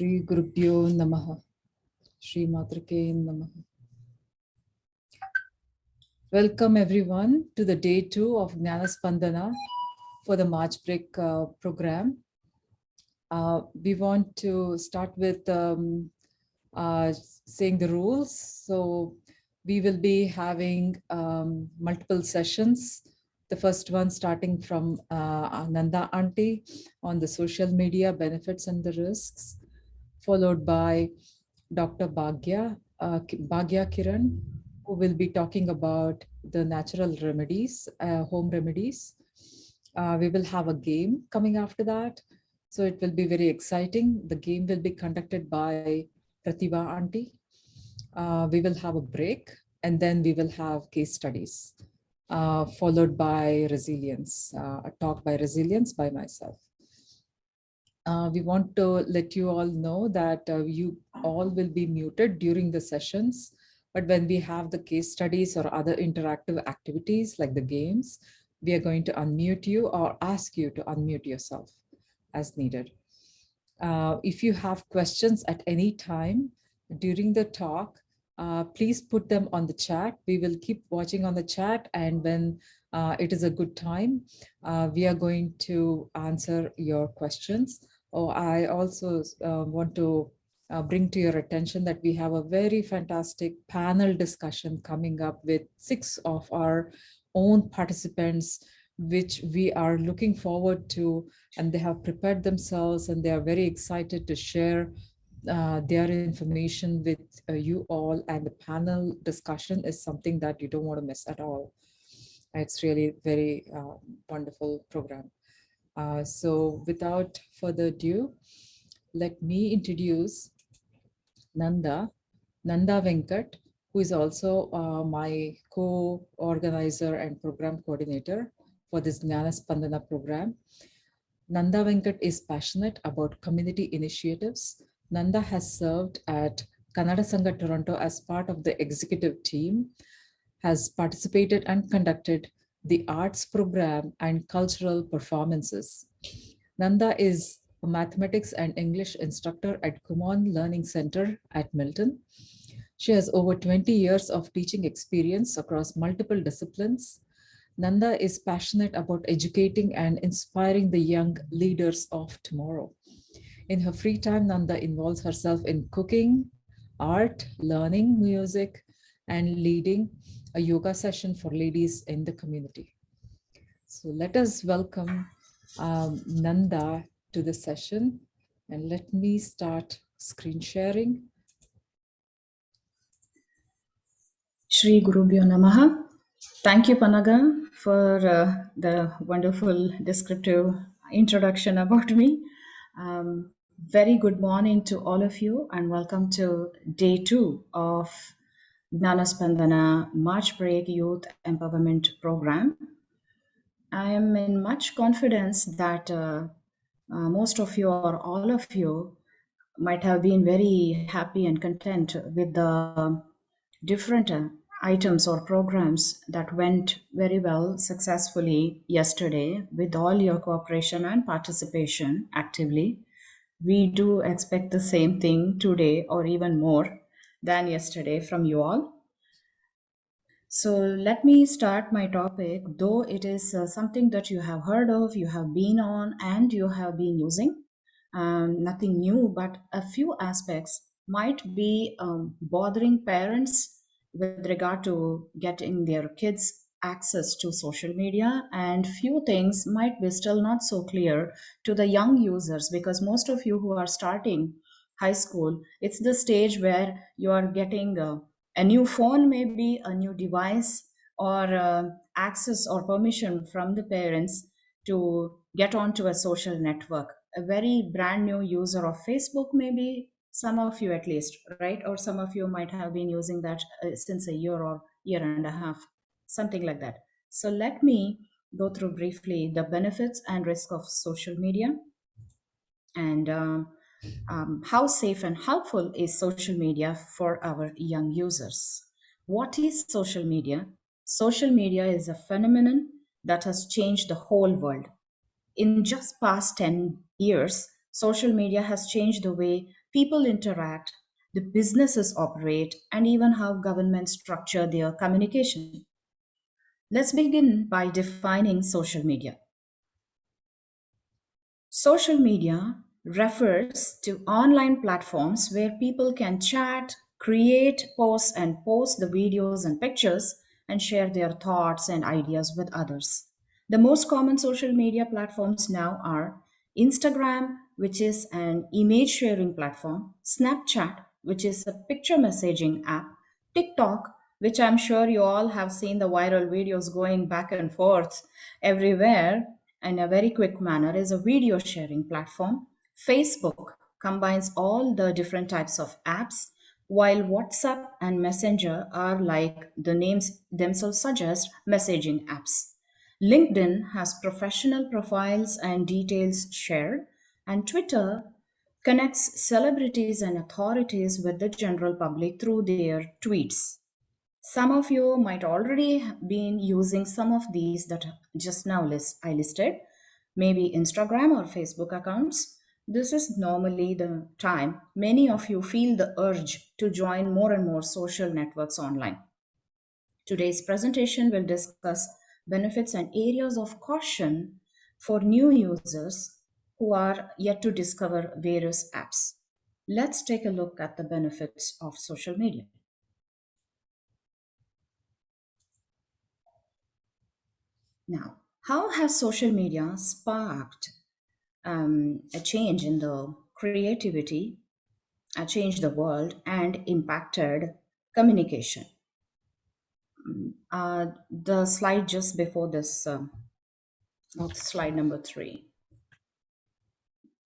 Shri Gurubhyo Namaha. Shri Matrake Namaha. Welcome everyone to the day 2 of Jnana Spandana for the March break program. We want to start with saying the rules. So we will be having multiple sessions. The first one starting from Nanda Auntie on the social media benefits and the risks, followed by Dr. Bhagya Kiran, who will be talking about the natural remedies, home remedies. We will have a game coming after that. So it will be very exciting. The game will be conducted by Pratibha Auntie. We will have a break and then we will have case studies, followed by resilience, a talk by resilience by myself. We want to let you all know that you all will be muted during the sessions, but when we have the case studies or other interactive activities like the games, we are going to unmute you or ask you to unmute yourself as needed. If you have questions at any time during the talk, please put them on the chat. We will keep watching on the chat, and when it is a good time, we are going to answer your questions. I also want to bring to your attention that we have a very fantastic panel discussion coming up with 6 of our own participants, which we are looking forward to, and they have prepared themselves and they are very excited to share their information with you all, and the panel discussion is something that you don't want to miss at all. It's really very wonderful program. So without further ado, let me introduce Nanda Venkat, who is also my co-organizer and program coordinator for this Jnana Spandana program. Nanda Venkat is passionate about community initiatives. Nanda has served at Kannada Sangha Toronto as part of the executive team, has participated and conducted the arts program and cultural performances. Nanda is a mathematics and English instructor at Kumon Learning Center at Milton. She has over 20 years of teaching experience across multiple disciplines. Nanda is passionate about educating and inspiring the young leaders of tomorrow. In her free time, Nanda involves herself in cooking, art, learning music, and leading a yoga session for ladies in the community. So let us welcome Nanda to the session, and let me start screen sharing. Shri Gurubhyo Namaha. Thank you, Panaga, for the wonderful descriptive introduction about me. Very good morning to all of you, and welcome to day 2 of Jnana Spandana March Break Youth Empowerment Program. I am in much confidence that most of you or all of you might have been very happy and content with the different items or programs that went very well successfully yesterday with all your cooperation and participation actively. We do expect the same thing today or even more than yesterday from you all. So let me start my topic, though it is something that you have heard of, you have been on and you have been using. Nothing new, but a few aspects might be bothering parents with regard to getting their kids access to social media, and few things might be still not so clear to the young users, because most of you who are starting high school, it's the stage where you are getting a new phone, maybe a new device, or access or permission from the parents to get onto a social network. A very brand new user of Facebook, maybe some of you at least, right? Or some of you might have been using that since a year or year and a half, something like that. So let me go through briefly the benefits and risk of social media, and how safe and helpful is social media for our young users. What is social media? Social media is a phenomenon that has changed the whole world. In just past 10 years, social media has changed the way people interact, the businesses operate, and even how governments structure their communication. Let's begin by defining social media. Social media refers to online platforms where people can chat, create posts, and post the videos and pictures and share their thoughts and ideas with others. The most common social media platforms now are Instagram, which is an image sharing platform, Snapchat, which is a picture messaging app, TikTok, which I'm sure you all have seen the viral videos going back and forth everywhere in a very quick manner, is a video sharing platform. Facebook combines all the different types of apps, while WhatsApp and Messenger are, like the names themselves suggest, messaging apps. LinkedIn has professional profiles and details shared, and Twitter connects celebrities and authorities with the general public through their tweets. Some of you might already have been using some of these that just now I listed, maybe Instagram or Facebook accounts. This is normally the time many of you feel the urge to join more and more social networks online. Today's presentation will discuss benefits and areas of caution for new users who are yet to discover various apps. Let's take a look at the benefits of social media. Now, how has social media sparked a change in the creativity, changed the world, and impacted communication? The slide just before this, Okay. slide number 3,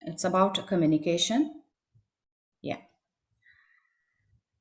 it's about communication. Yeah.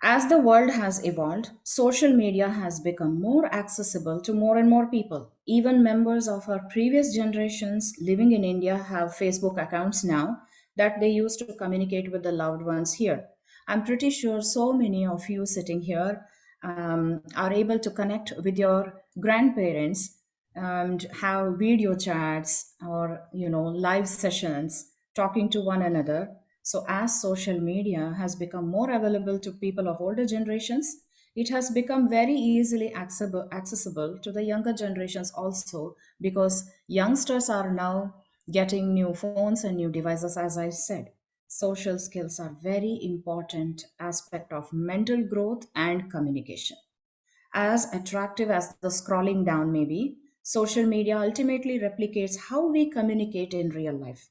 As the world has evolved, social media has become more accessible to more and more people. Even members of our previous generations living in India have Facebook accounts now that they use to communicate with the loved ones here. I'm pretty sure so many of you sitting here are able to connect with your grandparents and have video chats or live sessions talking to one another. So as social media has become more available to people of older generations, it has become very easily accessible to the younger generations also, because youngsters are now getting new phones and new devices. As I said, social skills are very important aspect of mental growth and communication. As attractive as the scrolling down may be, social media ultimately replicates how we communicate in real life.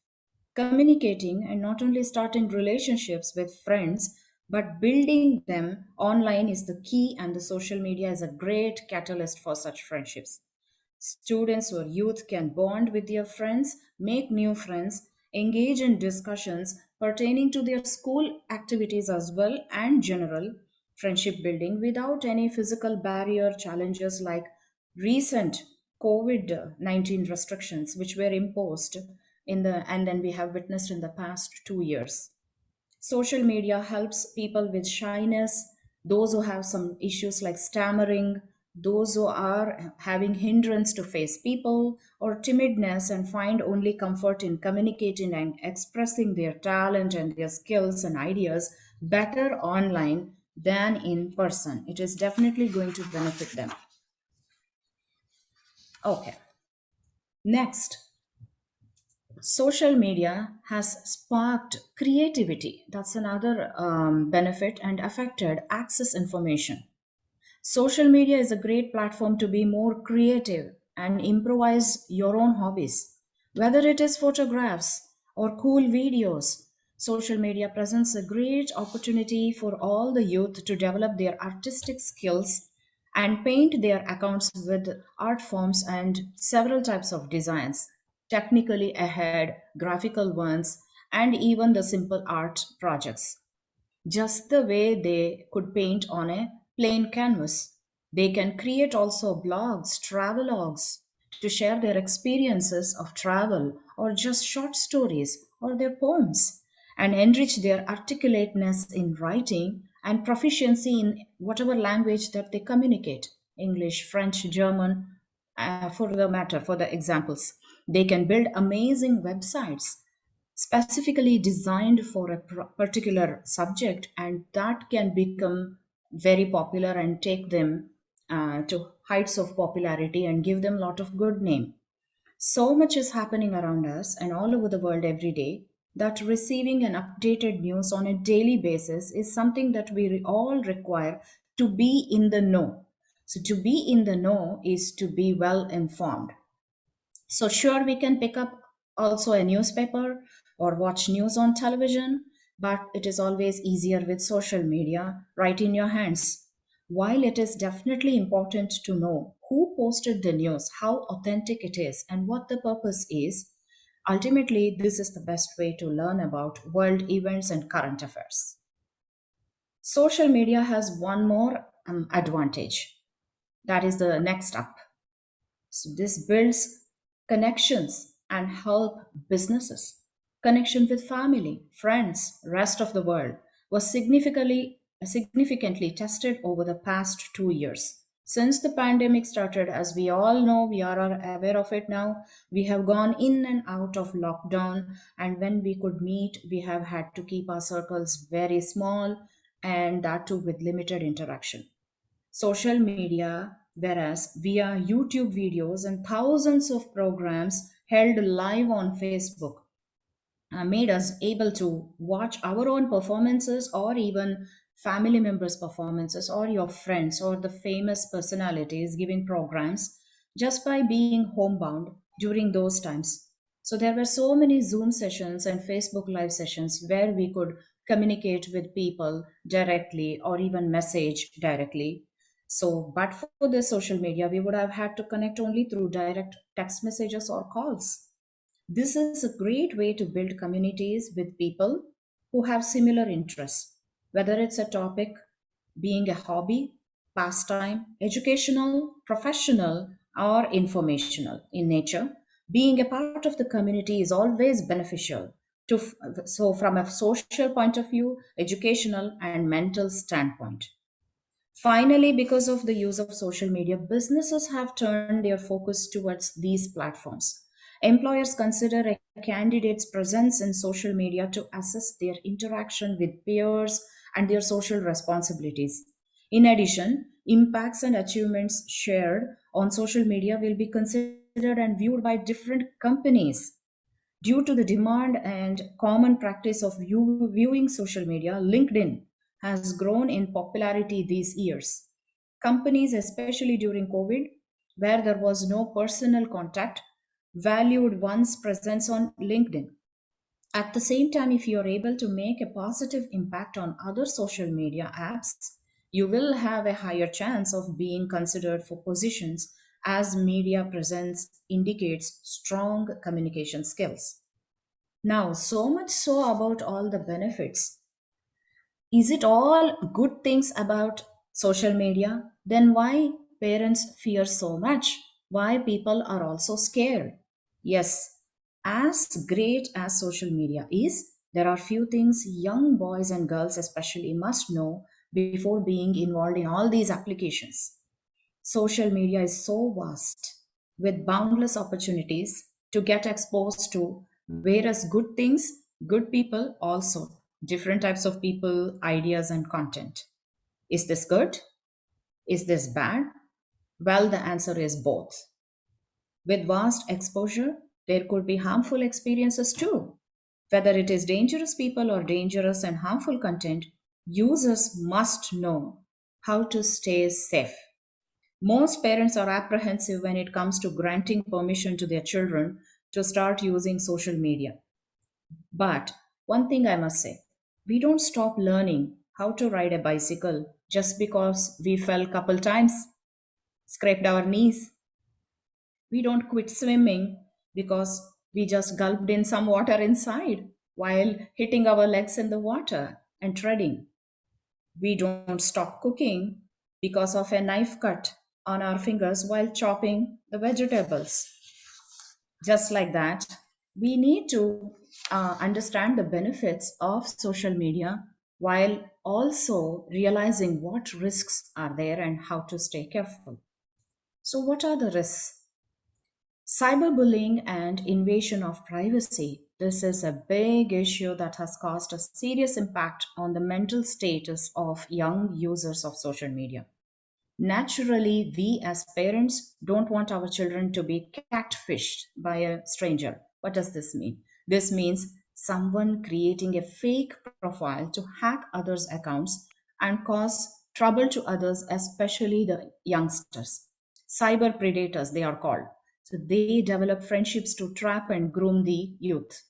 Communicating and not only starting relationships with friends, but building them online is the key, and the social media is a great catalyst for such friendships. Students or youth can bond with their friends, make new friends, engage in discussions pertaining to their school activities as well, and general friendship building without any physical barrier challenges like recent COVID 19 restrictions, which were imposed and then we have witnessed in the past 2 years. Social media helps people with shyness, those who have some issues like stammering, those who are having hindrance to face people or timidness and find only comfort in communicating and expressing their talent and their skills and ideas better online than in person. It is definitely going to benefit them. Okay. Next, social media has sparked creativity. That's another benefit, and affected access information. Social media is a great platform to be more creative and improvise your own hobbies. Whether it is photographs or cool videos, social media presents a great opportunity for all the youth to develop their artistic skills and paint their accounts with art forms and several types of designs, technically ahead, graphical ones, and even the simple art projects. Just the way they could paint on a plain canvas. They can create also blogs, travelogues to share their experiences of travel, or just short stories or their poems, and enrich their articulateness in writing and proficiency in whatever language that they communicate, English, French, German, for the examples. They can build amazing websites, specifically designed for a particular subject, and that can become very popular and take them to heights of popularity and give them a lot of good name. So much is happening around us and all over the world every day that receiving an updated news on a daily basis is something that we all require to be in the know. So, to be in the know is to be well informed. So, sure, we can pick up also a newspaper or watch news on television, but it is always easier with social media right in your hands. While it is definitely important to know who posted the news, how authentic it is, and what the purpose is, ultimately, this is the best way to learn about world events and current affairs. Social media has one more advantage, that is the next up. So this builds connections and help businesses. Connection with family, friends, rest of the world was significantly tested over the past 2 years. Since the pandemic started, as we all know, we are aware of it now, we have gone in and out of lockdown, and when we could meet, we have had to keep our circles very small, and that too with limited interaction. Social media, whereas via YouTube videos and thousands of programs held live on Facebook, made us able to watch our own performances or even family members' performances or your friends or the famous personalities giving programs just by being homebound during those times. So there were so many Zoom sessions and Facebook Live sessions where we could communicate with people directly or even message directly. So, but for the social media, we would have had to connect only through direct text messages or calls. This is a great way to build communities with people who have similar interests, whether it's a topic being a hobby, pastime, educational, professional, or informational in nature. Being a part of the community is always beneficial. To, so, from a social point of view, educational, and mental standpoint. Finally, because of the use of social media, businesses have turned their focus towards these platforms. Employers consider a candidate's presence in social media to assess their interaction with peers and their social responsibilities. In addition, impacts and achievements shared on social media will be considered and viewed by different companies. Due to the demand and common practice of viewing social media, LinkedIn has grown in popularity these years. Companies, especially during COVID, where there was no personal contact, valued one's presence on LinkedIn. At the same time, if you are able to make a positive impact on other social media apps, you will have a higher chance of being considered for positions as media presence indicates strong communication skills. Now, so much so about all the benefits. Is it all good things about social media? Then why parents fear so much? Why people are also scared? Yes, as great as social media is, there are few things young boys and girls especially must know before being involved in all these applications. Social media is so vast with boundless opportunities to get exposed to various good things, good people also, different types of people, ideas, and content. Is this good? Is this bad? Well, the answer is both. With vast exposure, there could be harmful experiences too. Whether it is dangerous people or dangerous and harmful content, users must know how to stay safe. Most parents are apprehensive when it comes to granting permission to their children to start using social media. But one thing I must say, we don't stop learning how to ride a bicycle just because we fell couple times, scraped our knees. We don't quit swimming because we just gulped in some water inside while hitting our legs in the water and treading. We don't stop cooking because of a knife cut on our fingers while chopping the vegetables. Just like that, we need to understand the benefits of social media while also realizing what risks are there and how to stay careful. So, what are the risks? Cyberbullying and invasion of privacy. This is a big issue that has caused a serious impact on the mental status of young users of social media. Naturally, we as parents don't want our children to be catfished by a stranger. What does this mean? This means someone creating a fake profile to hack others' accounts and cause trouble to others, especially the youngsters. Cyber predators, they are called. So they develop friendships to trap and groom the youth.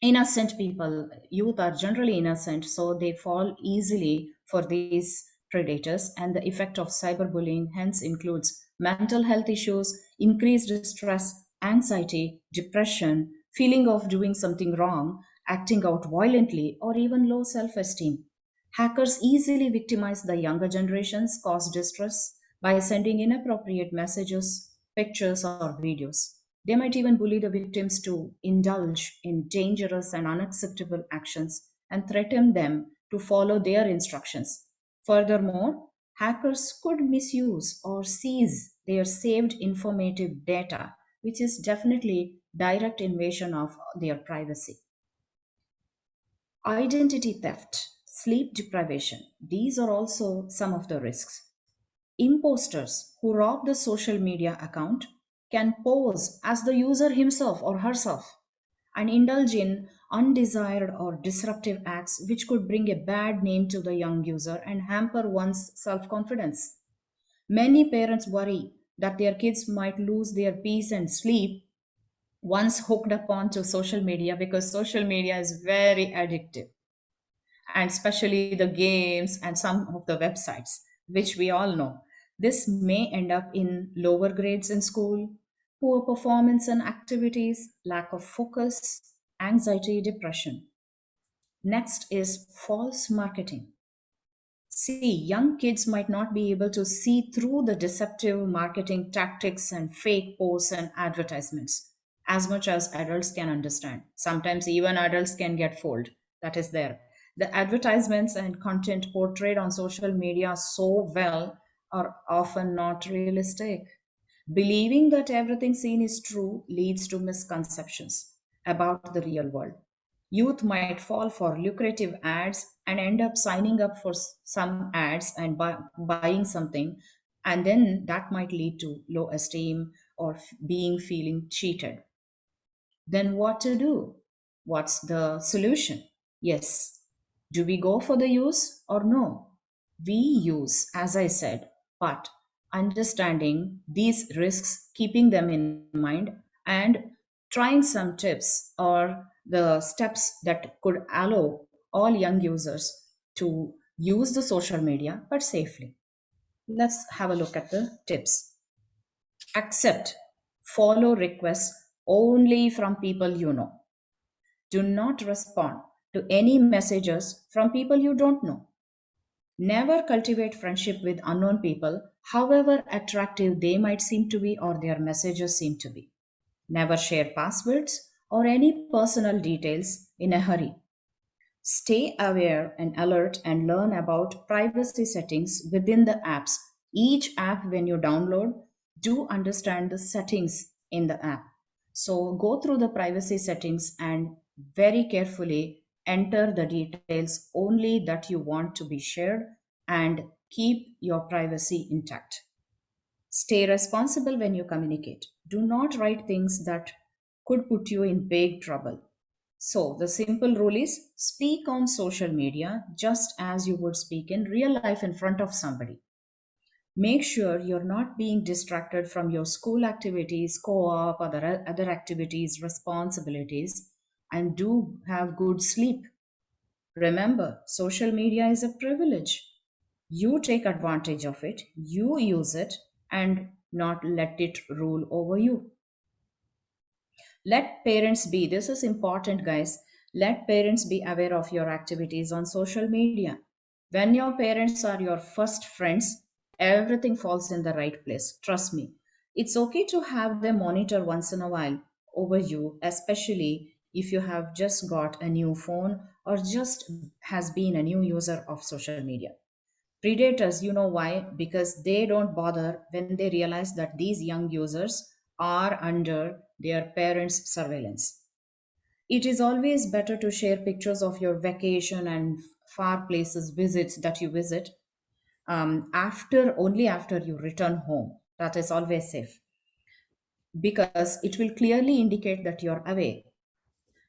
Innocent people, youth are generally innocent, so they fall easily for these predators. And the effect of cyberbullying hence includes mental health issues, increased stress, anxiety, depression, feeling of doing something wrong, acting out violently, or even low self-esteem. Hackers easily victimize the younger generations, cause distress by sending inappropriate messages, pictures, or videos. They might even bully the victims to indulge in dangerous and unacceptable actions and threaten them to follow their instructions. Furthermore, hackers could misuse or seize their saved informative data, which is definitely direct invasion of their privacy. Identity theft, sleep deprivation, these are also some of the risks. Imposters who rob the social media account can pose as the user himself or herself and indulge in undesired or disruptive acts which could bring a bad name to the young user and hamper one's self confidence. Many parents worry that their kids might lose their peace and sleep once hooked upon to social media because social media is very addictive, and especially the games and some of the websites, which we all know. This may end up in lower grades in school, poor performance in activities, lack of focus, anxiety, depression. Next is false marketing. See, young kids might not be able to see through the deceptive marketing tactics and fake posts and advertisements as much as adults can understand. Sometimes even adults can get fooled. That is there. The advertisements and content portrayed on social media so well are often not realistic. Believing that everything seen is true leads to misconceptions about the real world. Youth might fall for lucrative ads and end up signing up for some ads and buying something, and then that might lead to low esteem or being feeling cheated. Then what to do? What's the solution? Yes. Do we go for the use or no? We use, as I said, but understanding these risks, keeping them in mind, and trying some tips or the steps that could allow all young users to use the social media but safely. Let's have a look at the tips. Accept, follow requests only from people you know. Do not respond to any messages from people you don't know. Never cultivate friendship with unknown people, however attractive they might seem to be or their messages seem to be. Never share passwords or any personal details in a hurry. Stay aware and alert and learn about privacy settings within the apps. Each app, when you download, do understand the settings in the app. So go through the privacy settings and very carefully enter the details only that you want to be shared and keep your privacy intact. Stay responsible when you communicate. Do not write things that could put you in big trouble. So, the simple rule is speak on social media just as you would speak in real life in front of somebody. Make sure you're not being distracted from your school activities, co op, other activities, responsibilities, and do have good sleep. Remember, social media is a privilege. You take advantage of it, you use it, and not let it rule over you. Let parents be, this is important, guys. Let parents be aware of your activities on social media. When your parents are your first friends, everything falls in the right place. Trust me. It's okay to have them monitor once in a while over you, especially if you have just got a new phone or just has been a new user of social media. Predators, you know why? Because they don't bother when they realize that these young users are under their parents' surveillance. It is always better to share pictures of your vacation and far places visits that you visit after only after you return home. That is always safe because it will clearly indicate that you're away.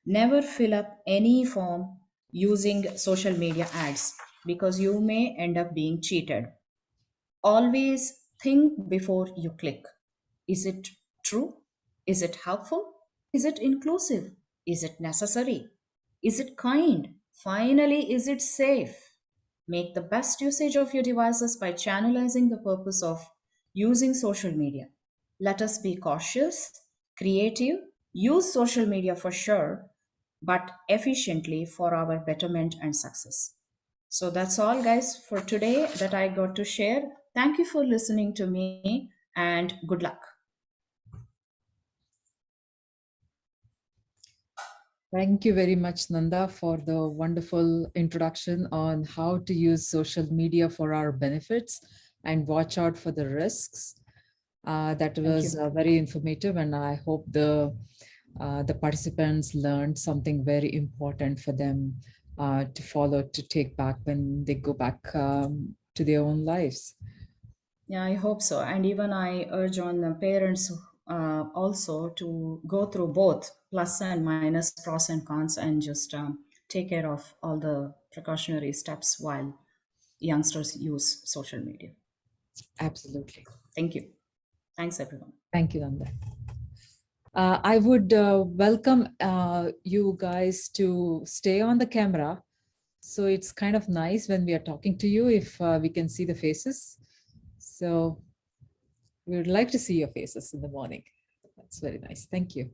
Never fill up any form using social media ads because you may end up being cheated. Always think before you click. Is it true? Is it helpful? Is it inclusive? Is it necessary? Is it kind? Finally, is it safe? Make the best usage of your devices by channelizing the purpose of using social media. Let us be cautious, creative, use social media for sure, but efficiently for our betterment and success. So that's all, guys, for today that I got to share. Thank you for listening to me and good luck. Thank you very much, Nanda, for the wonderful introduction on how to use social media for our benefits and watch out for the risks. That was very informative, and I hope the participants learned something very important for them to follow, to take back when they go back to their own lives. Yeah, I hope so. And even I urge on the parents also to go through both plus and minus, pros and cons, and just take care of all the precautionary steps while youngsters use social media. Absolutely. Thank you. Thanks, everyone. Thank you, Nanda. I would welcome you guys to stay on the camera. So it's kind of nice when we are talking to you if we can see the faces. So we would like to see your faces in the morning. That's very nice. Thank you.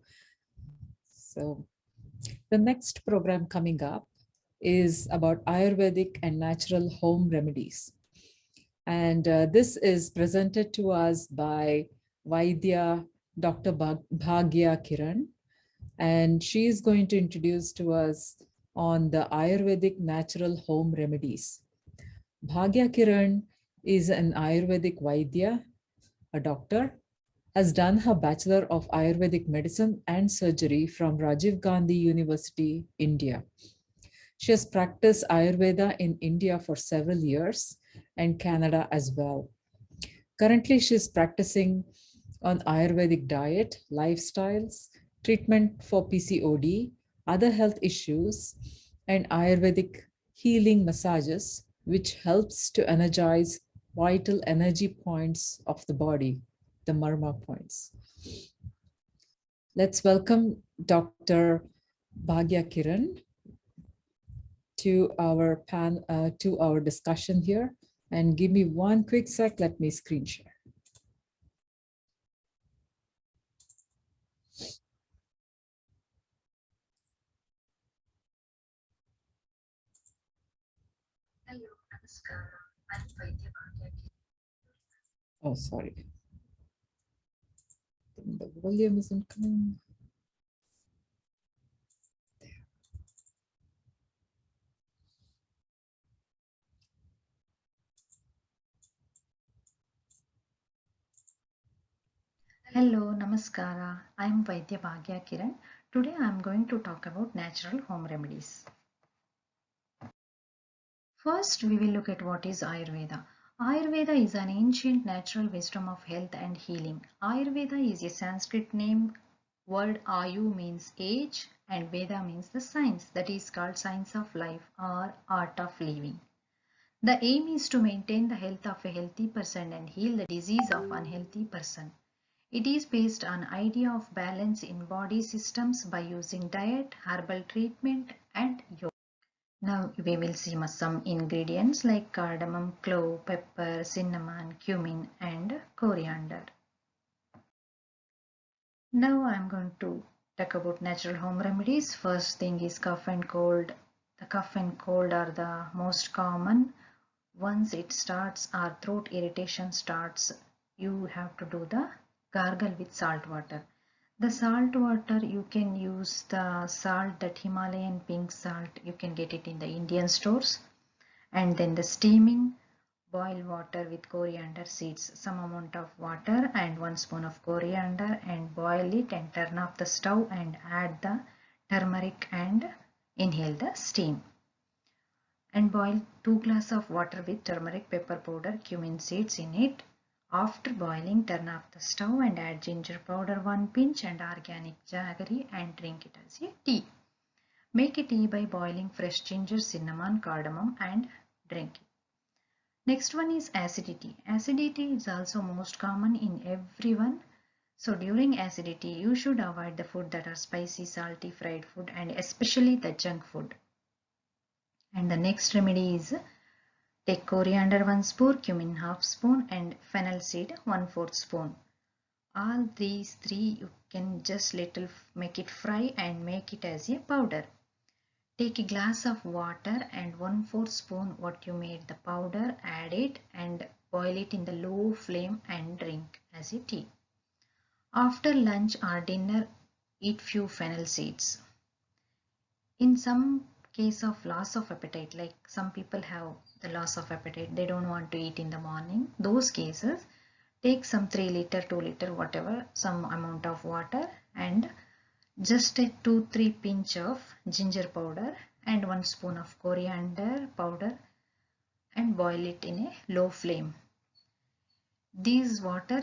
So the next program coming up is about Ayurvedic and natural home remedies. And this is presented to us by Vaidya Dr. Bhagya Kiran. And she is going to introduce to us on the Ayurvedic natural home remedies. Bhagya Kiran is an Ayurvedic Vaidya, a doctor, has done her Bachelor of Ayurvedic Medicine and Surgery from Rajiv Gandhi University, India. She has practiced Ayurveda in India for several years and Canada as well. Currently, she is practicing on Ayurvedic diet, lifestyles, treatment for PCOD, other health issues, and Ayurvedic healing massages, which helps to energize vital energy points of the body, the marma points. Let's welcome Dr. Bhagya Kiran to our discussion here. And give me one quick sec, let me screen share. Hello, Namaskar. I'm Vaidya Bhagya. Oh, sorry. The volume isn't coming. Hello, Namaskara. I'm Vaidya Bhagya Kiran. Today I'm going to talk about natural home remedies. First, we will look at what is Ayurveda. Ayurveda is an ancient natural wisdom of health and healing. Ayurveda is a Sanskrit name. Word Ayu means age and Veda means the science, that is called science of life or art of living. The aim is to maintain the health of a healthy person and heal the disease of unhealthy person. It is based on idea of balance in body systems by using diet, herbal treatment and yoga. Now we will see some ingredients like cardamom, clove, pepper, cinnamon, cumin and coriander. Now I am going to talk about natural home remedies. First thing is cough and cold. The cough and cold are the most common. Once it starts or throat irritation starts, you have to do the gargle with salt water. The salt water, you can use the salt, that Himalayan pink salt, you can get it in the Indian stores. And then the steaming, boil water with coriander seeds, some amount of water and 1 spoon of coriander, and boil it and turn off the stove and add the turmeric and inhale the steam. And boil 2 glasses of water with turmeric, pepper powder, cumin seeds in it. After boiling, turn off the stove and add ginger powder 1 pinch and organic jaggery and drink it as a tea. Make a tea by boiling fresh ginger, cinnamon, cardamom and drink it. Next one is acidity. Acidity is also most common in everyone. So during acidity, you should avoid the food that are spicy, salty, fried food and especially the junk food. And the next remedy is take coriander 1 spoon, cumin half spoon and fennel seed 1/4 spoon. All these three you can just little make it fry and make it as a powder. Take a glass of water and 1/4 spoon what you made the powder, add it and boil it in the low flame and drink as a tea. After lunch or dinner, eat few fennel seeds. In some case of loss of appetite, like some people have the loss of appetite, they don't want to eat in the morning, those cases, take some 3 liter, 2 liter, whatever, some amount of water and just a 2-3 pinch of ginger powder and 1 spoon of coriander powder and boil it in a low flame. These water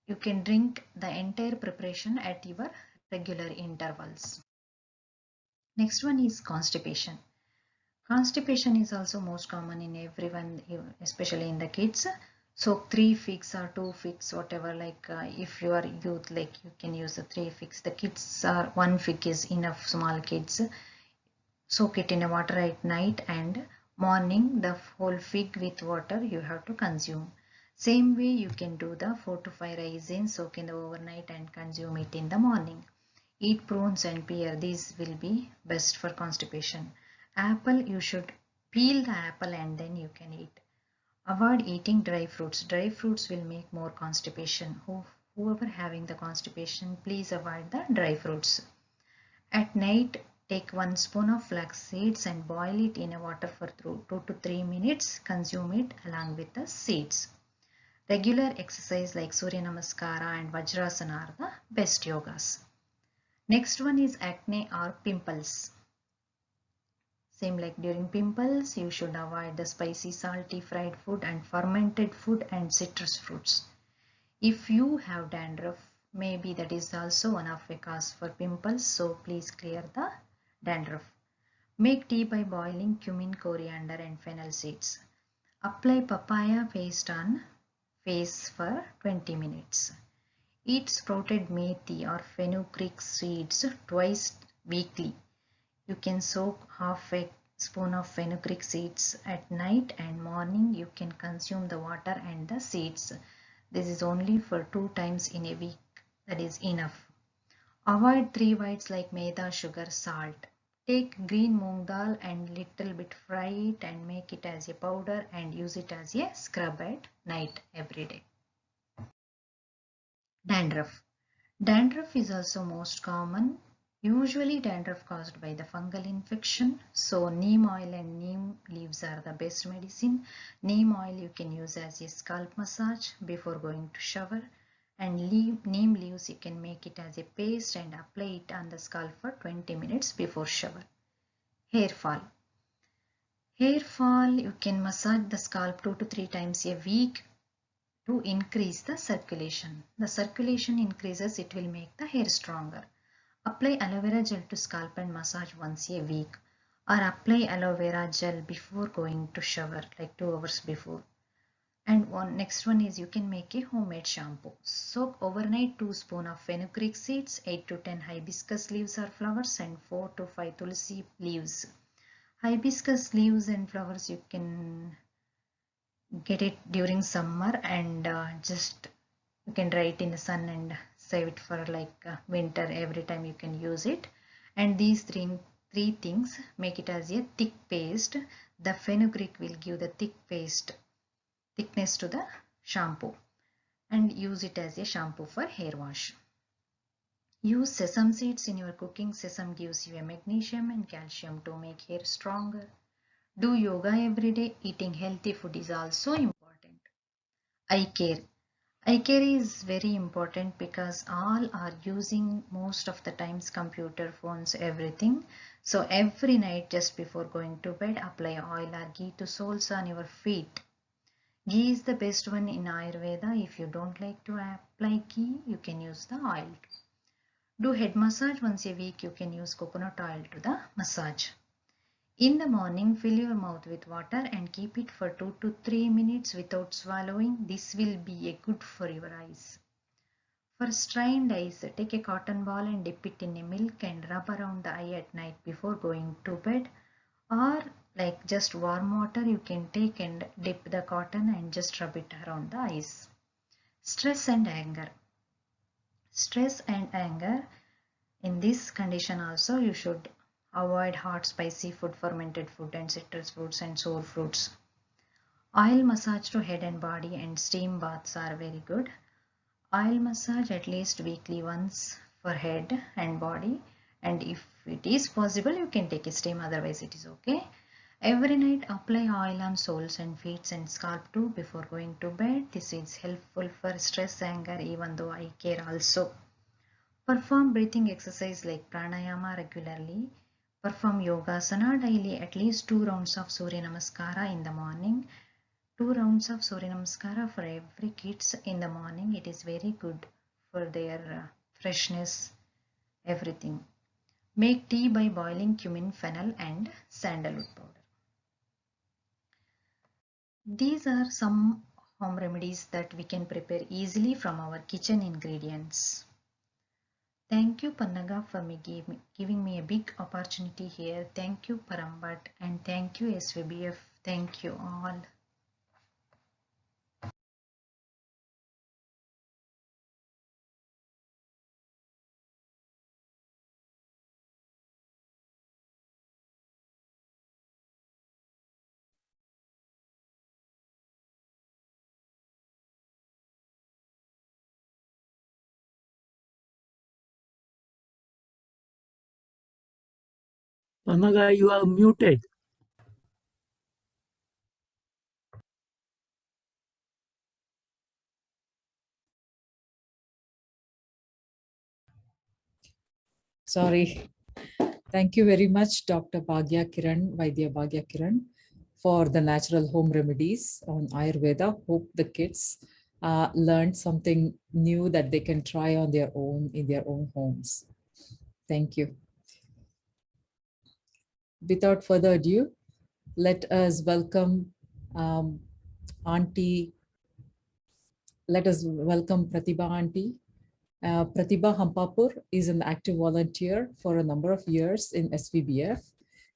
you can drink the entire preparation at your regular intervals. Next one is constipation. Constipation is also most common in everyone, especially in the kids. So 3 figs or 2 figs, whatever, like if you are youth, like you can use the 3 figs. The kids are 1 fig is enough, small kids. Soak it in a water at night and morning the whole fig with water you have to consume. Same way you can do the 4 to 5 raisins, soak in the overnight and consume it in the morning. Eat prunes and pear, these will be best for constipation. Apple, you should peel the apple and then you can eat. Avoid eating dry fruits. Dry fruits will make more constipation. Whoever having the constipation, please avoid the dry fruits. At night, take 1 spoon of flax seeds and boil it in a water for 2 to 3 minutes. Consume it along with the seeds. Regular exercise like Surya Namaskara and Vajrasana are the best yogas. Next one is acne or pimples. Same like during pimples, you should avoid the spicy, salty, fried food and fermented food and citrus fruits. If you have dandruff, maybe that is also one of the cause for pimples, so please clear the dandruff. Make tea by boiling cumin, coriander and fennel seeds. Apply papaya paste on face for 20 minutes. Eat sprouted methi or fenugreek seeds twice weekly. You can soak half a spoon of fenugreek seeds at night and morning you can consume the water and the seeds. This is only for 2 times in a week. That is enough. Avoid 3 whites like maida, sugar, salt. Take green moong dal and little bit fry it and make it as a powder and use it as a scrub at night every day. Dandruff. Dandruff is also most common. Usually dandruff caused by the fungal infection. So neem oil and neem leaves are the best medicine. Neem oil you can use as a scalp massage before going to shower. And neem leaves you can make it as a paste and apply it on the scalp for 20 minutes before shower. Hair fall. Hair fall you can massage the scalp 2 to 3 times a week to increase the circulation. The circulation increases, it will make the hair stronger. Apply aloe vera gel to scalp and massage once a week or apply aloe vera gel before going to shower like 2 hours before. And next one is you can make a homemade shampoo. Soak overnight 2 spoons of fenugreek seeds, 8 to 10 hibiscus leaves or flowers and 4 to 5 tulsi leaves. Hibiscus leaves and flowers you can get it during summer and just you can dry it in the sun and save it for like winter. Every time you can use it. And these three things make it as a thick paste. The fenugreek will give the thickness to the shampoo and use it as a shampoo for hair wash. Use sesame seeds in your cooking. Sesame gives you a magnesium and calcium to make hair stronger. Do yoga every day. Eating healthy food is also important. Eye care. Eye care is very important because all are using most of the times computer, phones, everything. So every night just before going to bed, apply oil or ghee to soles on your feet. Ghee is the best one in Ayurveda. If you don't like to apply ghee, you can use the oil. Do head massage once a week. You can use coconut oil to the massage. In the morning, fill your mouth with water and keep it for 2 to 3 minutes without swallowing. This will be a good for your eyes. For strained eyes, take a cotton ball and dip it in a milk and rub around the eye at night before going to bed. Or like just warm water you can take and dip the cotton and just rub it around the eyes. Stress and anger. Stress and anger. In this condition also you should avoid hot, spicy food, fermented food and citrus fruits and sour fruits. Oil massage to head and body and steam baths are very good. Oil massage at least weekly once for head and body, and if it is possible you can take a steam, otherwise it is okay. Every night apply oil on soles and feet and scalp too before going to bed. This is helpful for stress, anger, even though eye care also. Perform breathing exercise like pranayama regularly. Perform yogasana daily, at least 2 rounds of Surya Namaskara in the morning. 2 rounds of Surya Namaskara for every kids in the morning. It is very good for their freshness, everything. Make tea by boiling cumin, fennel and sandalwood powder. These are some home remedies that we can prepare easily from our kitchen ingredients. Thank you Pannaga for giving me a big opportunity here. Thank you Parambat and thank you SVBF. Thank you all. Panaga, you are muted. Sorry. Thank you very much, Dr. Vaidya Bhagya Kiran, for the natural home remedies on Ayurveda. Hope the kids learned something new that they can try on their own in their own homes. Thank you. Without further ado, let us welcome Auntie. Let us welcome Pratibha Auntie. Pratibha Hampapur is an active volunteer for a number of years in SVBF.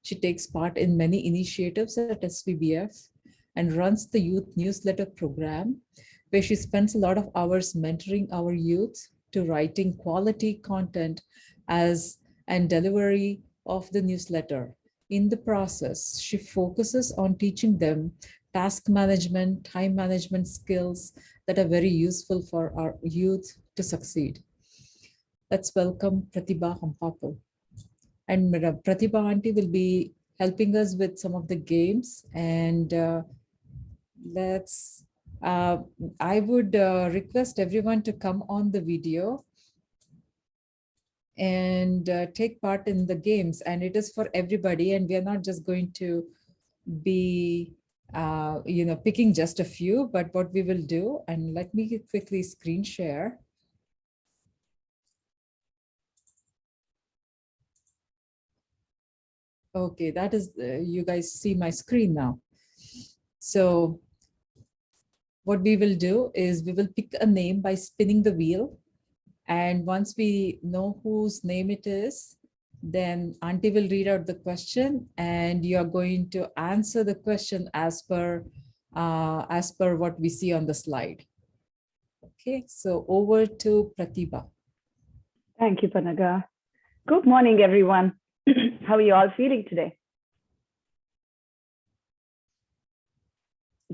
She takes part in many initiatives at SVBF and runs the youth newsletter program, where she spends a lot of hours mentoring our youth to writing quality content and delivery of the newsletter. In the process, she focuses on teaching them task management, time management skills that are very useful for our youth to succeed. Let's welcome Pratibha Hampapur. And Pratibha Auntie will be helping us with some of the games. And I would request everyone to come on the video and take part in the games. And it is for everybody. And we are not just going to be picking just a few, but what we will do, and let me quickly screen share. Okay, that is, you guys see my screen now. So what we will do is we will pick a name by spinning the wheel. And once we know whose name it is, then Auntie will read out the question and you are going to answer the question as per what we see on the slide. Okay, so over to Pratibha. Thank you, Panaga. Good morning, everyone. How are you all feeling today?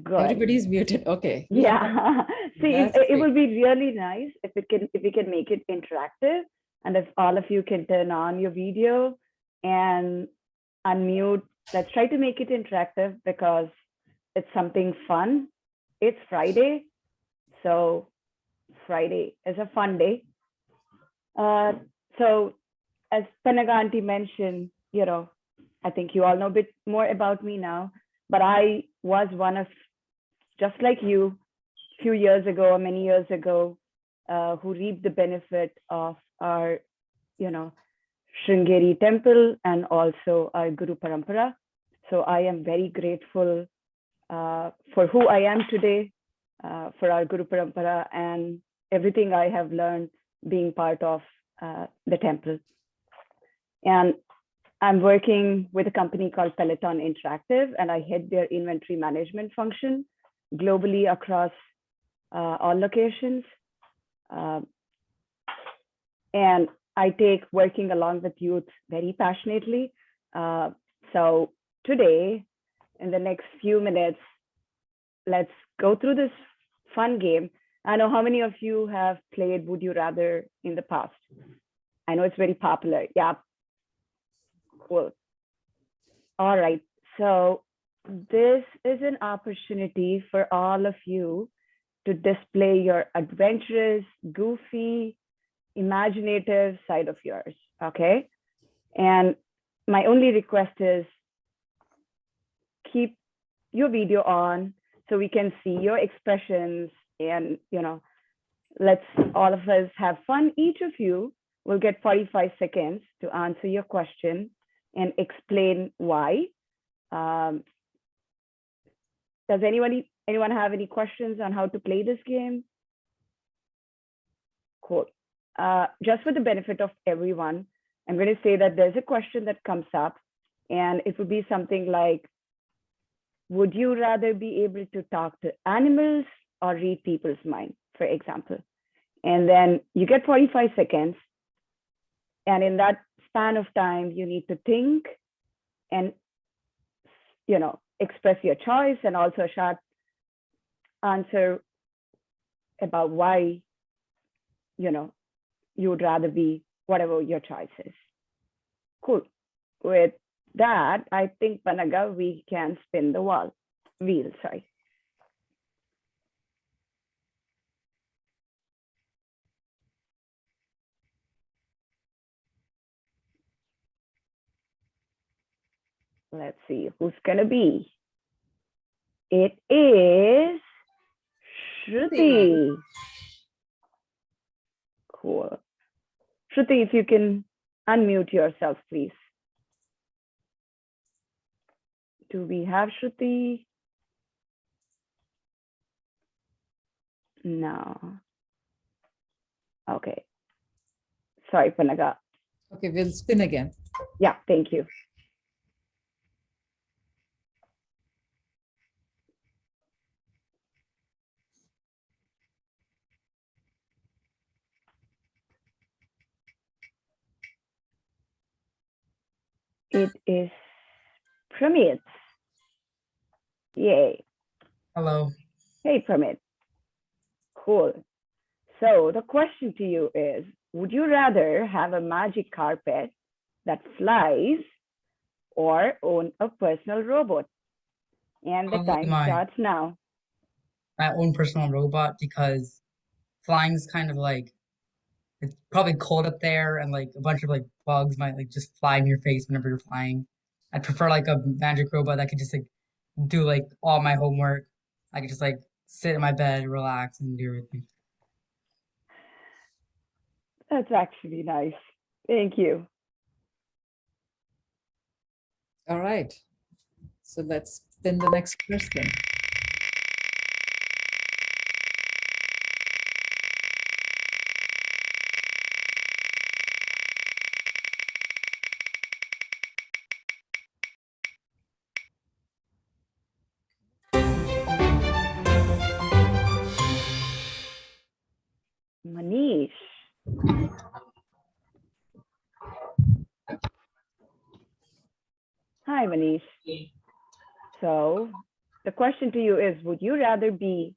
Good. Everybody's muted. Okay. Yeah. See, it will be really nice if we can make it interactive, and if all of you can turn on your video and unmute. Let's try to make it interactive because it's something fun. It's Friday, so Friday is a fun day. So as Panaganti mentioned, I think you all know a bit more about me now, but I was one of, just like you, a few years ago or many years ago, who reaped the benefit of our, Sringeri temple and also our Guru Parampara. So I am very grateful for who I am today, for our Guru Parampara and everything I have learned being part of the temple. And I'm working with a company called Peloton Interactive, and I head their inventory management function globally across all locations. And I take working along with youth very passionately. So today, in the next few minutes, let's go through this fun game. I know how many of you have played Would You Rather in the past. I know it's very popular. Yeah. Cool. All right. So this is an opportunity for all of you to display your adventurous, goofy, imaginative side of yours. Okay. And my only request is keep your video on so we can see your expressions, and let's all of us have fun. Each of you will get 45 seconds to answer your question and explain why. Does anyone have any questions on how to play this game? Cool. Just for the benefit of everyone, I'm going to say that there's a question that comes up, and it would be something like, would you rather be able to talk to animals or read people's mind, for example? And then you get 45 seconds. And in that span of time, you need to think and, express your choice, and also a short answer about why, you would rather be whatever your choice is. Cool. With that, I think, Panaga, we can spin the wheel, sorry. Let's see who's gonna be. It is Shruti. Cool. Shruti, if you can unmute yourself, please. Do we have Shruti? No. Okay. Sorry, Panaga. Okay, we'll spin again. Yeah, thank you. It is Pramit. Yay. Hello. Hey, Pramit. Cool. So the question to you is, would you rather have a magic carpet that flies or own a personal robot? And the time starts now. My own personal robot, because flying is kind of like, it's probably cold up there, and like a bunch of like bugs might like just fly in your face whenever you're flying. I prefer like a magic robot that could just like do like all my homework. I could just like sit in my bed, relax, and do everything. That's actually nice. Thank you. All right. So let's spin the next question. Manish. Hi, Manish. So the question to you is, would you rather be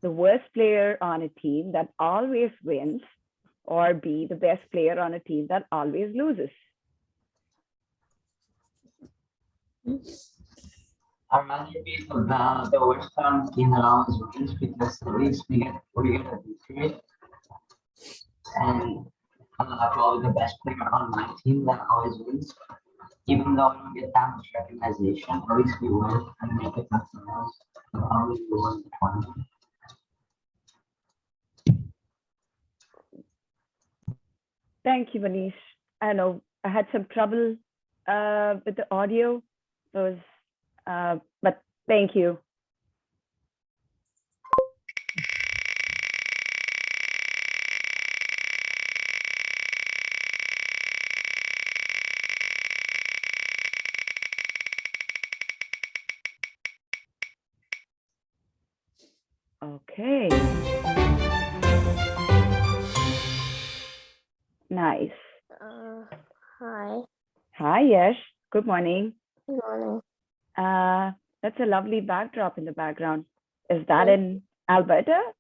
the worst player on a team that always wins, or be the best player on a team that always loses? I'd rather be the worst team that always wins because at least we get a victory. And probably the best player on my team that always wins. Even though I don't get that much recognition, at least we win and make it to finals. Probably we win the tournament. Thank you, Manish. I know I had some trouble with the audio, but thank you. Okay. Nice. Hi. Hi, Yash. Good morning. Good morning. That's a lovely backdrop in the background. Is that in Alberta?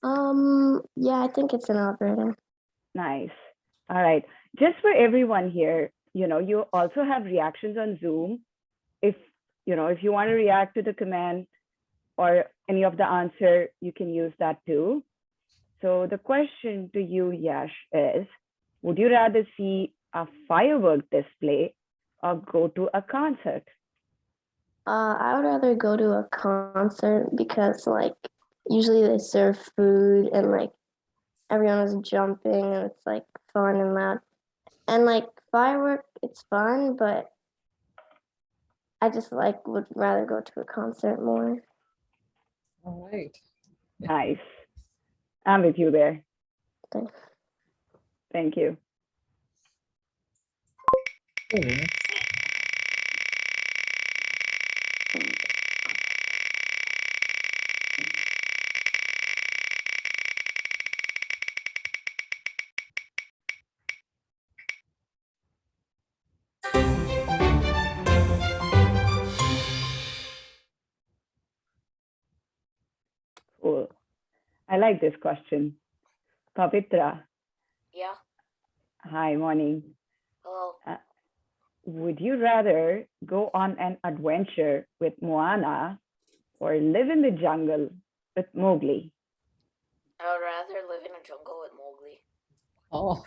Yeah, I think it's in Alberta. Nice. All right. Just for everyone here, you also have reactions on Zoom. If you want to react to the command or any of the answer, you can use that too. So the question to you, Yash, is, would you rather see a firework display or go to a concert? I would rather go to a concert because usually they serve food and everyone is jumping and it's fun and loud. And firework, it's fun, but I just would rather go to a concert more. All right. Nice. I'm with you there. Thanks. Thank you. Cool. I like this question. Pavitra. Yeah. Hi, morning. Hello. Would you rather go on an adventure with Moana or live in the jungle with Mowgli? I would rather live in a jungle with Mowgli. Oh,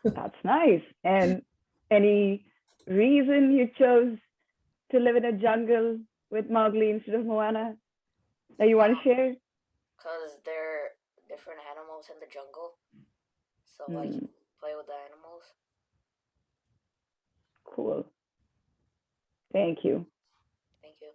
That's nice. And any reason you chose to live in a jungle with Mowgli instead of Moana that you want to share? Because they're different animals in the jungle. So I can play with the animals. Cool. Thank you. Thank you.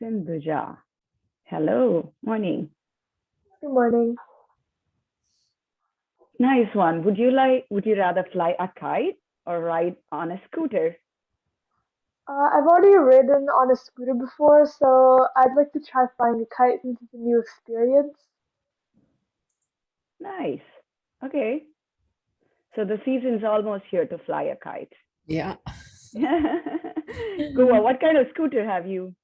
Sindhuja. Hello. Morning. Good morning. Nice one. Would you rather fly a kite or ride on a scooter? I've already ridden on a scooter before, so I'd like to try flying a kite since it's a new experience. Nice. Okay. So the season's almost here to fly a kite. yeah. Goa, what kind of scooter have you?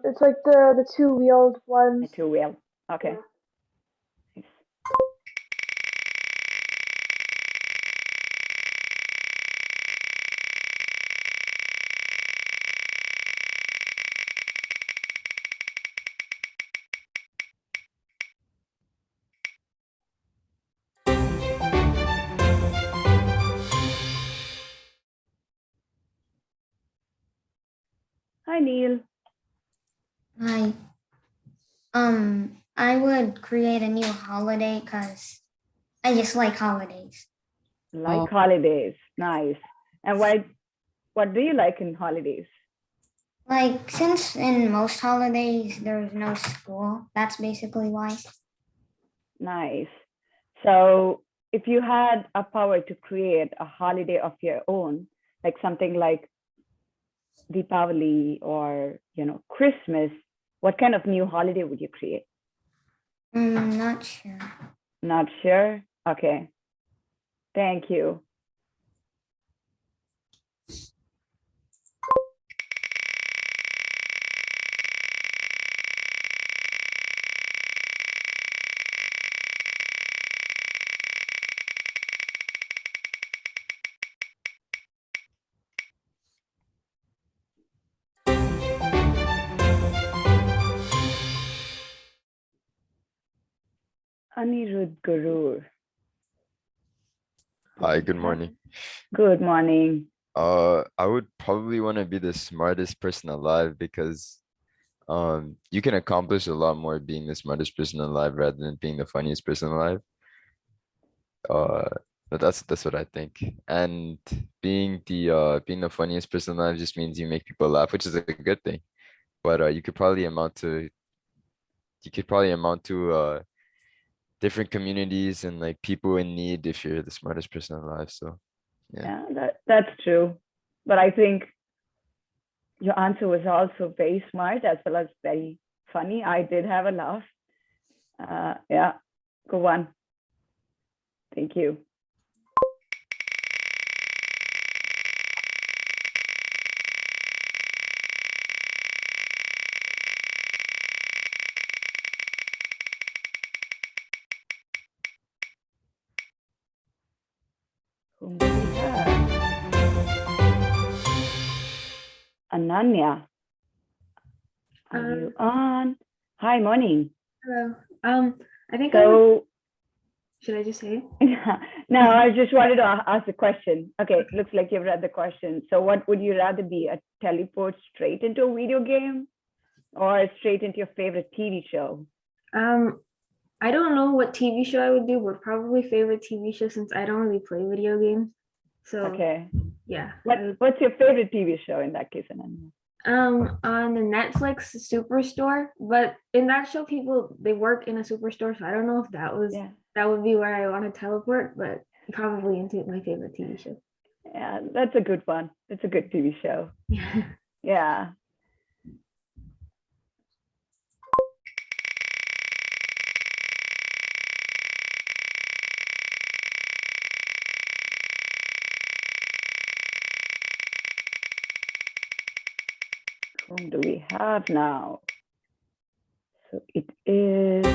It's like the two-wheeled A ones. two-wheel. Okay. Yeah. Nice. Hi, Neil. Hi. I would create a new holiday because I just like holidays. Like holidays. Nice. And what do you like in holidays? Since in most holidays there's no school, that's basically why. Nice. So if you had a power to create a holiday of your own, like something like Deepavali or, Christmas, what kind of new holiday would you create? Not sure. Not sure? Okay. Thank you. Anirudh Gurur. Hi, good morning. Good morning. I would probably want to be the smartest person alive because you can accomplish a lot more being the smartest person alive rather than being the funniest person alive. Uh, but that's what I think. And being the funniest person alive just means you make people laugh, which is a good thing. But you could probably amount to different communities and like people in need if you're the smartest person alive. So yeah. That's true. But I think your answer was also very smart as well as very funny. I did have a laugh. Yeah, go on. Thank you. Whom do we have? Ananya. Are you on? Hi, morning. Hello. I think so. Should I just say? No, I just wanted to ask a question. Okay, looks like you've read the question. So, what would you rather be? A teleport straight into a video game, or straight into your favorite TV show? I don't know what TV show I would do, but probably favorite TV show since I don't really play video games. So okay, yeah. What's your favorite TV show in that case, Ananya? On the Netflix Superstore, but in that show, they work in a superstore, so I don't know if that would be where I want to teleport, but probably into my favorite TV show. Yeah, that's a good one. It's a good TV show. Yeah. Whom do we have now? So it is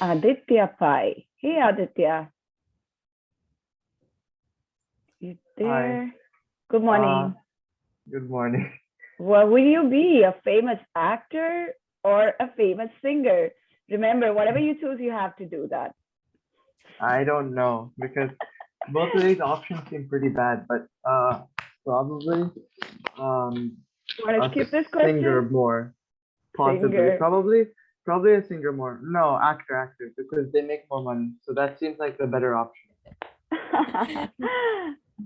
Aditya Pai. Hey, Aditya. You there? Hi. Good morning. Good morning. What will you be? A famous actor or a famous singer? Remember, whatever you choose, you have to do that. I don't know because both of these options seem pretty bad, but probably Want to skip this question? Singer more, possibly. Singer. Probably a singer more. No, actor, because they make more money. So that seems like the better option.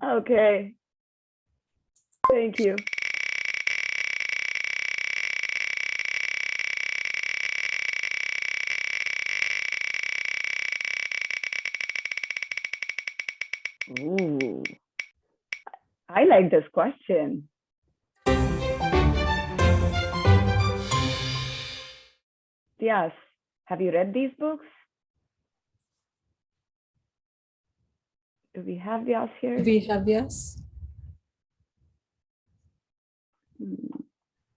Okay. Thank you. Ooh, I like this question. Yes. Have you read these books? Do we have Vyas here? Do we have Vyas?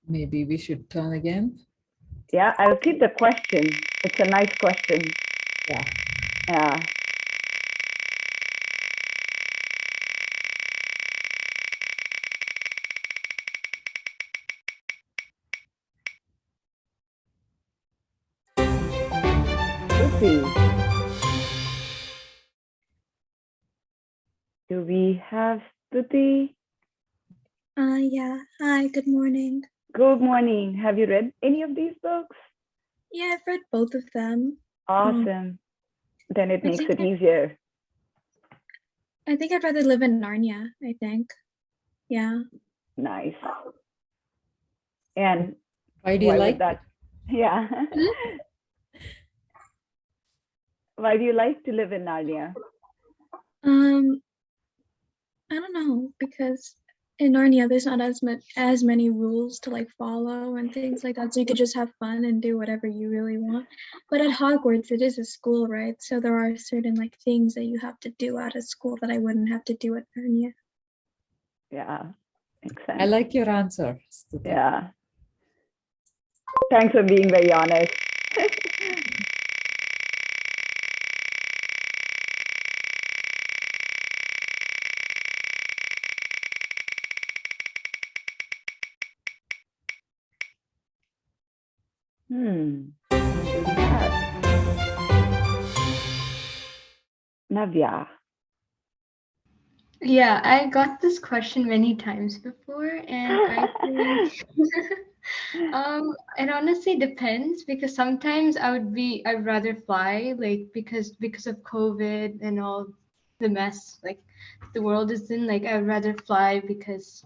Maybe we should turn again. Yeah, I'll keep the question. It's a nice question. Yeah. Yeah. Do we have Stuti? Yeah. Hi, good morning. Good morning. Have you read any of these books? Yeah, I've read both of them. Awesome. Then it makes it easier. I think I'd rather live in Narnia, I think. Yeah. Nice. And why do you like that? Yeah. Why do you like to live in Narnia? I don't know, because in Narnia, there's not as many rules to like follow and things like that. So you could just have fun and do whatever you really want. But at Hogwarts, it is a school, right? So there are certain like things that you have to do at a school that I wouldn't have to do at Narnia. Yeah, makes sense. I like your answer, Stuti. Yeah. Thanks for being very honest. What do we have? Navya. Yeah, I got this question many times before, and I think it honestly depends because sometimes I'd rather fly, like because of COVID and all the mess like the world is in, like I'd rather fly because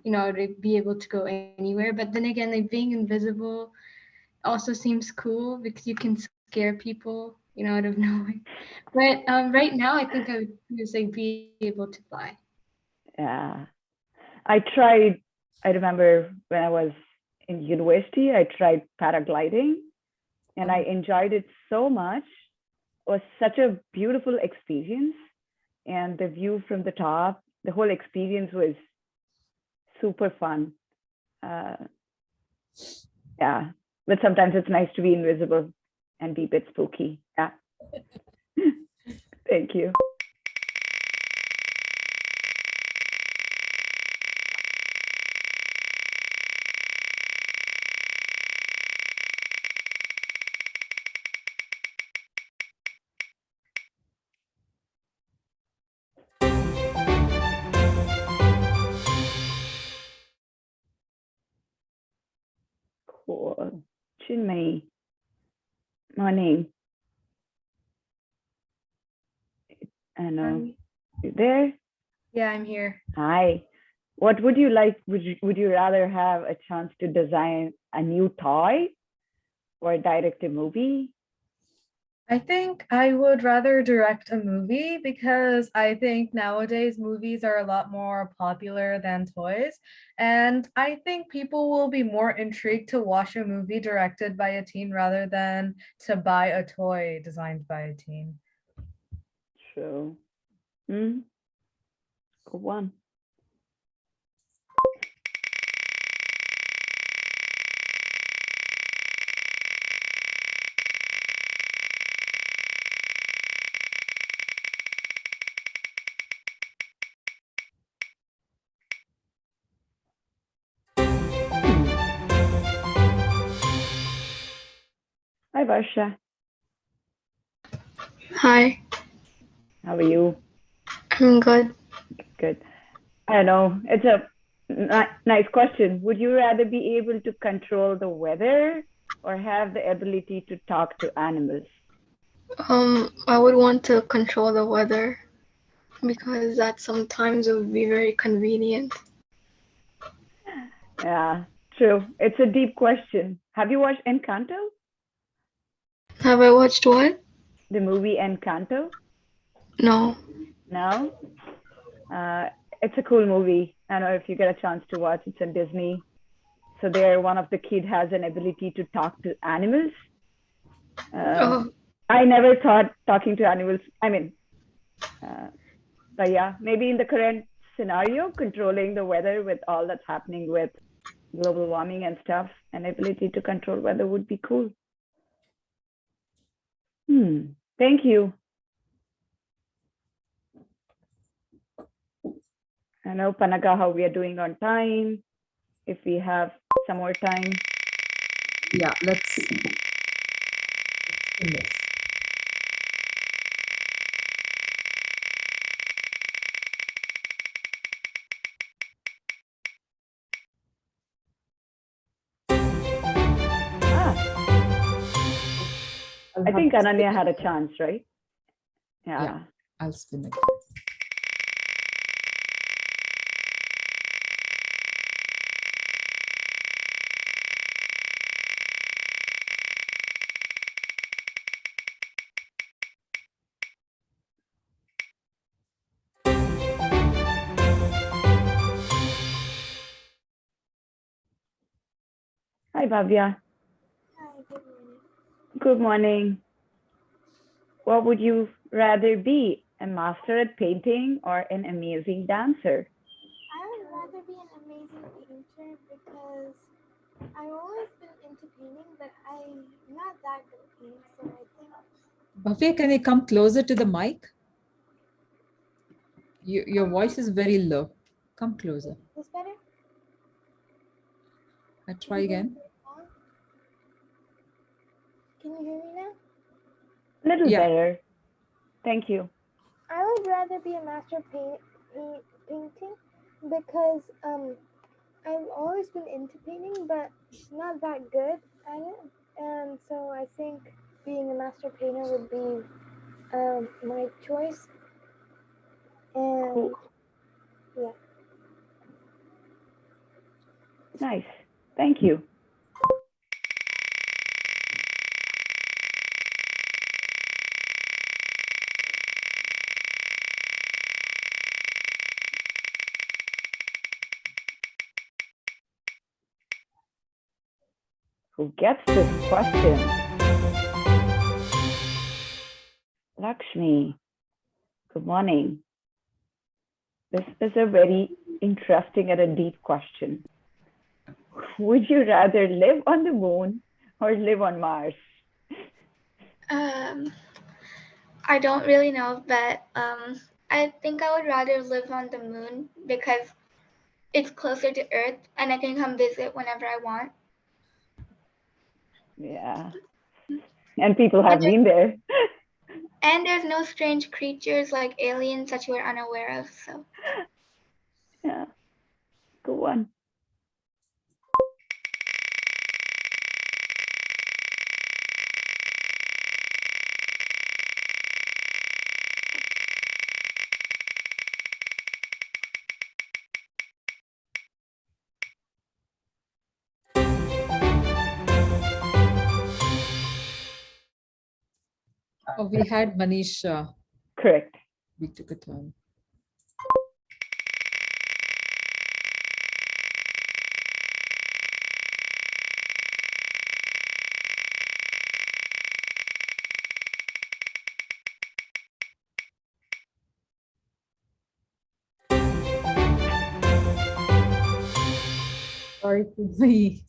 I'd be able to go anywhere. But then again, like being invisible also seems cool because you can scare people, out of nowhere. But right now, I think I would just like be able to fly. Yeah. I remember when I was in university, I tried paragliding and I enjoyed it so much. It was such a beautiful experience. And the view from the top, the whole experience was super fun. Yeah, but sometimes it's nice to be invisible and be a bit spooky. Yeah. Thank you. Cool. Chinmay, morning. I know. You there? Yeah, I'm here. Hi. What would you like? Would you rather have a chance to design a new toy or direct a movie? I think I would rather direct a movie because I think nowadays movies are a lot more popular than toys. And I think people will be more intrigued to watch a movie directed by a teen rather than to buy a toy designed by a teen. True. Good one. Hi, Varsha. Hi, How are you? I'm good. Good. I know it's a nice question. Would you rather be able to control the weather or have the ability to talk to animals? I would want to control the weather because that sometimes it would be very convenient. Yeah, true. It's a deep question. Have you watched Encanto? Have I watched what? The movie Encanto? No. No? It's a cool movie. I don't know if you get a chance to watch. It's on Disney. So there, one of the kid has an ability to talk to animals. I never thought talking to animals. But yeah, maybe in the current scenario, controlling the weather with all that's happening with global warming and stuff, an ability to control weather would be cool. Thank you. I know, Panaga, how we are doing on time. If we have some more time. Yeah, let's finish. I think Ananya had a chance, right? Yeah, I'll spin it. Hi, Bhavya. Hi, good morning. Good morning. What would you rather be, a master at painting or an amazing dancer? I would rather be an amazing painter because I've always been into painting, but I'm not that good at painting, so I think. Bhavya, can you come closer to the mic? Your voice is very low. Come closer. Is this better? I try again. Can you hear me now? Little better. Thank you. I would rather be a master of painting because I've always been into painting, but not that good at it. And so I think being a master painter would be my choice. And Cool. yeah. Nice. Thank you. Who gets this question? Lakshmi. Good morning. This is a very interesting and a deep question. Would you rather live on the moon or live on Mars? I don't really know, but I think I would rather live on the moon because it's closer to Earth and I can come visit whenever I want. Yeah. And people have been there. And there's no strange creatures like aliens that you are unaware of. So yeah, good one. Oh, we had Manish. Correct. We took a turn. Sorry for me.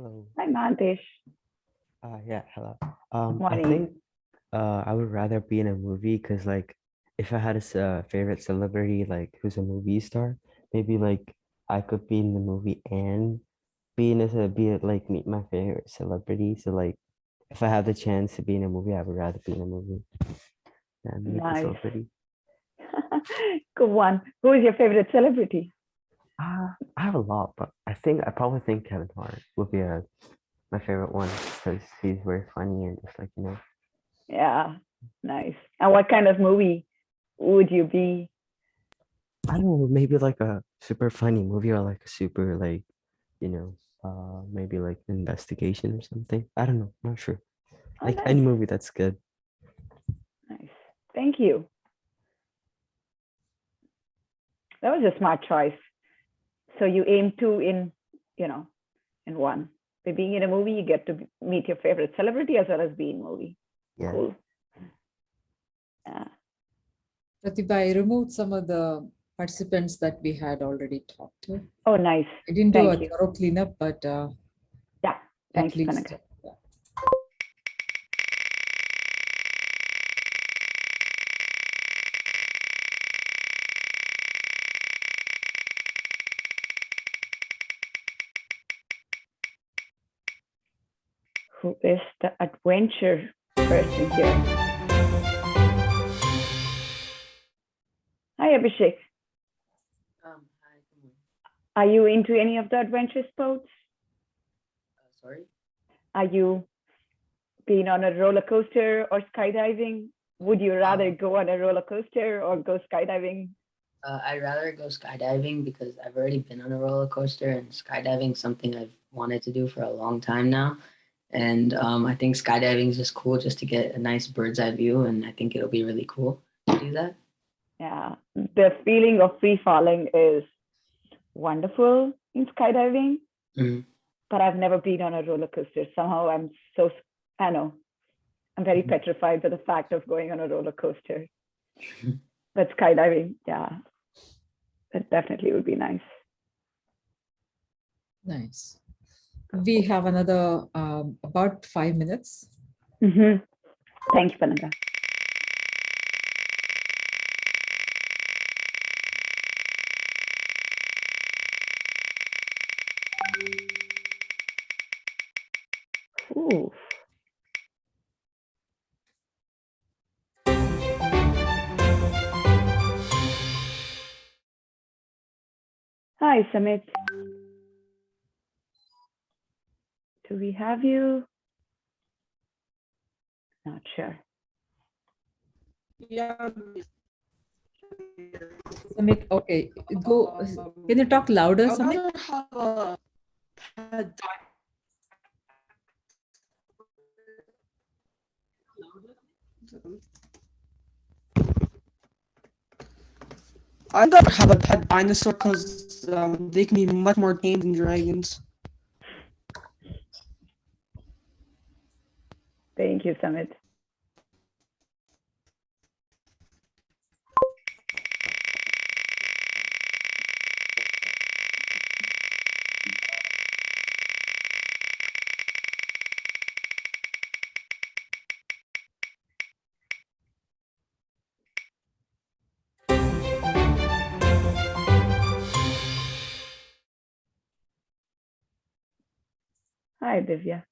Hello. Hi, Mantesh. Yeah, hello. I Morning. think I would rather be in a movie because like if I had a favorite celebrity like who's a movie star, maybe like I could be in the movie and like meet my favorite celebrity. So like if I have the chance to be in a movie, I would rather be in a movie than meet the Nice. celebrity. Good one. Who is your favorite celebrity? I have a lot, but I probably think Kevin Hart would be my favorite one because he's very funny and just like, you know. Yeah, nice. And what kind of movie would you be? I don't know, maybe like a super funny movie or like a super like, you know, maybe like investigation or something. I don't know, not sure. Oh, Like nice. any movie that's good. Nice. Thank you. That was a smart choice. So you aim two in one. By being in a movie, you get to meet your favorite celebrity as well as be in a movie. Yeah. Cool. Yeah. Pratibha, I removed some of the participants that we had already talked to. Oh, nice. I didn't do Thank a you. thorough cleanup, but yeah, thanks, at least. Panaga. Yeah. Who is the adventure person here? Hi, Abhishek. Hi. Are you into any of the adventure sports? Sorry? Are you being on a roller coaster or skydiving? Would you rather go on a roller coaster or go skydiving? I'd rather go skydiving because I've already been on a roller coaster, and skydiving is something I've wanted to do for a long time now. And I think skydiving is just cool just to get a nice bird's eye view, and I think it'll be really cool to do that. Yeah, the feeling of free falling is wonderful in skydiving, but I've never been on a roller coaster. Somehow I'm very petrified by the fact of going on a roller coaster. But skydiving, yeah, that definitely would be nice. Nice. We have another about 5 minutes. Thank you, Panaga. Ooh. Hi, Samit. Do we have you? Not sure. Yeah. Samit, okay, go. Can you talk louder, Samit? I'd rather have a pet dinosaur because they can be much more tame than dragons. Thank you, Samit. Hi, Divya.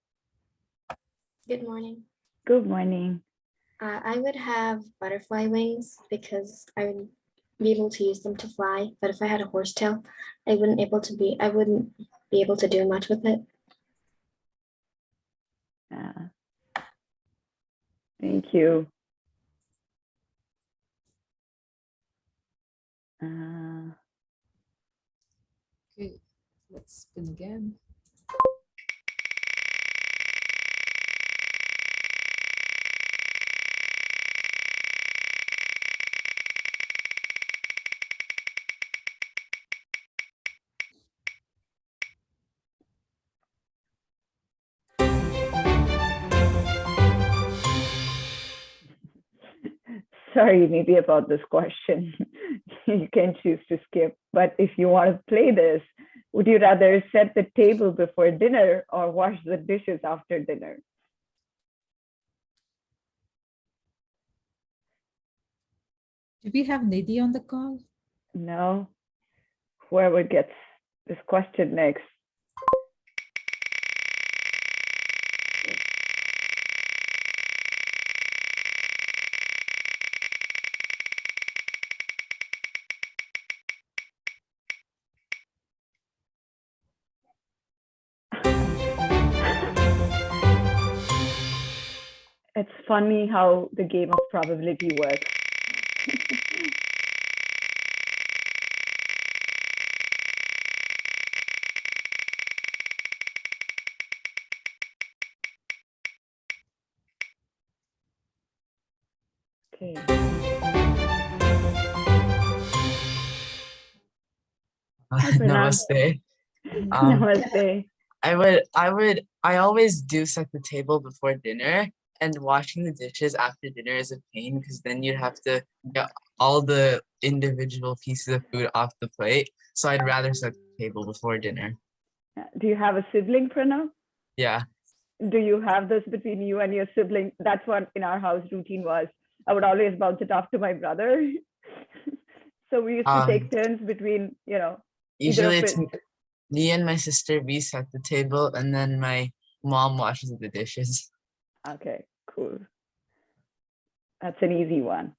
Good morning. Good morning. I would have butterfly wings because I would be able to use them to fly. But if I had a horsetail, I wouldn't be able to do much with it. Thank you. Okay, let's spin again. Sorry, maybe about this question. You can choose to skip, but if you want to play this, would you rather set the table before dinner or wash the dishes after dinner? Do we have Nidhi on the call? No. Whoever gets this question next. It's funny how the game of probability works. Okay. Namaste. Namaste. I always do set the table before dinner, and washing the dishes after dinner is a pain because then you'd have to get all the individual pieces of food off the plate. So I'd rather set the table before dinner. Do you have a sibling, Pranav? Yeah. Do you have this between you and your sibling? That's what in our house routine was. I would always bounce it off to my brother. So we used to take turns between, Usually it's me and my sister, we set the table, and then my mom washes the dishes. Okay, cool. That's an easy one.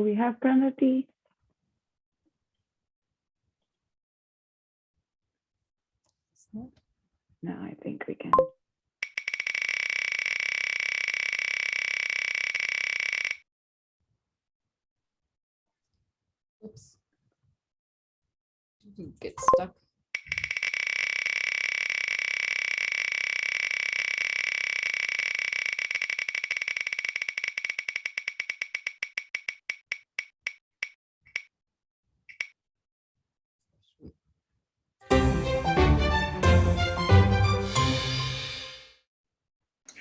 Do we have Pranati? No, I think we can. Oops. Did you get stuck?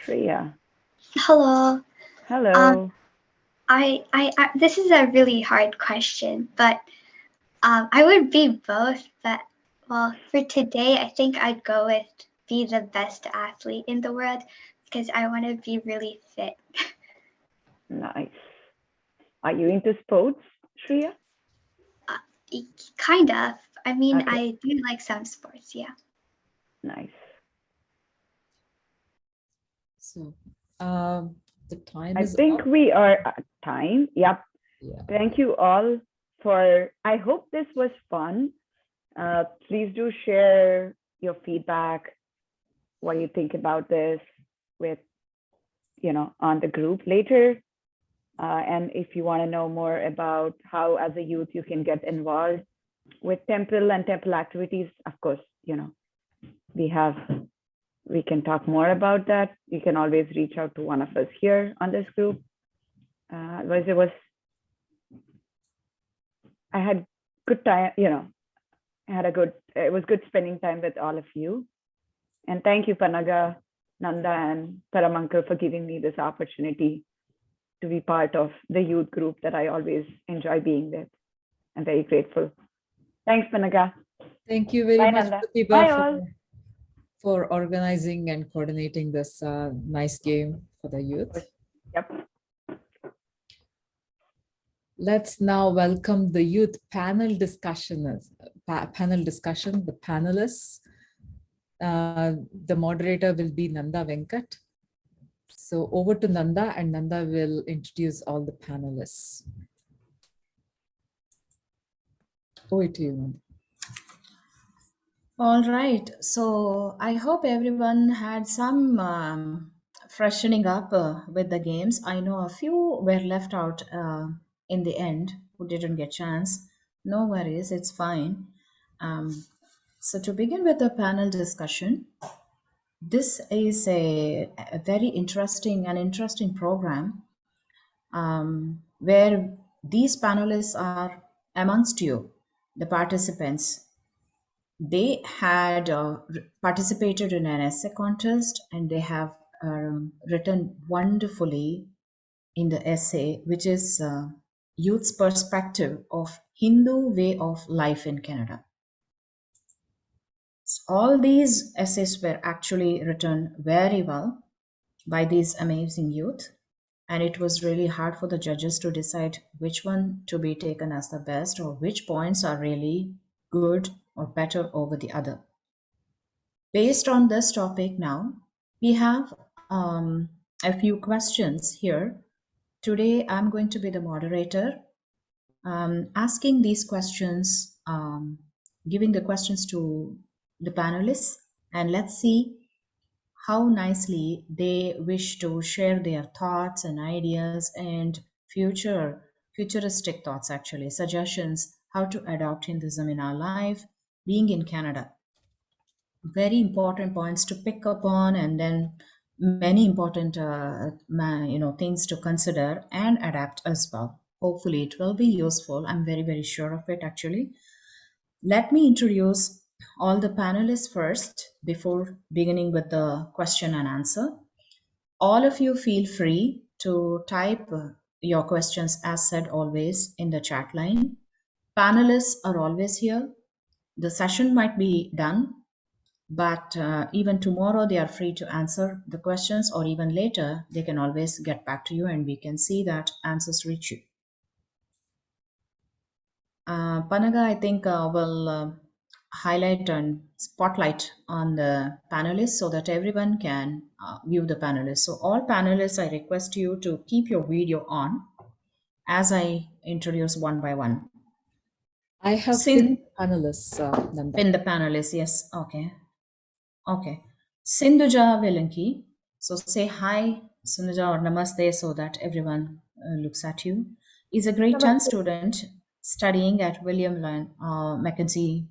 Shreya. Hello. Hello. I this is a really hard question, but I would be both, but well, for today, I think I'd go with be the best athlete in the world because I want to be really fit. Nice. Are you into sports, Shreya? Kind of. I mean, Okay. I do like some sports, yeah. Nice. So the time I is think up. we are at time. Yep. Yeah. Thank you all for, I hope this was fun. Please do share your feedback, what you think about this with, on the group later. And if you want to know more about how as a youth you can get involved with temple and temple activities, of course, we can talk more about that. You can always reach out to one of us here on this group. Otherwise, I had good time, it was good spending time with all of you. And thank you, Panaga, Nanda, and Paramankar for giving me this opportunity to be part of the youth group that I always enjoy being with. I'm very grateful. Thanks, Panaga. Thank you very Bye, much, Nanda. Pratibha, Bye, all. for organizing and coordinating this nice game for the youth. Yep. Let's now welcome the youth panel discussion. The panelists. The moderator will be Nanda Venkat. So over to Nanda, and Nanda will introduce all the panelists. Over to you, Nanda. All right, so I hope everyone had some freshening up with the games. I know a few were left out in the end who didn't get chance. No worries, it's fine. So to begin with the panel discussion, this is a very interesting program where these panelists are amongst you, the participants. They had participated in an essay contest and they have written wonderfully in the essay, which is Youth's Perspective of Hindu Way of Life in Canada. All these essays were actually written very well by these amazing youth, and it was really hard for the judges to decide which one to be taken as the best or which points are really good or better over the other. Based on this topic now, we have a few questions here. Today, I'm going to be the moderator, asking these questions, giving the questions to the panelists, and let's see how nicely they wish to share their thoughts and ideas and futuristic thoughts, actually, suggestions, how to adopt Hinduism in our life, being in Canada. Very important points to pick up on, and then many important things to consider and adapt as well. Hopefully it will be useful. I'm very sure of it, actually. Let me introduce all the panelists first before beginning with the question and answer. All of you feel free to type your questions, as said, always in the chat line. Panelists are always here. The session might be done, but even tomorrow they are free to answer the questions, or even later they can always get back to you and we can see that answers reach you. Panaga, I think will highlight and spotlight on the panelists so that everyone can view the panelists. So all panelists, I request you to keep your video on as I introduce one by one. I have pinned panelists, Nanda. Pin the panelists, yes. Okay. Okay. Sindhuja Velanki. So say hi, Sindhuja, or namaste, so that everyone looks at you. Is a grade 10 student studying at William Mackenzie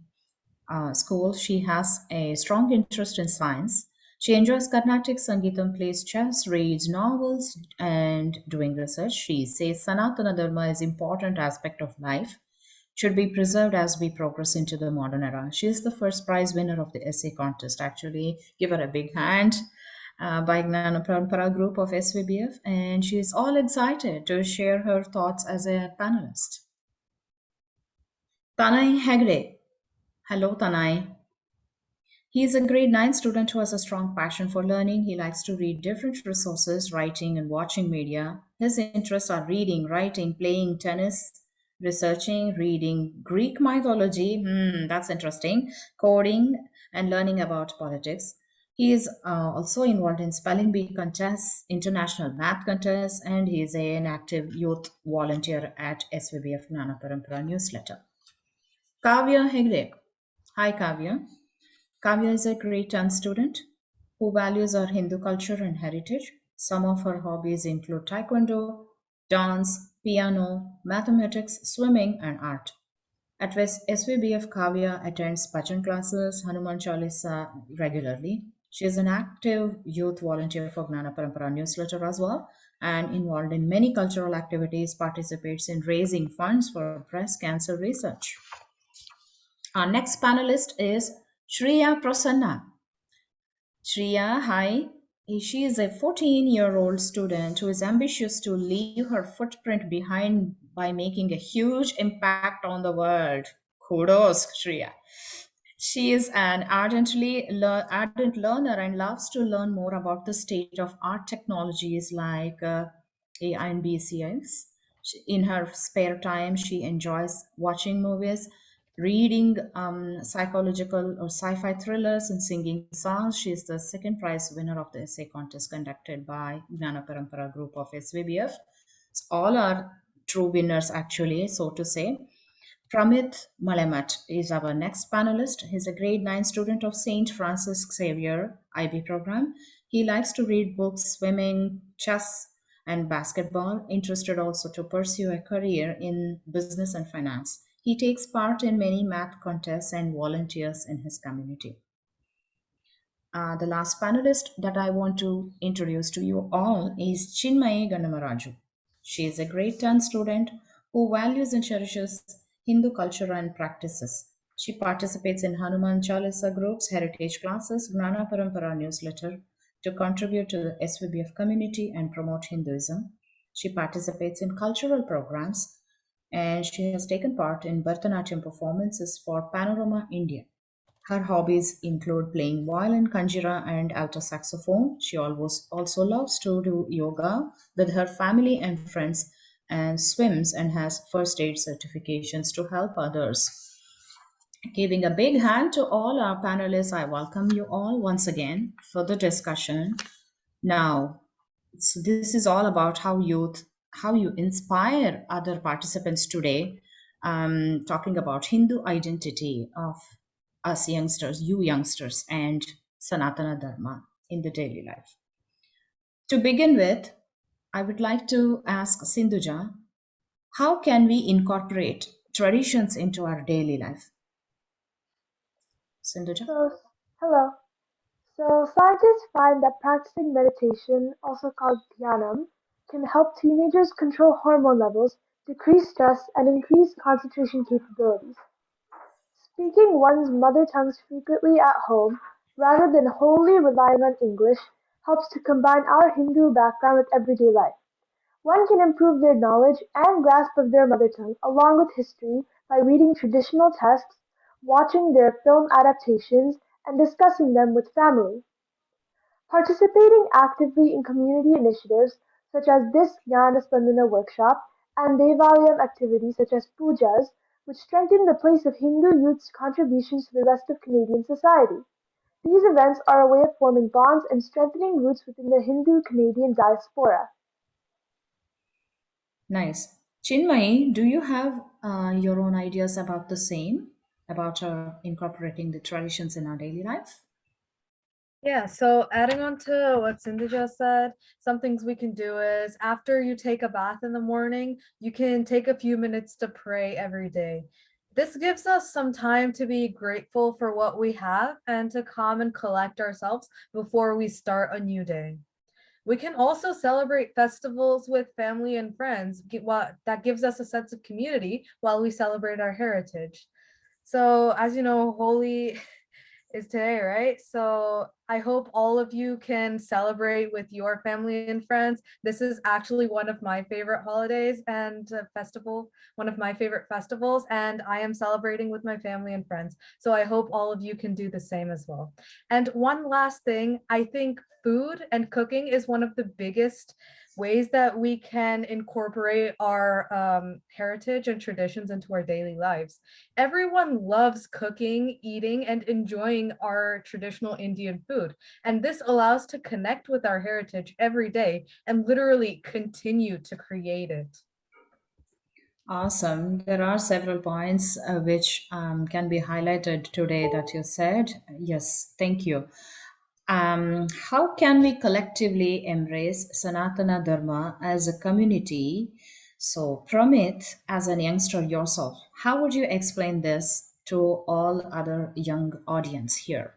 School. She has a strong interest in science. She enjoys Carnatic Sangeetam, plays chess, reads novels, and doing research. She says Sanatana Dharma is an important aspect of life, should be preserved as we progress into the modern era. She is the first prize winner of the essay contest. Actually, give her a big hand by Jnana Parampara group of SVBF, and she is all excited to share her thoughts as a panelist. Tanay Hegde. Hello, Tanay. He is a grade 9 student who has a strong passion for learning. He likes to read different resources, writing and watching media. His interests are reading, writing, playing tennis, researching, reading Greek mythology, that's interesting, coding, and learning about politics. He is also involved in spelling bee contests, international math contests, and he is an active youth volunteer at SVBF Jnana Parampara newsletter. Kavya Hegde. Hi, Kavya. Kavya is a grade 10 student who values our Hindu culture and heritage. Some of her hobbies include taekwondo, dance, piano, mathematics, swimming, and art. At SVBF, Kavya attends bhajan classes, Hanuman Chalisa regularly. She is an active youth volunteer for Jnana Parampara newsletter as well, and involved in many cultural activities, participates in raising funds for breast cancer research. Our next panelist is Shreya Prasanna. Shreya, hi. She is a 14-year-old student who is ambitious to leave her footprint behind by making a huge impact on the world. Kudos, Shreya. She is an ardent learner and loves to learn more about the state of art technologies like AI and BCS. In her spare time, she enjoys watching movies, reading psychological or sci-fi thrillers, and singing songs. She is the second prize winner of the essay contest conducted by Jnana Parampara group of SVBF. So all are true winners, actually, so to say. Pramit Malamat is our next panelist. He's a grade 9 student of St. Francis Xavier IB program. He likes to read books, swimming, chess, and basketball, interested also to pursue a career in business and finance. He takes part in many math contests and volunteers in his community. The last panelist that I want to introduce to you all is Chinmayi Gannamaraju. She is a grade 10 student who values and cherishes Hindu culture and practices. She participates in Hanuman Chalisa groups, heritage classes, Jnana Parampara newsletter to contribute to the SVBF community and promote Hinduism. She participates in cultural programs and she has taken part in Bharatanatyam performances for Panorama India. Her hobbies include playing violin, kanjira, and alto saxophone. She also loves to do yoga with her family and friends and swims and has first aid certifications to help others. Giving a big hand to all our panelists, I welcome you all once again for the discussion. Now, so this is all about how you inspire other participants today, talking about Hindu identity of us youngsters, you youngsters, and Sanatana Dharma in the daily life. To begin with, I would like to ask Sindhuja, how can we incorporate traditions into our daily life? Sindhuja? Hello. So scientists find that practicing meditation, also called Dhyanam, can help teenagers control hormone levels, decrease stress, and increase concentration capabilities. Speaking one's mother tongues frequently at home, rather than wholly relying on English, helps to combine our Hindu background with everyday life. One can improve their knowledge and grasp of their mother tongue along with history by reading traditional texts, watching their film adaptations, and discussing them with family. Participating actively in community initiatives such as this Jnana Spandana workshop and Devalayam activities such as pujas, which strengthen the place of Hindu youth's contributions to the rest of Canadian society. These events are a way of forming bonds and strengthening roots within the Hindu Canadian diaspora. Nice. Chinmay, do you have your own ideas about the same, about incorporating the traditions in our daily life? Yeah, so adding on to what Cindy just said, some things we can do is after you take a bath in the morning, you can take a few minutes to pray every day. This gives us some time to be grateful for what we have and to calm and collect ourselves before we start a new day. We can also celebrate festivals with family and friends. That gives us a sense of community while we celebrate our heritage. So, as you know, Holi is today, right? So I hope all of you can celebrate with your family and friends. This is actually one of my favorite holidays and one of my favorite festivals, and I am celebrating with my family and friends. So I hope all of you can do the same as well. And one last thing, I think food and cooking is one of the biggest ways that we can incorporate our heritage and traditions into our daily lives. Everyone loves cooking, eating, and enjoying our traditional Indian food. And this allows to connect with our heritage every day and literally continue to create it. Awesome. There are several points which can be highlighted today that you said. Yes, thank you. How can we collectively embrace Sanatana Dharma as a community? So, Pramit, as a youngster yourself, how would you explain this to all other young audience here?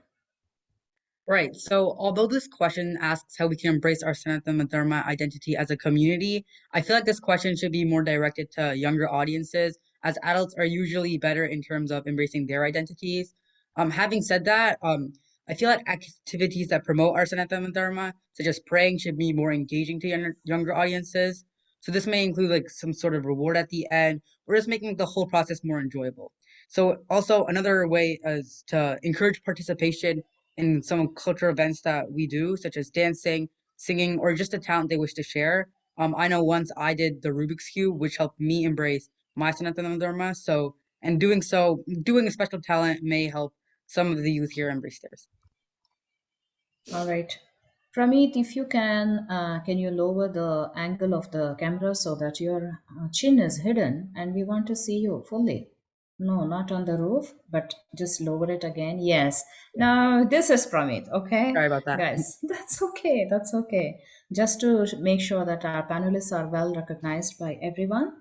Right. So, although this question asks how we can embrace our Sanatana Dharma identity as a community, I feel like this question should be more directed to younger audiences, as adults are usually better in terms of embracing their identities. Having said that, I feel like activities that promote our Sanatana Dharma, such as praying, should be more engaging to younger audiences. So, this may include like some sort of reward at the end, or just making the whole process more enjoyable. So, also another way is to encourage participation in some cultural events that we do, such as dancing, singing, or just a talent they wish to share. I know once I did the Rubik's Cube, which helped me embrace my Sanatana Dharma. So, and doing so, doing a special talent may help some of the youth here embrace theirs. All right. Pramit, if you can you lower the angle of the camera so that your chin is hidden and we want to see you fully? No, not on the roof, but just lower it again. Yes. Now, this is Pramit, okay? Sorry about that. Guys, that's okay. That's okay. Just to make sure that our panelists are well recognized by everyone.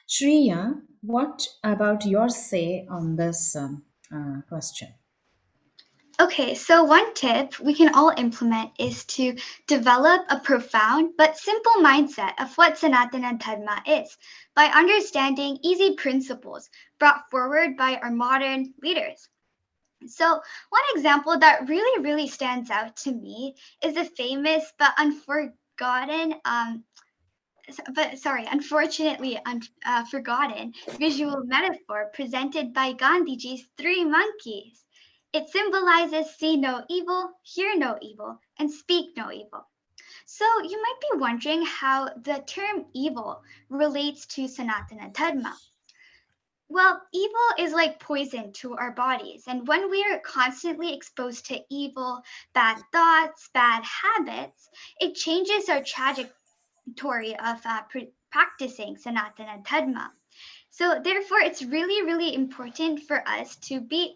Shreya, what about your say on this question? Okay, so one tip we can all implement is to develop a profound but simple mindset of what Sanatana Dharma is by understanding easy principles brought forward by our modern leaders. So one example that really stands out to me is the famous but unfortunately forgotten visual metaphor presented by Gandhiji's three monkeys. It symbolizes see no evil, hear no evil, and speak no evil. So you might be wondering how the term evil relates to Sanatana Dharma. Well, evil is like poison to our bodies. And when we are constantly exposed to evil, bad thoughts, bad habits, it changes our trajectory of practicing Sanatana Dharma. So therefore, it's really important for us to beat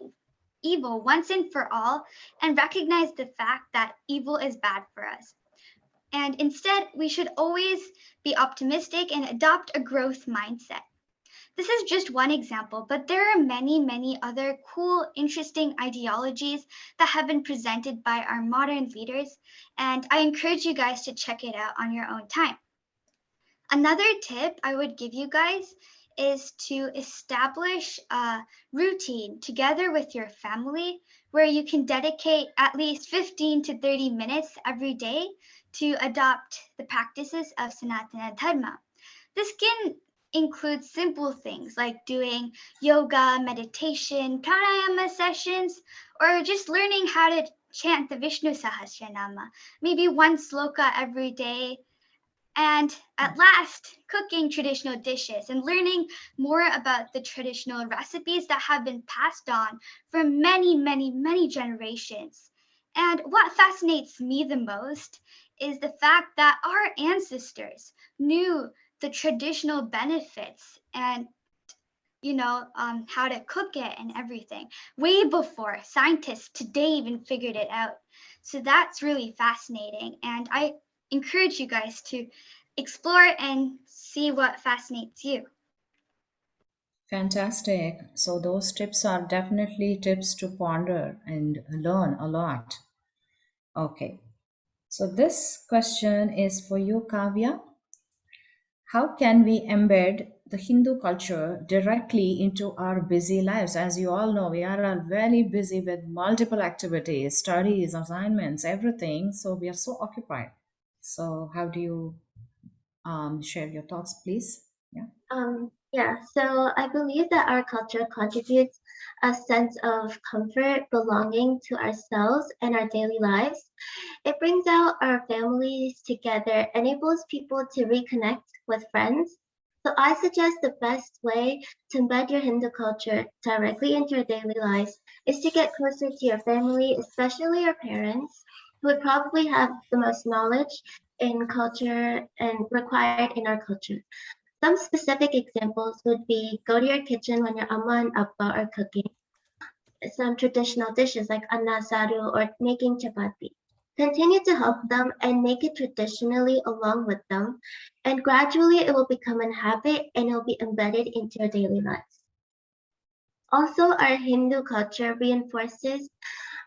evil once and for all and recognize the fact that evil is bad for us. And instead, we should always be optimistic and adopt a growth mindset. This is just one example, but there are many other cool, interesting ideologies that have been presented by our modern leaders, and I encourage you guys to check it out on your own time. Another tip I would give you guys is to establish a routine together with your family where you can dedicate at least 15 to 30 minutes every day to adopt the practices of Sanatana Dharma. This can include simple things like doing yoga, meditation, pranayama sessions, or just learning how to chant the Vishnu Sahasranama, maybe one sloka every day. And at last, cooking traditional dishes and learning more about the traditional recipes that have been passed on for many generations. And what fascinates me the most is the fact that our ancestors knew the traditional benefits and how to cook it and everything way before scientists today even figured it out. So that's really fascinating, and I encourage you guys to explore and see what fascinates you. Fantastic. So those tips are definitely tips to ponder and learn a lot. Okay. So this question is for you, Kavya. How can we embed the Hindu culture directly into our busy lives? As you all know, we are all very busy with multiple activities, studies, assignments, everything. So we are so occupied. So how do you share your thoughts, please? Yeah, so I believe that our culture contributes a sense of comfort, belonging to ourselves and our daily lives. It brings out our families together, enables people to reconnect with friends. So I suggest the best way to embed your Hindu culture directly into your daily lives is to get closer to your family, especially your parents, who would probably have the most knowledge in culture and required in our culture. Some specific examples would be go to your kitchen when your amma and abba are cooking some traditional dishes like anna saru or making chapati. Continue to help them and make it traditionally along with them, and gradually it will become a habit and it will be embedded into your daily lives. Also, our Hindu culture reinforces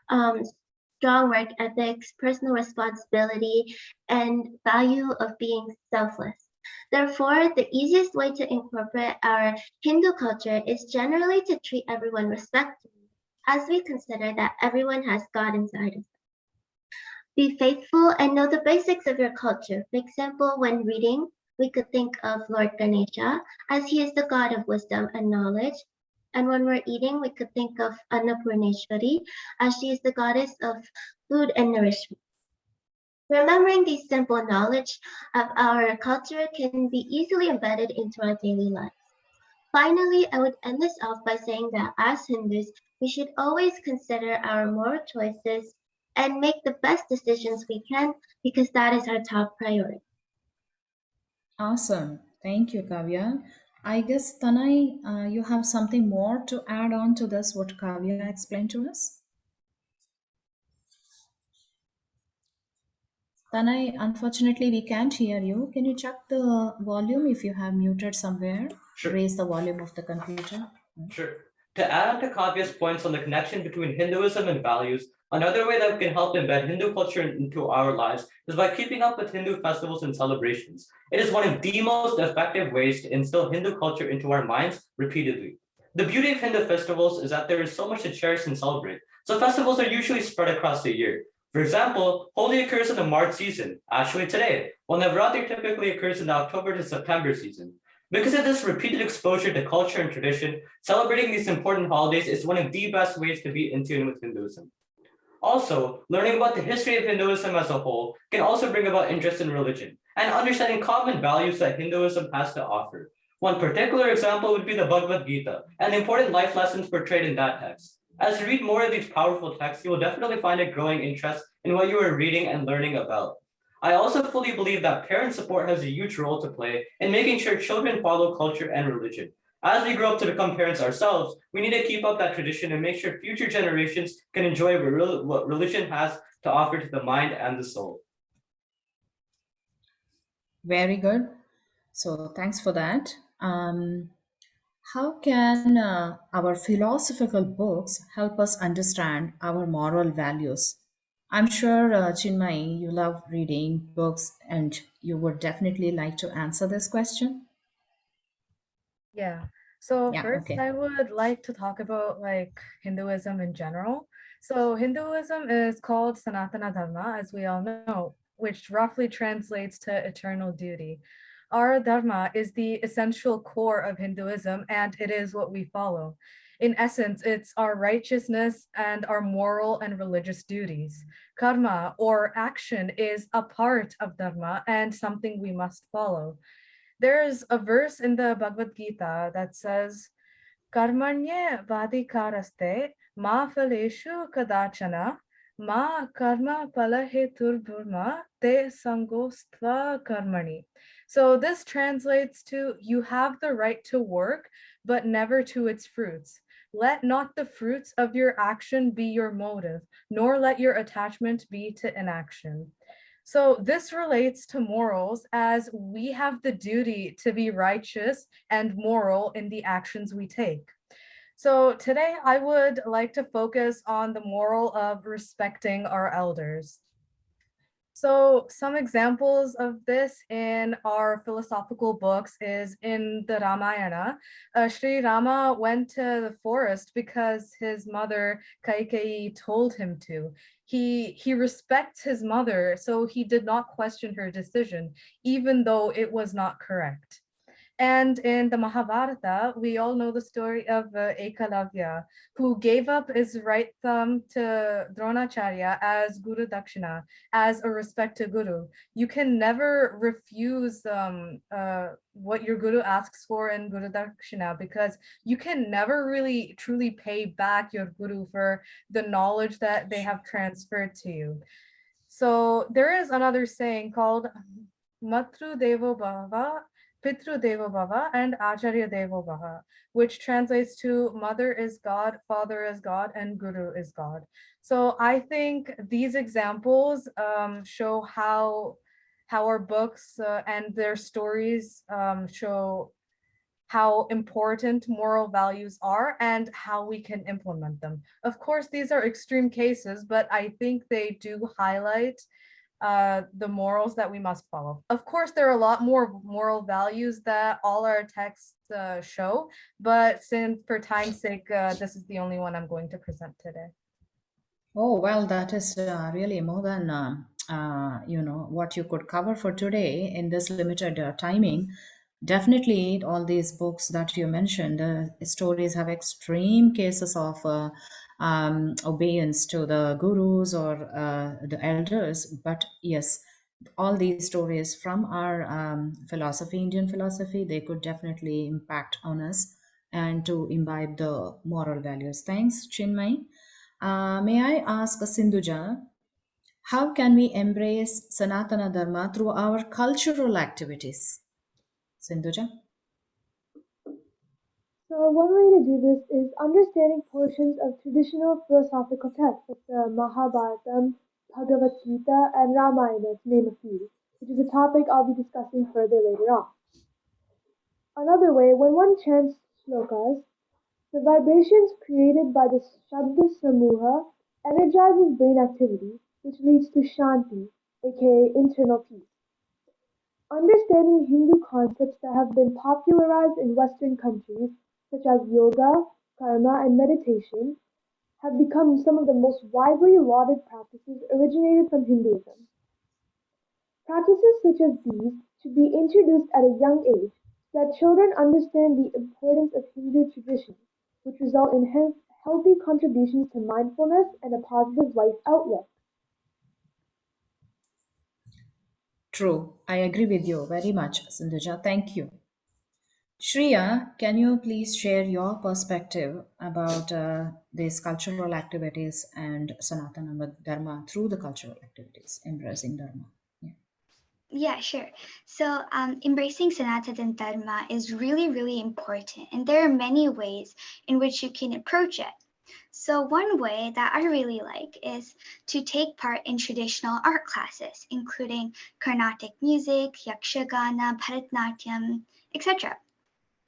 strong work ethics, personal responsibility, and value of being selfless. Therefore, the easiest way to incorporate our Hindu culture is generally to treat everyone respectfully, as we consider that everyone has God inside us. Be faithful and know the basics of your culture. For example, when reading, we could think of Lord Ganesha, as he is the god of wisdom and knowledge. And when we're eating, we could think of Annapurneshwari, as she is the goddess of food and nourishment. Remembering these simple knowledge of our culture can be easily embedded into our daily lives. Finally, I would end this off by saying that as Hindus, we should always consider our moral choices and make the best decisions we can because that is our top priority. Awesome. Thank you, Kavya. I guess, Tanai, you have something more to add on to this, what Kavya explained to us? Tanai, unfortunately, we can't hear you. Can you check the volume if you have muted somewhere? Sure. Raise the volume of the computer. Sure. To add on to Kavya's points on the connection between Hinduism and values, another way that we can help embed Hindu culture into our lives is by keeping up with Hindu festivals and celebrations. It is one of the most effective ways to instill Hindu culture into our minds repeatedly. The beauty of Hindu festivals is that there is so much to cherish and celebrate, so festivals are usually spread across the year. For example, Holi occurs in the March season, actually today, while Navratri typically occurs in the October to September season. Because of this repeated exposure to culture and tradition, celebrating these important holidays is one of the best ways to be in tune with Hinduism. Also, learning about the history of Hinduism as a whole can also bring about interest in religion and understanding common values that Hinduism has to offer. One particular example would be the Bhagavad Gita and the important life lessons portrayed in that text. As you read more of these powerful texts, you will definitely find a growing interest in what you are reading and learning about. I also fully believe that parent support has a huge role to play in making sure children follow culture and religion. As we grow up to become parents ourselves, we need to keep up that tradition and make sure future generations can enjoy what religion has to offer to the mind and the soul. Very good. So thanks for that. How can our philosophical books help us understand our moral values? I'm sure, Chinmay, you love reading books and you would definitely like to answer this question. Yeah. So Yeah, first, okay. I would like to talk about like Hinduism in general. So Hinduism is called Sanatana Dharma, as we all know, which roughly translates to eternal duty. Our Dharma is the essential core of Hinduism, and it is what we follow. In essence, it's our righteousness and our moral and religious duties. Karma, or action, is a part of Dharma and something we must follow. There's a verse in the Bhagavad Gita that says, Karmanye vadikaraste ma phaleshu kadachana ma karma palahetur bhurma te sangostva karmani. So this translates to, you have the right to work, but never to its fruits. Let not the fruits of your action be your motive, nor let your attachment be to inaction. So this relates to morals, as we have the duty to be righteous and moral in the actions we take. So today I would like to focus on the moral of respecting our elders. So some examples of this in our philosophical books is in the Ramayana. Sri Rama went to the forest because his mother Kaikeyi told him to. He respects his mother, so he did not question her decision, even though it was not correct. And in the Mahabharata, we all know the story of Ekalavya, who gave up his right thumb to Dronacharya as Guru Dakshina, as a respect to Guru. You can never refuse what your Guru asks for in Guru Dakshina, because you can never really truly pay back your Guru for the knowledge that they have transferred to you. So there is another saying called Matru Devo Bhava, Pitru Devo Bhava, and Acharya Devo Bhava, which translates to mother is God, father is God, and guru is God. So I think these examples show how our books and their stories show how important moral values are and how we can implement them. Of course, these are extreme cases, but I think they do highlight the morals that we must follow. Of course, there are a lot more moral values that all our texts show, but since for time's sake, this is the only one I'm going to present today. Oh, well, that is really more than what you could cover for today in this limited timing. Definitely, all these books that you mentioned, stories have extreme cases of obedience to the gurus or the elders. But yes, all these stories from our philosophy, Indian philosophy, they could definitely impact on us and to imbibe the moral values. Thanks, Chinmay. May I ask Sindhuja, how can we embrace Sanatana Dharma through our cultural activities? Sindhuja? So one way to do this is understanding portions of traditional philosophical texts like the Mahabharata, Bhagavad Gita, and Ramayana, to name a few, which is a topic I'll be discussing further later on. Another way, when one chants shlokas, the vibrations created by the Shabda Samuha energizes brain activity, which leads to Shanti, aka internal peace. Understanding Hindu concepts that have been popularized in Western countries, such as yoga, karma, and meditation, have become some of the most widely lauded practices originated from Hinduism. Practices such as these should be introduced at a young age so that children understand the importance of Hindu traditions, which result in healthy contributions to mindfulness and a positive life outlook. True. I agree with you very much, Sindhuja. Thank you. Shreya, can you please share your perspective about these cultural activities and Sanatana Dharma through the cultural activities, embracing Dharma? Yeah, sure. So embracing Sanatana Dharma is really, really important. And there are many ways in which you can approach it. So one way that I really like is to take part in traditional art classes, including Carnatic music, Yakshagana, Bharatanatyam, etc.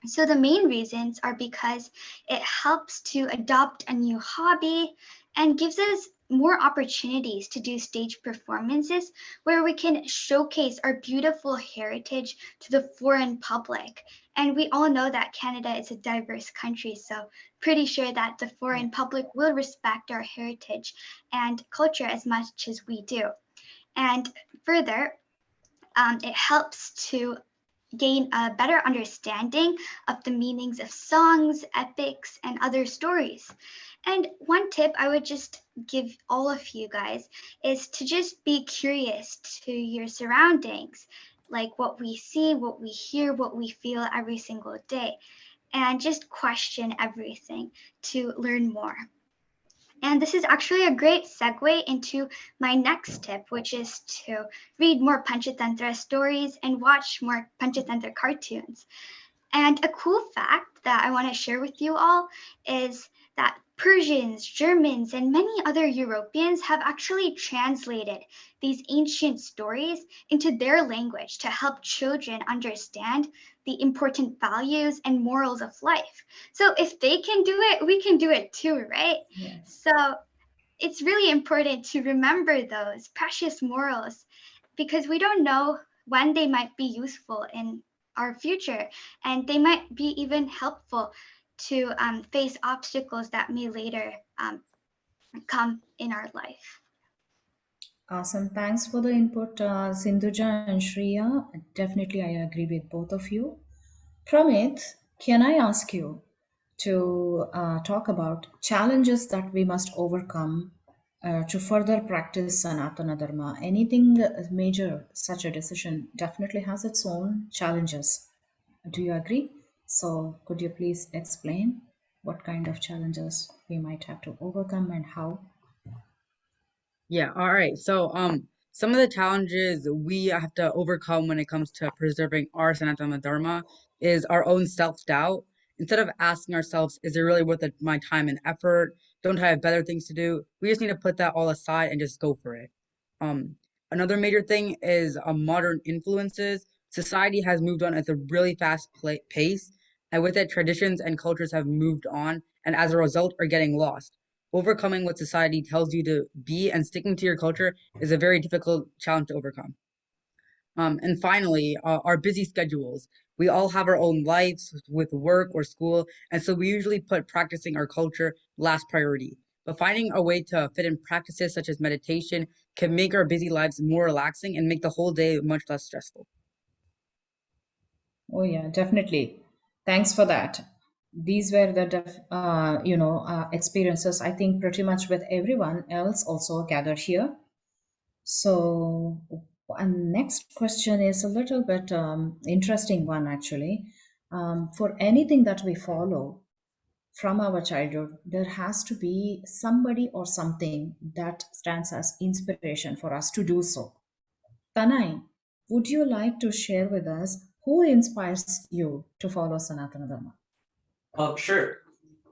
So the main reasons are because it helps to adopt a new hobby and gives us more opportunities to do stage performances where we can showcase our beautiful heritage to the foreign public. And we all know that Canada is a diverse country, so pretty sure that the foreign public will respect our heritage and culture as much as we do. And further, it helps to gain a better understanding of the meanings of songs, epics, and other stories. And one tip I would just give all of you guys is to just be curious to your surroundings, like what we see, what we hear, what we feel every single day, and just question everything to learn more. And this is actually a great segue into my next tip, which is to read more Panchitantra stories and watch more Panchitantra cartoons. And a cool fact that I want to share with you all is that Persians, Germans, and many other Europeans have actually translated these ancient stories into their language to help children understand the important values and morals of life. So if they can do it, we can do it too, right? Yes. So it's really important to remember those precious morals because we don't know when they might be useful in our future, and they might be even helpful to face obstacles that may later come in our life. Awesome. Thanks for the input, Sindhuja and Shreya. Definitely, I agree with both of you. Pramit, can I ask you to talk about challenges that we must overcome to further practice Sanatana Dharma? Anything major, such a decision definitely has its own challenges. Do you agree? So, could you please explain what kind of challenges we might have to overcome and how? Yeah, all right. So, some of the challenges we have to overcome when it comes to preserving our Sanatana Dharma is our own self-doubt. Instead of asking ourselves, is it really worth my time and effort? Don't I have better things to do? We just need to put that all aside and just go for it. Um, Another major thing is modern influences. Society has moved on at a really fast pace, and with it, traditions and cultures have moved on, and as a result, are getting lost. Overcoming what society tells you to be and sticking to your culture is a very difficult challenge to overcome. And finally, our busy schedules. We all have our own lives with work or school, and so we usually put practicing our culture last priority. But finding a way to fit in practices such as meditation can make our busy lives more relaxing and make the whole day much less stressful. Oh yeah, definitely. Thanks for that. These were the experiences I think pretty much with everyone else also gathered here. So, and next question is a little bit interesting one actually. For anything that we follow from our childhood, there has to be somebody or something that stands as inspiration for us to do so. Tanai, would you like to share with us who inspires you to follow Sanatana Dharma? Sure.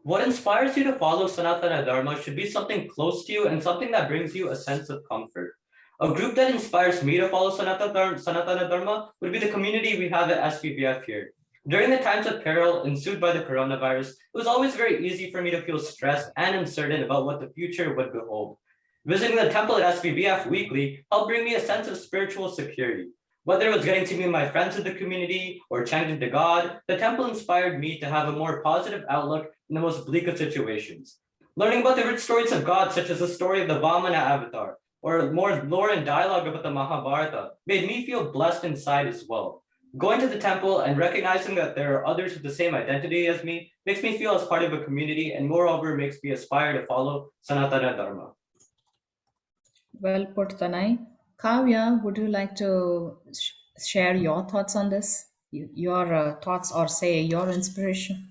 What inspires you to follow Sanatana Dharma should be something close to you and something that brings you a sense of comfort. A group that inspires me to follow Sanatana Dharma would be the community we have at SPBF here. During the times of peril ensued by the coronavirus, it was always very easy for me to feel stressed and uncertain about what the future would behold. Visiting the temple at SPBF weekly helped bring me a sense of spiritual security. Whether it was getting to meet my friends in the community or chanting to God, the temple inspired me to have a more positive outlook in the most bleak of situations. Learning about the rich stories of God, such as the story of the Vamana avatar, or more lore and dialogue about the Mahabharata, made me feel blessed inside as well. Going to the temple and recognizing that there are others with the same identity as me makes me feel as part of a community and moreover makes me aspire to follow Sanatana Dharma. Well put, Tanai. Kavya, would you like to share your thoughts on this? Your thoughts or say your inspiration?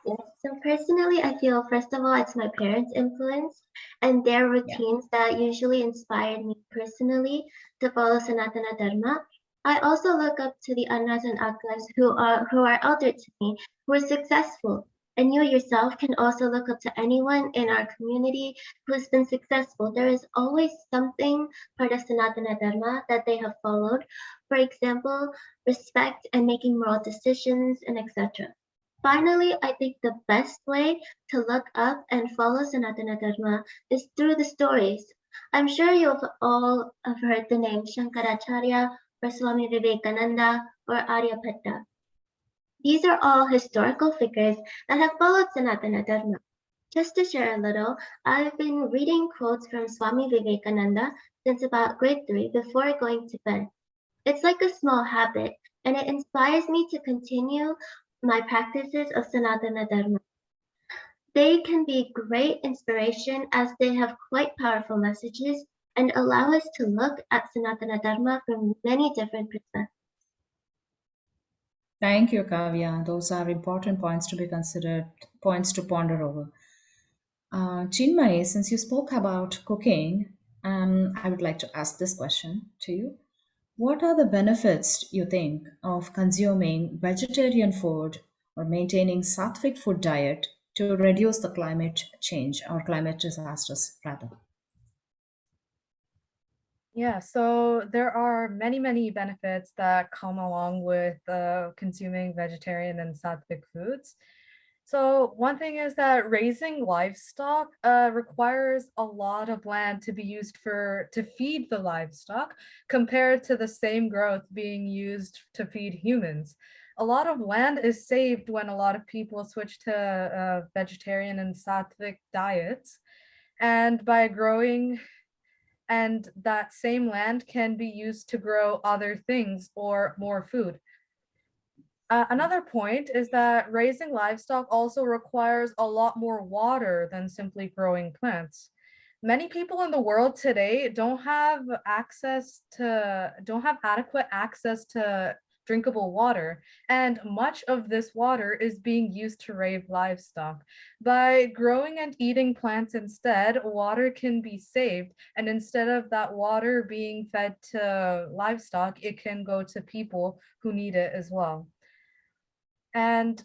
Yes. So personally, I feel first of all, it's my parents' influence and their routines that usually inspired me personally to follow Sanatana Dharma. I also look up to the Annas and Akkas who are elder to me, who are successful. And you yourself can also look up to anyone in our community who's been successful. There is always something part of Sanatana Dharma that they have followed. For example, respect and making moral decisions and etc. Finally, I think the best way to look up and follow Sanatana Dharma is through the stories. I'm sure you've all have heard the name Shankaracharya or Swami Vivekananda or Aryabhatta. These are all historical figures that have followed Sanatana Dharma. Just to share a little, I've been reading quotes from Swami Vivekananda since about grade 3 before going to bed. It's like a small habit, and it inspires me to continue my practices of Sanatana Dharma. They can be great inspiration as they have quite powerful messages and allow us to look at Sanatana Dharma from many different perspectives. Thank you, Kavya. Those are important points to be considered, points to ponder over. Chinmay, since you spoke about cooking, I would like to ask this question to you. What are the benefits you think of consuming vegetarian food or maintaining sattvic food diet to reduce the climate change or climate disasters rather? Yeah, so there are many, many benefits that come along with consuming vegetarian and sattvic foods. So one thing is that raising livestock requires a lot of land to be used to feed the livestock compared to the same growth being used to feed humans. A lot of land is saved when a lot of people switch to vegetarian and sattvic diets. And by growing and that same land can be used to grow other things or more food. Another point is that raising livestock also requires a lot more water than simply growing plants. Many people in the world today don't have adequate access to drinkable water, and much of this water is being used to raise livestock. By growing and eating plants instead, water can be saved, and instead of that water being fed to livestock, it can go to people who need it as well. And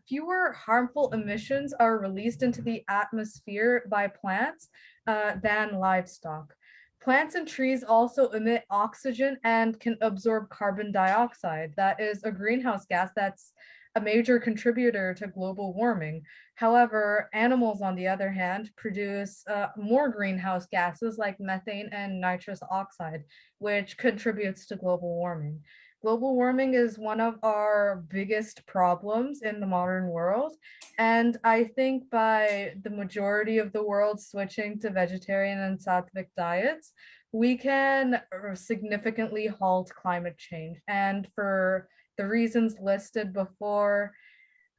fewer harmful emissions are released into the atmosphere by plants than livestock. Plants and trees also emit oxygen and can absorb carbon dioxide. That is a greenhouse gas that's a major contributor to global warming. However, animals, on the other hand, produce more greenhouse gases like methane and nitrous oxide, which contributes to global warming. Global warming is one of our biggest problems in the modern world. And I think by the majority of the world switching to vegetarian and sattvic diets, we can significantly halt climate change. And for the reasons listed before,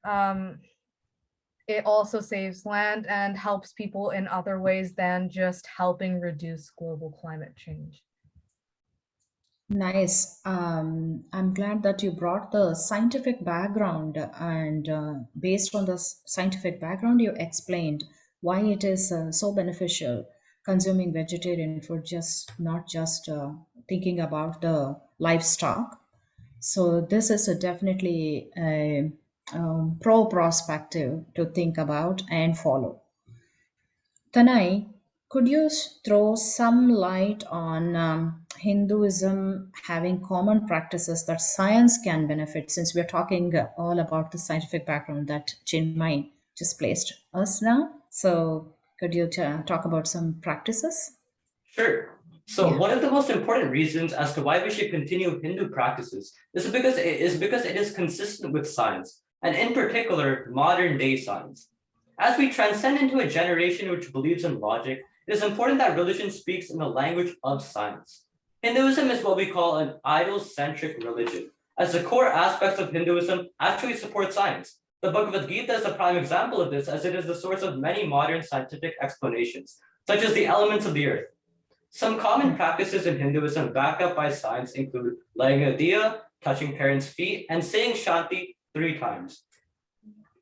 it also saves land and helps people in other ways than just helping reduce global climate change. Nice. I'm glad that you brought the scientific background, and based on the scientific background, you explained why it is so beneficial consuming vegetarian food, just not just thinking about the livestock. So this is definitely a pro perspective to think about and follow. Tanai, could you throw some light on Hinduism having common practices that science can benefit, since we're talking all about the scientific background that Chinmay just placed us now? So could you talk about some practices? Sure. So one of the most important reasons as to why we should continue Hindu practices is because it is consistent with science, and in particular, modern day science. As we transcend into a generation which believes in logic, it is important that religion speaks in the language of science. Hinduism is what we call an idol-centric religion, as the core aspects of Hinduism actually support science. The Bhagavad Gita is a prime example of this, as it is the source of many modern scientific explanations, such as the elements of the earth. Some common practices in Hinduism backed up by science include lighting a diya, touching parents' feet, and saying Shanti 3 times.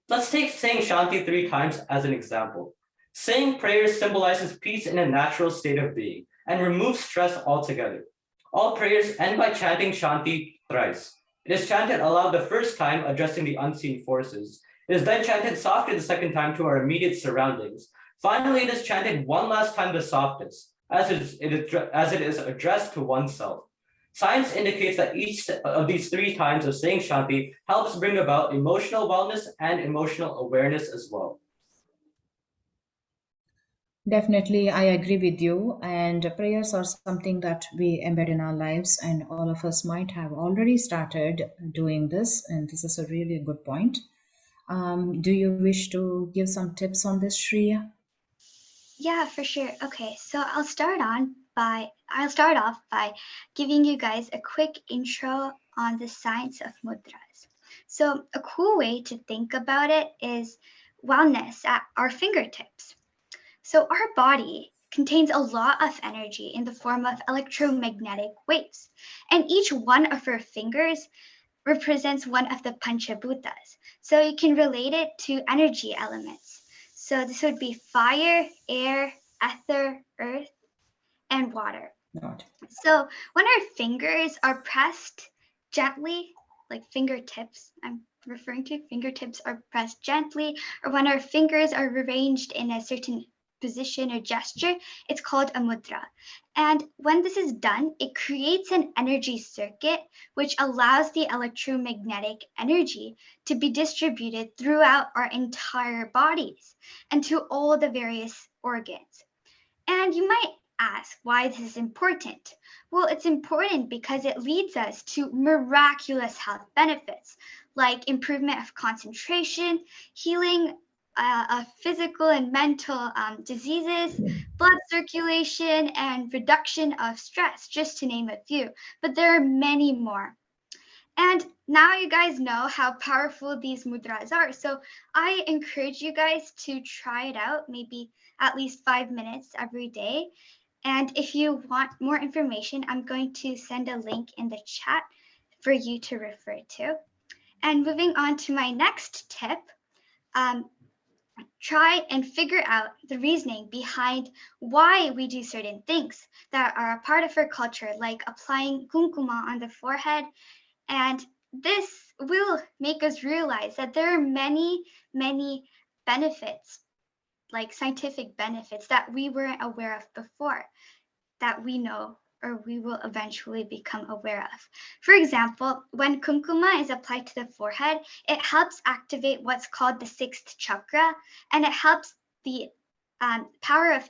Let's take saying Shanti 3 times as an example. Saying prayers symbolizes peace in a natural state of being and removes stress altogether. All prayers end by chanting Shanti thrice. It is chanted aloud the first time, addressing the unseen forces. It is then chanted softly the second time to our immediate surroundings. Finally, it is chanted one last time the softest, as it is addressed to oneself. Science indicates that each of these 3 times of saying Shanti helps bring about emotional wellness and emotional awareness as well. Definitely, I agree with you. And prayers are something that we embed in our lives, and all of us might have already started doing this. And this is a really good point. Do you wish to give some tips on this, Shreya? Yeah, for sure. Okay, so I'll start off by giving you guys a quick intro on the science of mudras. So a cool way to think about it is wellness at our fingertips. So our body contains a lot of energy in the form of electromagnetic waves, and each one of our fingers represents one of the Panchabhutas. So you can relate it to energy elements. So this would be fire, air, ether, earth, and water. So when our fingers are pressed gently, like fingertips, I'm referring to fingertips are pressed gently, or when our fingers are arranged in a certain position or gesture, it's called a mudra. And when this is done, it creates an energy circuit which allows the electromagnetic energy to be distributed throughout our entire bodies and to all the various organs. And you might ask why this is important. Well, it's important because it leads us to miraculous health benefits like improvement of concentration, healing of physical and mental diseases, blood circulation, and reduction of stress, just to name a few. But there are many more. And now you guys know how powerful these mudras are. So I encourage you guys to try it out, maybe at least 5 minutes every day. And if you want more information, I'm going to send a link in the chat for you to refer to. And moving on to my next tip, try and figure out the reasoning behind why we do certain things that are a part of our culture, like applying kumkuma on the forehead. And this will make us realize that there are many, many benefits, like scientific benefits that we weren't aware of before, that we know or we will eventually become aware of. For example, when kumkuma is applied to the forehead, it helps activate what's called the sixth chakra, and it helps the power of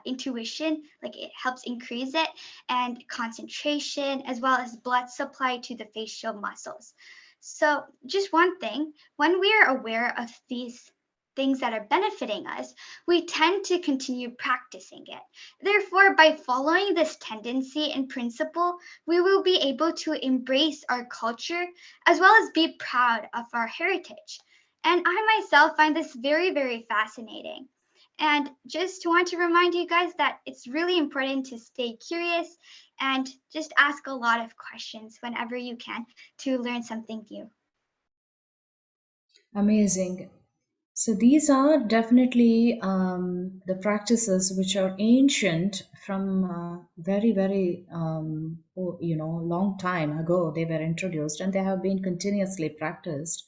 intuition, like it helps increase it, and concentration, as well as blood supply to the facial muscles. So just one thing, when we are aware of these things that are benefiting us, we tend to continue practicing it. Therefore, by following this tendency and principle, we will be able to embrace our culture as well as be proud of our heritage. And I myself find this very, very fascinating. And just want to remind you guys that it's really important to stay curious and just ask a lot of questions whenever you can to learn something new. Amazing. So these are definitely the practices which are ancient from very, very, long time ago. They were introduced and they have been continuously practiced.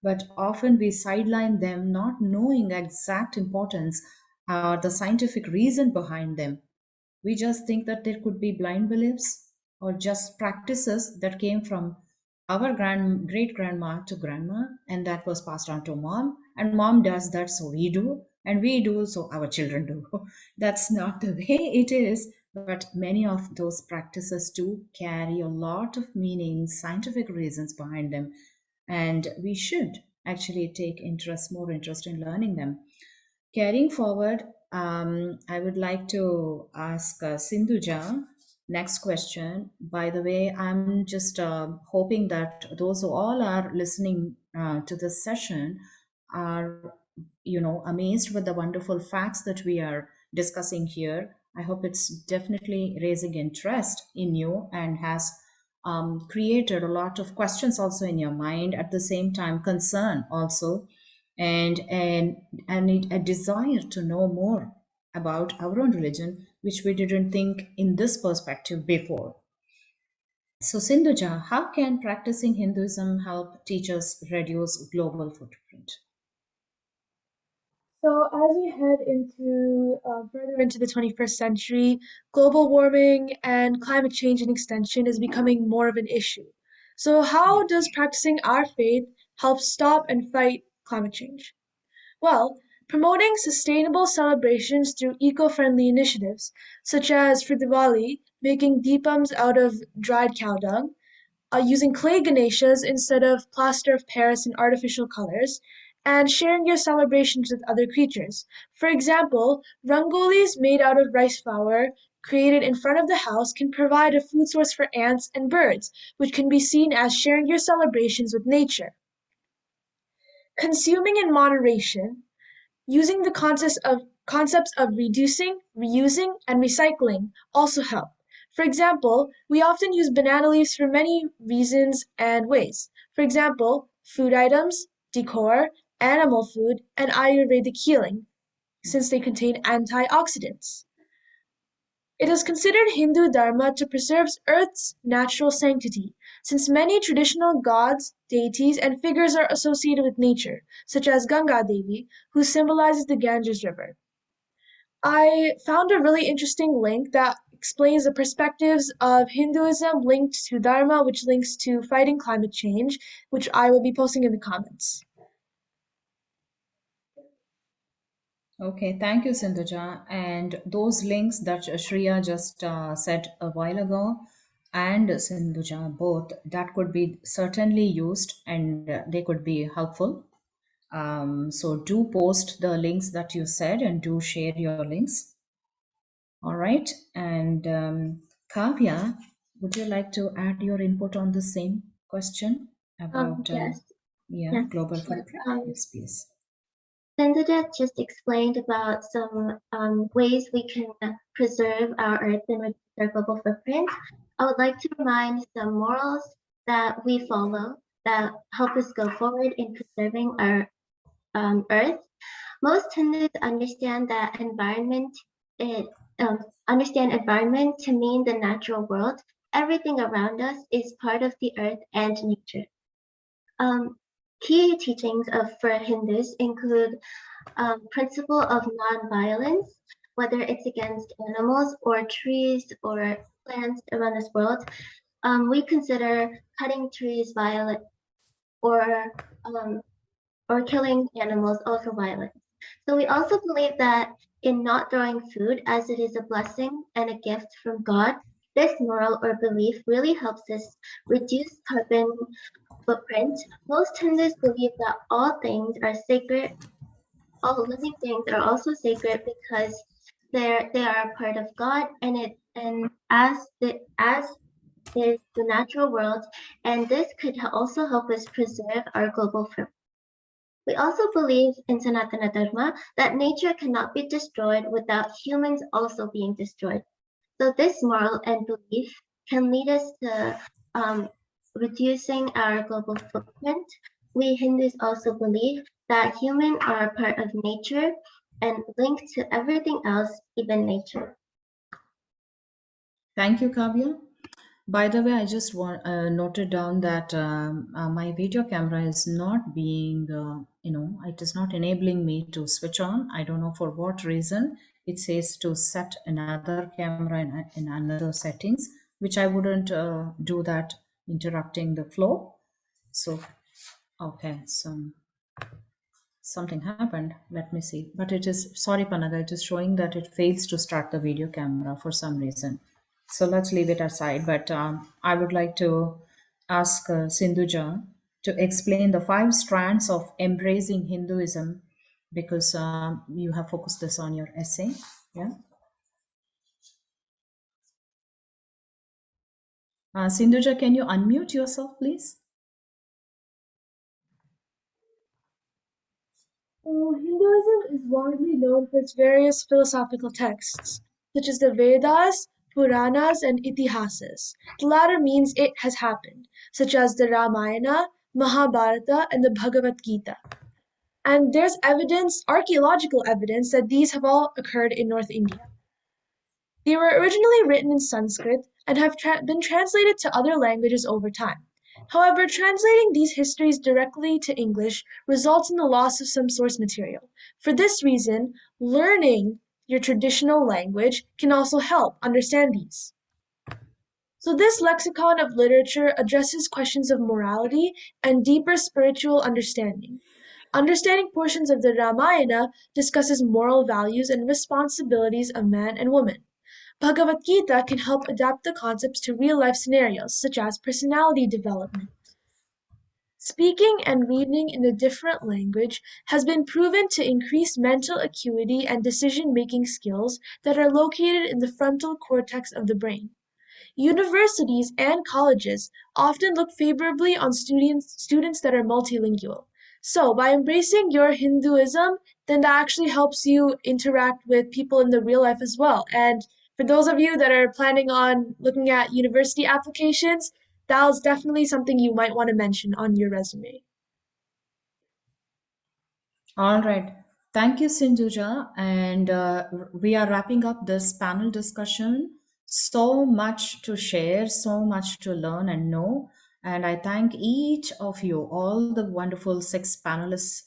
But often we sideline them not knowing exact importance or the scientific reason behind them. We just think that there could be blind beliefs or just practices that came from our great grandma to grandma, and that was passed on to mom, and mom does that, so we do, and we do, so our children do. That's not the way it is, but many of those practices do carry a lot of meaning, scientific reasons behind them, and we should actually take more interest in learning them. Carrying forward, I would like to ask Sindhuja next question. By the way, I'm just hoping that those who all are listening to this session are, amazed with the wonderful facts that we are discussing here. I hope it's definitely raising interest in you and has created a lot of questions also in your mind. At the same time, concern also, and a desire to know more about our own religion, which we didn't think in this perspective before. So Sindhuja, how can practicing Hinduism help teachers reduce global footprint? So as we head into further into the 21st century, global warming and climate change and extension is becoming more of an issue. So how does practicing our faith help stop and fight climate change? Well, promoting sustainable celebrations through eco-friendly initiatives, such as for Diwali, making deepams out of dried cow dung, using clay Ganeshas instead of plaster of Paris and artificial colors, and sharing your celebrations with other creatures. For example, rangolis made out of rice flour created in front of the house can provide a food source for ants and birds, which can be seen as sharing your celebrations with nature. Consuming in moderation, using the concepts of reducing, reusing, and recycling also help. For example, we often use banana leaves for many reasons and ways. For example, food items, decor, animal food, and Ayurvedic healing, since they contain antioxidants. It is considered Hindu Dharma to preserve Earth's natural sanctity, since many traditional gods, deities, and figures are associated with nature, such as Ganga Devi, who symbolizes the Ganges River. I found a really interesting link that explains the perspectives of Hinduism linked to Dharma, which links to fighting climate change, which I will be posting in the comments. Okay, thank you, Sindhuja. And those links that Shreya just said a while ago and Sindhuja, both, that could be certainly used and they could be helpful. So do post the links that you said and do share your links. All right. And Kavya, would you like to add your input on the same question about Yes. global Sure. footprint? Yes, please. Sindhuja just explained about some ways we can preserve our earth and reduce our global footprint. I would like to remind some morals that we follow that help us go forward in preserving our earth. Most Hindus understand that environment to mean the natural world. Everything around us is part of the earth and nature. Key teachings for Hindus include principle of non-violence, whether it's against animals or trees or plants around this world. We consider cutting trees violent or killing animals also violent. So we also believe that in not throwing food, as it is a blessing and a gift from God, this moral or belief really helps us reduce carbon footprint. Most Hindus believe that all things are sacred. All living things are also sacred because they are a part of God, and as is the natural world, and this could also help us preserve our global footprint. We also believe in Sanatana Dharma that nature cannot be destroyed without humans also being destroyed. So this moral and belief can lead us to reducing our global footprint. We Hindus also believe that humans are a part of nature and linked to everything else, even nature. Thank you, Kavya. By the way, I just noted down that my video camera is not being, it is not enabling me to switch on. I don't know for what reason. It says to set another camera in another settings, which I wouldn't do that interrupting the flow. So, okay, so something happened. Let me see. But it is, sorry, Panaga, it is showing that it fails to start the video camera for some reason. So let's leave it aside. But I would like to ask Sindhuja to explain the 5 strands of embracing Hinduism, because you have focused this on your essay. Yeah. Sindhuja, can you unmute yourself, please? So, Hinduism is widely known for its various philosophical texts, such as the Vedas, Puranas, and Itihasas. The latter means it has happened, such as the Ramayana, Mahabharata, and the Bhagavad Gita. And there's evidence, archaeological evidence, that these have all occurred in North India. They were originally written in Sanskrit and have been translated to other languages over time. However, translating these histories directly to English results in the loss of some source material. For this reason, learning your traditional language can also help understand these. So this lexicon of literature addresses questions of morality and deeper spiritual understanding. Understanding portions of the Ramayana discusses moral values and responsibilities of man and woman. Bhagavad Gita can help adapt the concepts to real-life scenarios, such as personality development. Speaking and reading in a different language has been proven to increase mental acuity and decision-making skills that are located in the frontal cortex of the brain. Universities and colleges often look favorably on students that are multilingual. So by embracing your Hinduism, then that actually helps you interact with people in the real life as well. And for those of you that are planning on looking at university applications, that was definitely something you might want to mention on your resume. All right. Thank you, Sindhuja. And we are wrapping up this panel discussion. So much to share, so much to learn and know. And I thank each of you, all the wonderful 6 panelists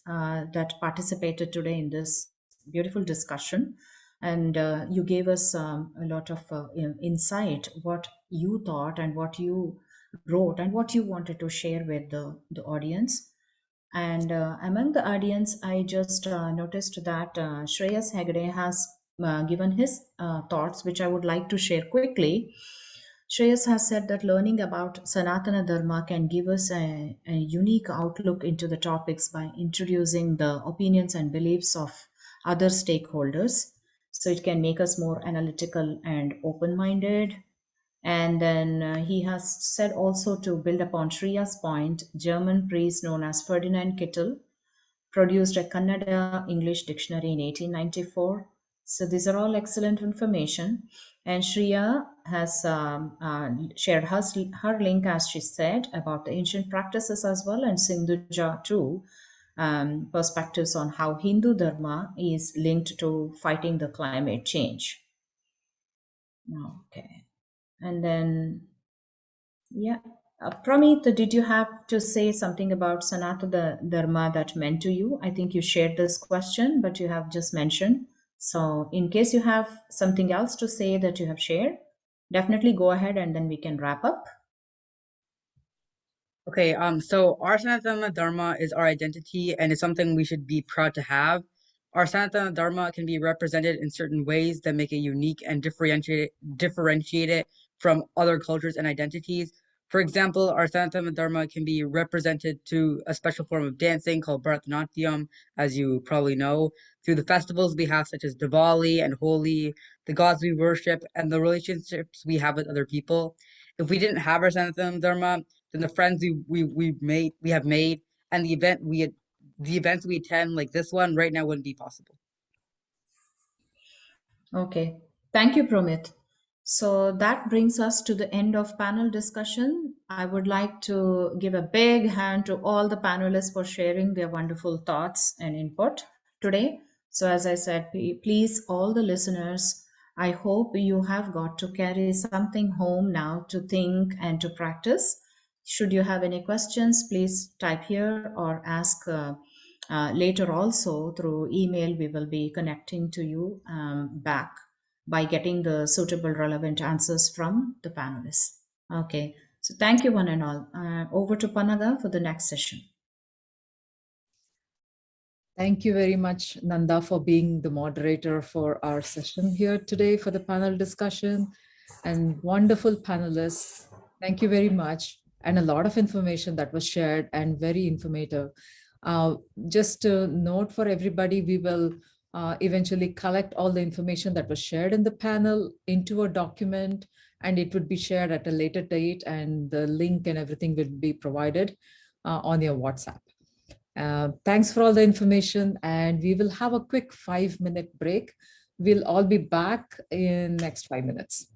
that participated today in this beautiful discussion. And you gave us a lot of insight, what you thought and what you wrote and what you wanted to share with the audience. And among the audience, I just noticed that Shreyas Hegde has given his thoughts, which I would like to share quickly. Shreyas has said that learning about Sanatana Dharma can give us a unique outlook into the topics by introducing the opinions and beliefs of other stakeholders. So it can make us more analytical and open minded. And then he has said also, to build upon Shriya's point, German priest known as Ferdinand Kittel produced a Kannada English dictionary in 1894. So these are all excellent information. And Shriya has shared her link, as she said, about the ancient practices as well, and Sindhuja too, perspectives on how Hindu Dharma is linked to fighting the climate change. Okay. And then, yeah, Pramit, did you have to say something about Sanatana Dharma that meant to you? I think you shared this question, but you have just mentioned. So in case you have something else to say that you have shared, definitely go ahead and then we can wrap up. Okay, so our Sanatana Dharma is our identity and it's something we should be proud to have. Our Sanatana Dharma can be represented in certain ways that make it unique and differentiate it from other cultures and identities. For example, our Sanatana Dharma can be represented to a special form of dancing called Bharatanatyam, as you probably know, through the festivals we have, such as Diwali and Holi, the gods we worship, and the relationships we have with other people. If we didn't have our Sanatana Dharma, then the friends we have made, and the events we attend, like this one right now, wouldn't be possible. Okay, thank you, Promit. So that brings us to the end of panel discussion. I would like to give a big hand to all the panelists for sharing their wonderful thoughts and input today. So as I said, please, all the listeners, I hope you have got to carry something home now to think and to practice. Should you have any questions, please type here or ask later also through email. We will be connecting to you back by getting the suitable relevant answers from the panelists. Okay, so thank you one and all. Over to Panaga for the next session. Thank you very much, Nanda, for being the moderator for our session here today for the panel discussion. And wonderful panelists, thank you very much. And a lot of information that was shared and very informative. Just a note for everybody, we will eventually collect all the information that was shared in the panel into a document, and it would be shared at a later date, and the link and everything will be provided on your WhatsApp. Thanks for all the information, and we will have a quick 5-minute break. We'll all be back in next 5 minutes.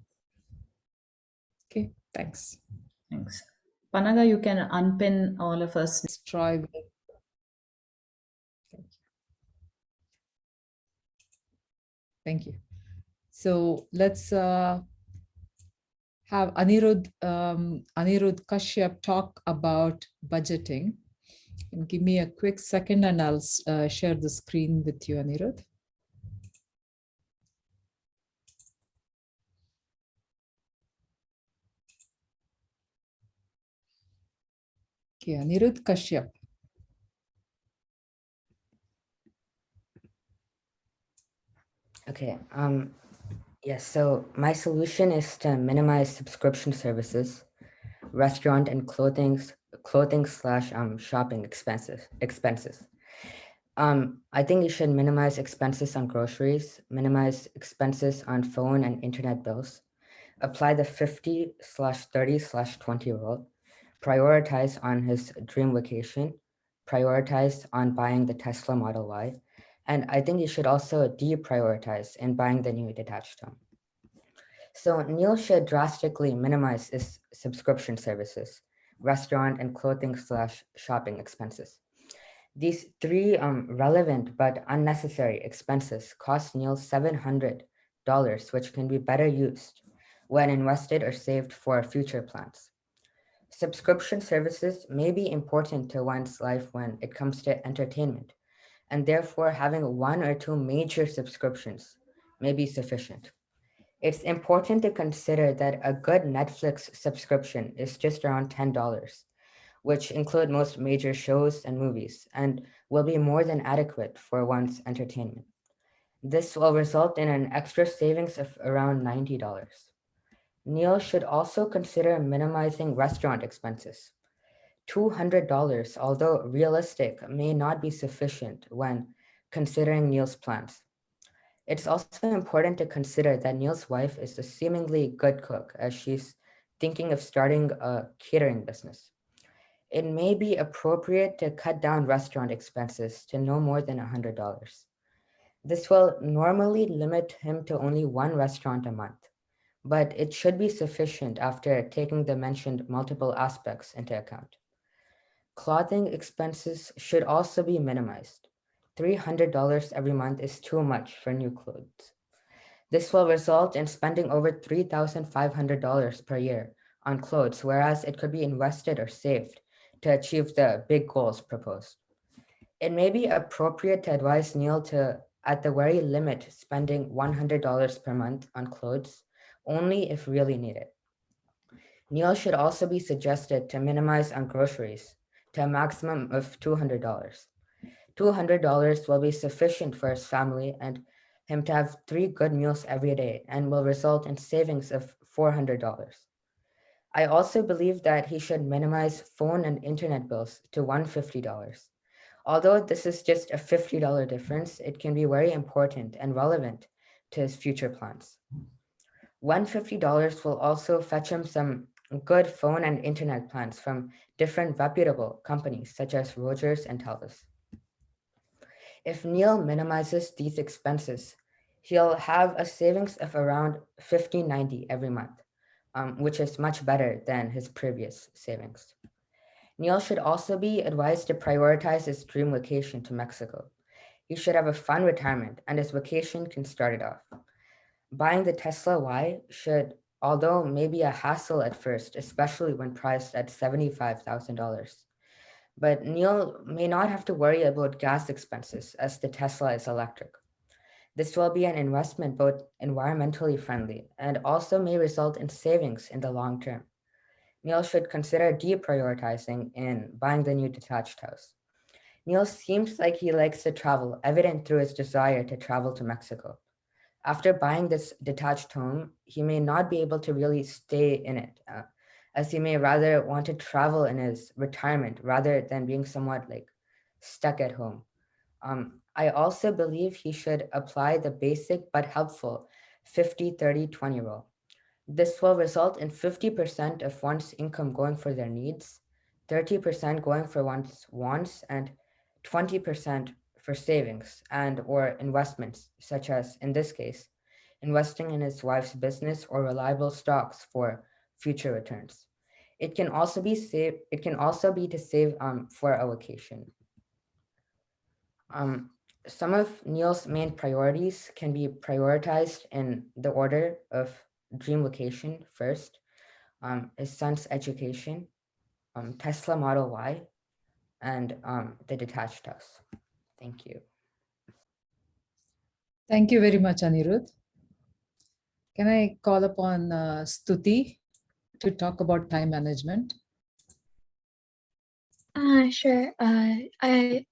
Okay, thanks. Thanks. Panaga, you can unpin all of us. Let's try. Thank you. So let's have Anirudh Kashyap talk about budgeting. And give me a quick second and I'll share the screen with you, Anirudh. Okay, Anirudh Kashyap. Okay, yes, so my solution is to minimize subscription services, restaurant and clothing slash shopping expenses. I think you should minimize expenses on groceries, minimize expenses on phone and internet bills, apply the 50/30/20 rule, prioritize on his dream vacation, prioritize on buying the Tesla Model Y, and I think you should also deprioritize in buying the new detached home. So Neil should drastically minimize his subscription services, restaurant and clothing slash shopping expenses. These three relevant but unnecessary expenses cost Neil $700, which can be better used when invested or saved for future plans. Subscription services may be important to one's life when it comes to entertainment, and therefore having one or two major subscriptions may be sufficient. It's important to consider that a good Netflix subscription is just around $10, which include most major shows and movies, and will be more than adequate for one's entertainment. This will result in an extra savings of around $90. Neil should also consider minimizing restaurant expenses. $200, although realistic, may not be sufficient when considering Neil's plans. It's also important to consider that Neil's wife is a seemingly good cook as she's thinking of starting a catering business. It may be appropriate to cut down restaurant expenses to no more than $100. This will normally limit him to only one restaurant a month, but it should be sufficient after taking the mentioned multiple aspects into account. Clothing expenses should also be minimized. $300 every month is too much for new clothes. This will result in spending over $3,500 per year on clothes, whereas it could be invested or saved to achieve the big goals proposed. It may be appropriate to advise Neil to, at the very limit, spending $100 per month on clothes only if really needed. Neil should also be suggested to minimize on groceries to a maximum of $200. $200 will be sufficient for his family and him to have 3 good meals every day and will result in savings of $400. I also believe that he should minimize phone and internet bills to $150. Although this is just a $50 difference, it can be very important and relevant to his future plans. $150 will also fetch him some good phone and internet plans from different reputable companies such as Rogers and Telus. If Neil minimizes these expenses, he'll have a savings of around $15.90 every month, which is much better than his previous savings. Neil should also be advised to prioritize his dream vacation to Mexico. He should have a fun retirement, and his vacation can start it off. Buying the Tesla Y should, although maybe a hassle at first, especially when priced at $75,000. But Neil may not have to worry about gas expenses as the Tesla is electric. This will be an investment both environmentally friendly and also may result in savings in the long term. Neil should consider deprioritizing in buying the new detached house. Neil seems like he likes to travel, evident through his desire to travel to Mexico. After buying this detached home, he may not be able to really stay in it, as he may rather want to travel in his retirement rather than being somewhat like stuck at home. I also believe he should apply the basic but helpful 50-30-20 rule. This will result in 50% of one's income going for their needs, 30% going for one's wants, and 20% for savings and or investments, such as, in this case, investing in his wife's business or reliable stocks for future returns. It can also be to save for a vacation. Some of Neil's main priorities can be prioritized in the order of dream vacation first, his son's education, Tesla Model Y, and the detached house. Thank you. Thank you very much, Anirudh. Can I call upon Stuti to talk about time management? Sure. I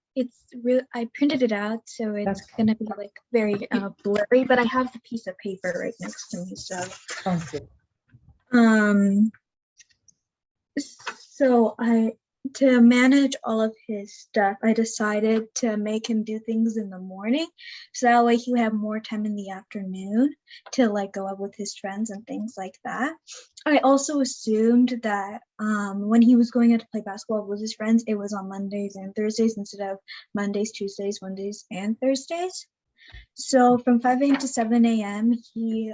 printed it out, so it's gonna be like very blurry, but I have the piece of paper right next to me, so. Sounds good. So to manage all of his stuff, I decided to make him do things in the morning, so that way he would have more time in the afternoon to like go out with his friends and things like that. I also assumed that when he was going out to play basketball with his friends, it was on Mondays and Thursdays instead of Mondays, Tuesdays, Wednesdays, and Thursdays. So from 5 a.m. to 7 a.m., he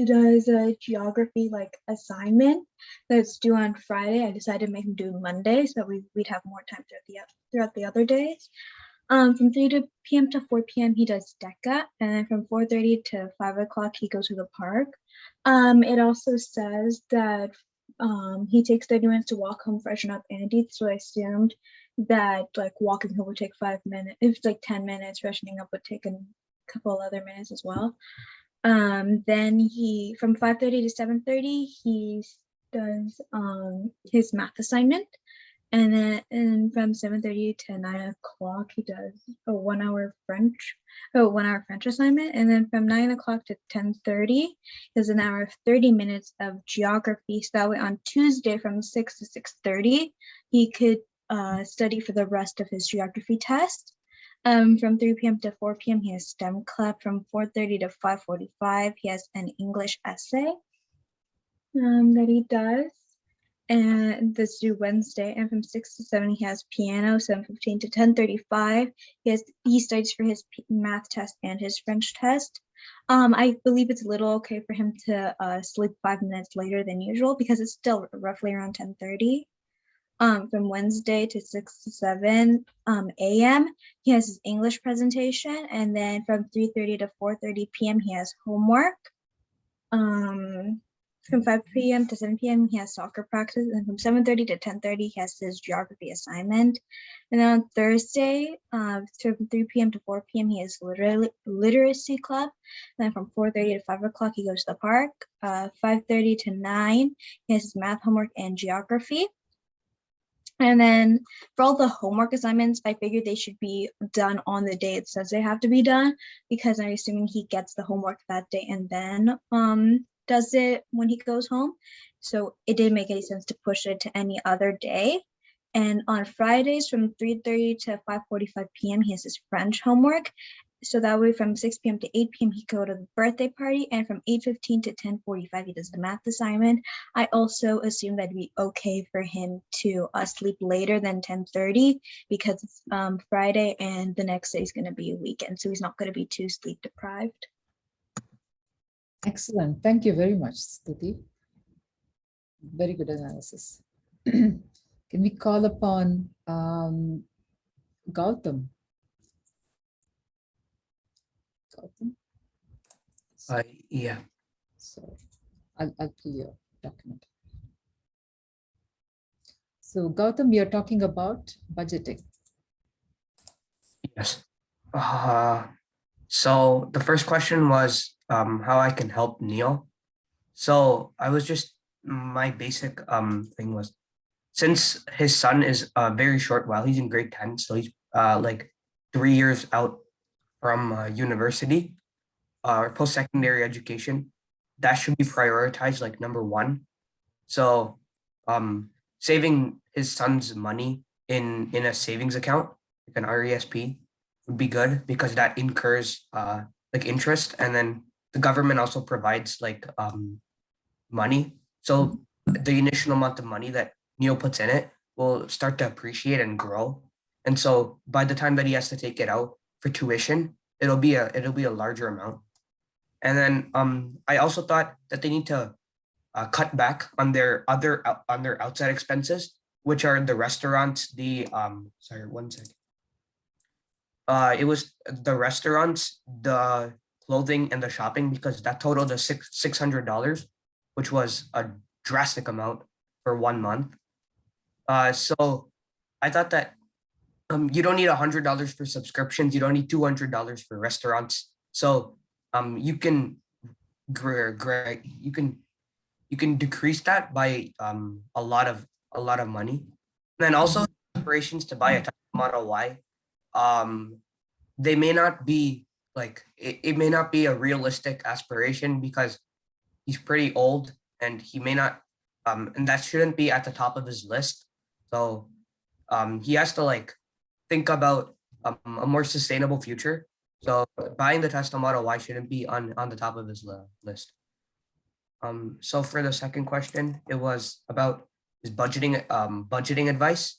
does a geography like assignment that's due on Friday. I decided to make him do Monday so that we'd have more time throughout the other days. From 3 p.m. to 4 p.m. he does DECA, and then from 4:30 to 5 o'clock he goes to the park. It also says that he takes 30 minutes to walk home, freshen up, and eat. So I assumed that like walking home would take 5 minutes. If it's like 10 minutes, freshening up would take a couple other minutes as well. Then he from 5:30 to 7:30 he does his math assignment, and then from 7:30 to 9 o'clock he does a 1 hour French assignment, and then from 9 o'clock to 10:30 is an hour of 30 minutes of geography. So that way on Tuesday from 6 to 6:30 he could study for the rest of his geography test. From 3 p.m. to 4 p.m. he has STEM club. From 4:30 to 5:45 he has an English essay that he does, and that's due Wednesday. And from 6 to 7 he has piano. 7:15 to 10:35 he studies for his math test and his French test. I believe it's a little okay for him to sleep 5 minutes later than usual because it's still roughly around 10:30. From Wednesday to 6 to 7 a.m. he has his English presentation, and then from 3:30 to 4:30 p.m. he has homework. From 5 p.m. to 7 p.m. he has soccer practice, and from 7:30 to 10:30 he has his geography assignment. And then on Thursday, from 3 p.m. to 4 p.m. he has literacy club. And then from 4:30 to 5 o'clock he goes to the park. 5:30 to 9 he has his math homework and geography. And then for all the homework assignments, I figured they should be done on the day it says they have to be done, because I'm assuming he gets the homework that day and then does it when he goes home. So it didn't make any sense to push it to any other day. And on Fridays from 3:30 to 5:45 p.m. he has his French homework. So that way from 6 p.m. to 8 p.m. he go to the birthday party, and from 8:15 to 10:45 he does the math assignment. I also assume that'd be okay for him to sleep later than 10:30 because it's Friday and the next day is going to be a weekend, so he's not going to be too sleep deprived. Excellent. Thank you very much, Stuti. Very good analysis. Can we call upon Gautam? Gautam? Yeah. So I'll pull your document. So Gautam, we are talking about budgeting. Yes. So the first question was how I can help Neil. So I was just, my basic thing was, since his son is very short while he's in grade 10, so he's like 3 years out from university or post-secondary education, that should be prioritized like number one. So saving his son's money in a savings account, like an RESP, would be good because that incurs like interest, and then the government also provides like money. So the initial amount of money that Neil puts in it will start to appreciate and grow. And so by the time that he has to take it out for tuition, it'll be a larger amount. And then I also thought that they need to cut back on their outside expenses, which are the restaurants, the sorry, one second. It was the restaurants, the clothing, and the shopping, because that totaled to $600, which was a drastic amount for 1 month. So I thought that you don't need $100 for subscriptions. You don't need $200 for restaurants. So you can decrease that by a lot of money. And then also aspirations to buy a Tesla Model Y. They may not be like, it may not be a realistic aspiration because he's pretty old and he may not, and that shouldn't be at the top of his list. So he has to like think about a more sustainable future. So buying the Tesla Model Y shouldn't be on the top of his list. So for the second question, it was about his budgeting advice.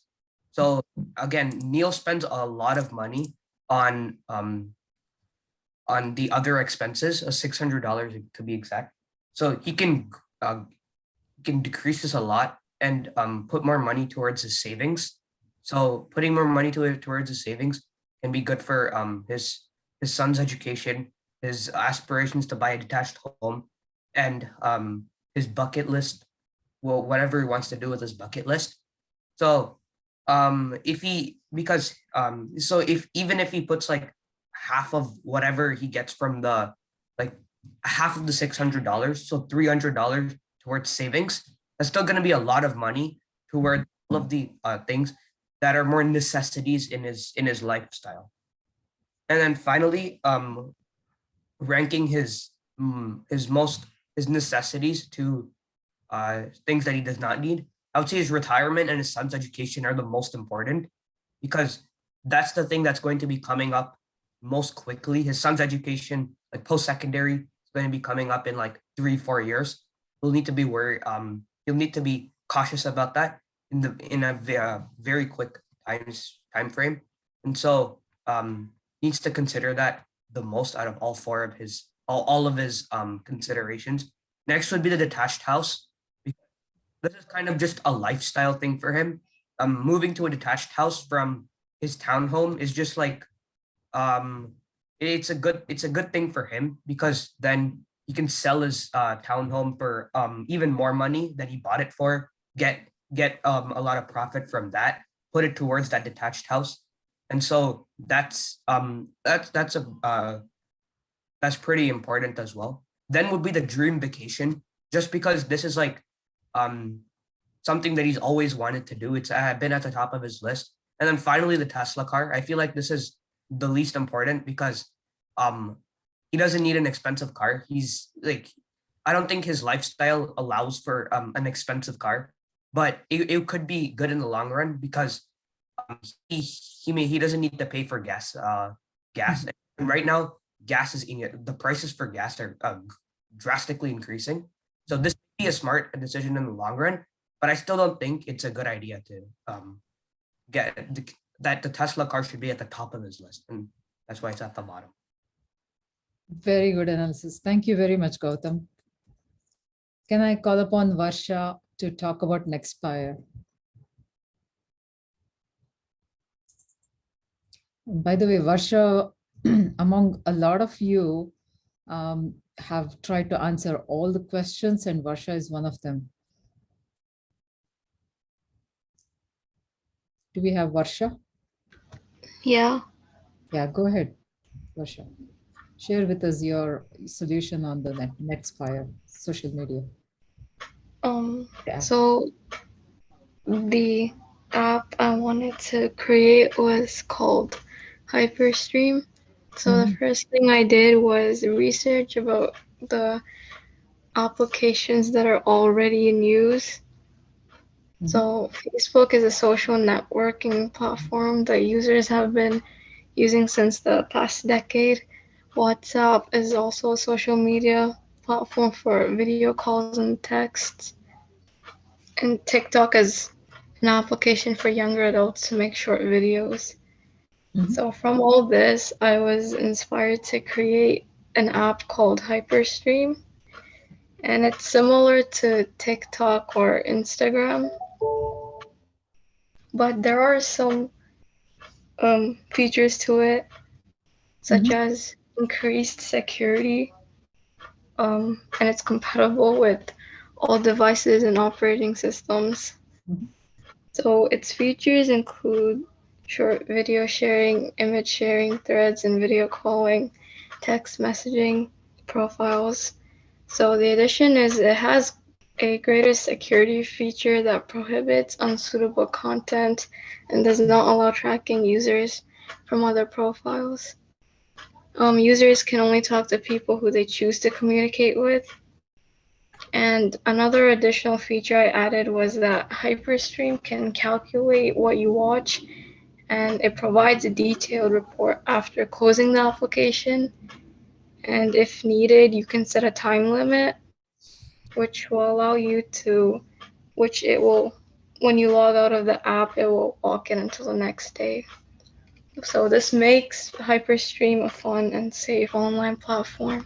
So again, Neil spends a lot of money on the other expenses, $600 to be exact. So he can decrease this a lot and put more money towards his savings. So putting more money towards his savings can be good for his son's education, his aspirations to buy a detached home, and his bucket list. Well, whatever he wants to do with his bucket list. So if he because so if even if he puts like half of whatever he gets from the like half of the $600, so $300 towards savings, that's still going to be a lot of money toward all of the things that are more necessities in his lifestyle. And then finally, ranking his necessities to things that he does not need. I would say his retirement and his son's education are the most important, because that's the thing that's going to be coming up most quickly. His son's education, like post-secondary, is going to be coming up in like 3-4 years. He'll need to be he'll need to be cautious about that in a very quick time frame. And so needs to consider that the most out of all of his considerations. Next would be the detached house. This is kind of just a lifestyle thing for him. Moving to a detached house from his townhome is just like it's a good thing for him, because then he can sell his townhome for even more money than he bought it for, get a lot of profit from that, put it towards that detached house. And so that's pretty important as well. Then would be the dream vacation, just because this is like something that he's always wanted to do. It's been at the top of his list. And then finally, the Tesla car. I feel like this is the least important, because he doesn't need an expensive car. He's like, I don't think his lifestyle allows for an expensive car, but it could be good in the long run, because he doesn't need to pay for gas. And right now, the prices for gas are drastically increasing. So this would be a smart decision in the long run, but I still don't think it's a good idea to that the Tesla car should be at the top of his list, and that's why it's at the bottom. Very good analysis. Thank you very much, Gautam. Can I call upon Varsha to talk about next fire? By the way, Varsha, among a lot of you, have tried to answer all the questions, and Varsha is one of them. Do we have Varsha? Yeah. Yeah, go ahead, Varsha. Share with us your solution on the Nextfire social media. So the app I wanted to create was called Hyperstream. So the first thing I did was research about the applications that are already in use. So Facebook is a social networking platform that users have been using since the past decade. WhatsApp is also a social media platform for video calls and texts. And TikTok is an application for younger adults to make short videos. So from all this, I was inspired to create an app called Hyperstream. And it's similar to TikTok or Instagram. But there are some features to it, such as increased security, and it's compatible with all devices and operating systems. So its features include short video sharing, image sharing, threads and video calling, text messaging, profiles. So the addition is it has a greater security feature that prohibits unsuitable content and does not allow tracking users from other profiles. Users can only talk to people who they choose to communicate with. And another additional feature I added was that Hyperstream can calculate what you watch, and it provides a detailed report after closing the application. And if needed, you can set a time limit, which will allow you to, when you log out of the app, it will lock it until the next day. So this makes Hyperstream a fun and safe online platform.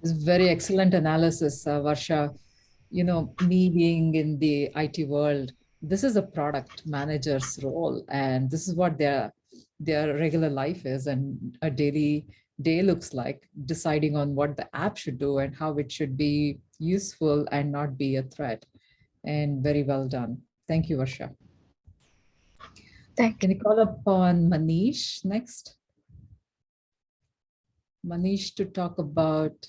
It's very excellent analysis, Varsha. You know, me being in the IT world, this is a product manager's role, and this is what their regular life is, and a daily day looks like, deciding on what the app should do and how it should be useful and not be a threat. And very well done. Thank you, Varsha. Can you call upon Manish next? Manish to talk about,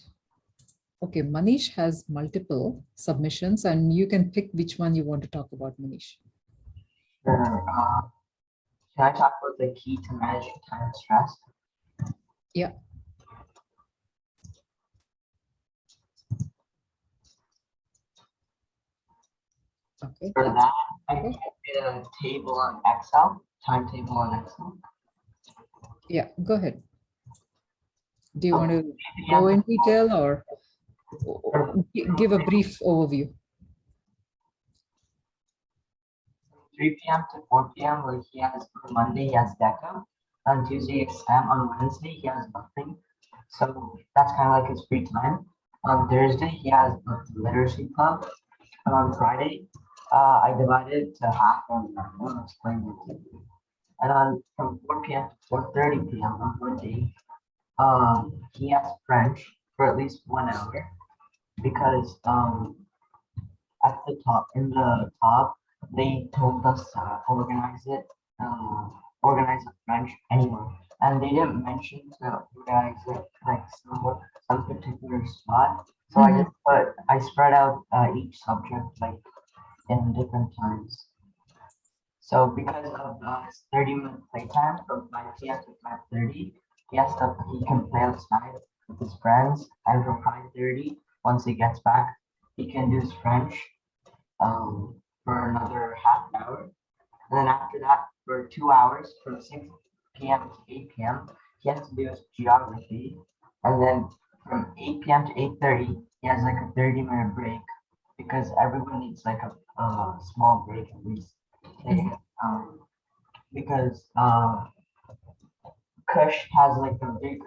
okay, Manish has multiple submissions and you can pick which one you want to talk about, Manish. Sure. Can I talk about the key to managing time and stress? Yeah. Okay. For that, I created a table on Excel, timetable on Excel. Yeah, go ahead. Do you want to go in detail or give a brief overview? 3 p.m. to 4 p.m. where he has, on Monday he has DECA, on Tuesday exam, on Wednesday he has nothing. So that's kind of like his free time. On Thursday he has a literacy club. And on Friday, I divided it to half and I'll explain it. And on from 4 p.m. to 4:30 p.m. on Monday, he has French for at least 1 hour because at the top, in the top, they told us to organize it, organize the French anyway. And they didn't mention to organize it like some particular spot. So I spread out each subject like in different times. So because of his 30-minute playtime from 5 p.m. to 5:30, he can play outside with his friends, and from 5:30, once he gets back, he can do his French for another half an hour. And then after that, for 2 hours, from 6 p.m. to 8 p.m., he has to do his geography. And then from 8 p.m. to 8:30, he has like a 30-minute break because everyone needs like a small break at least. Because Kush has like a big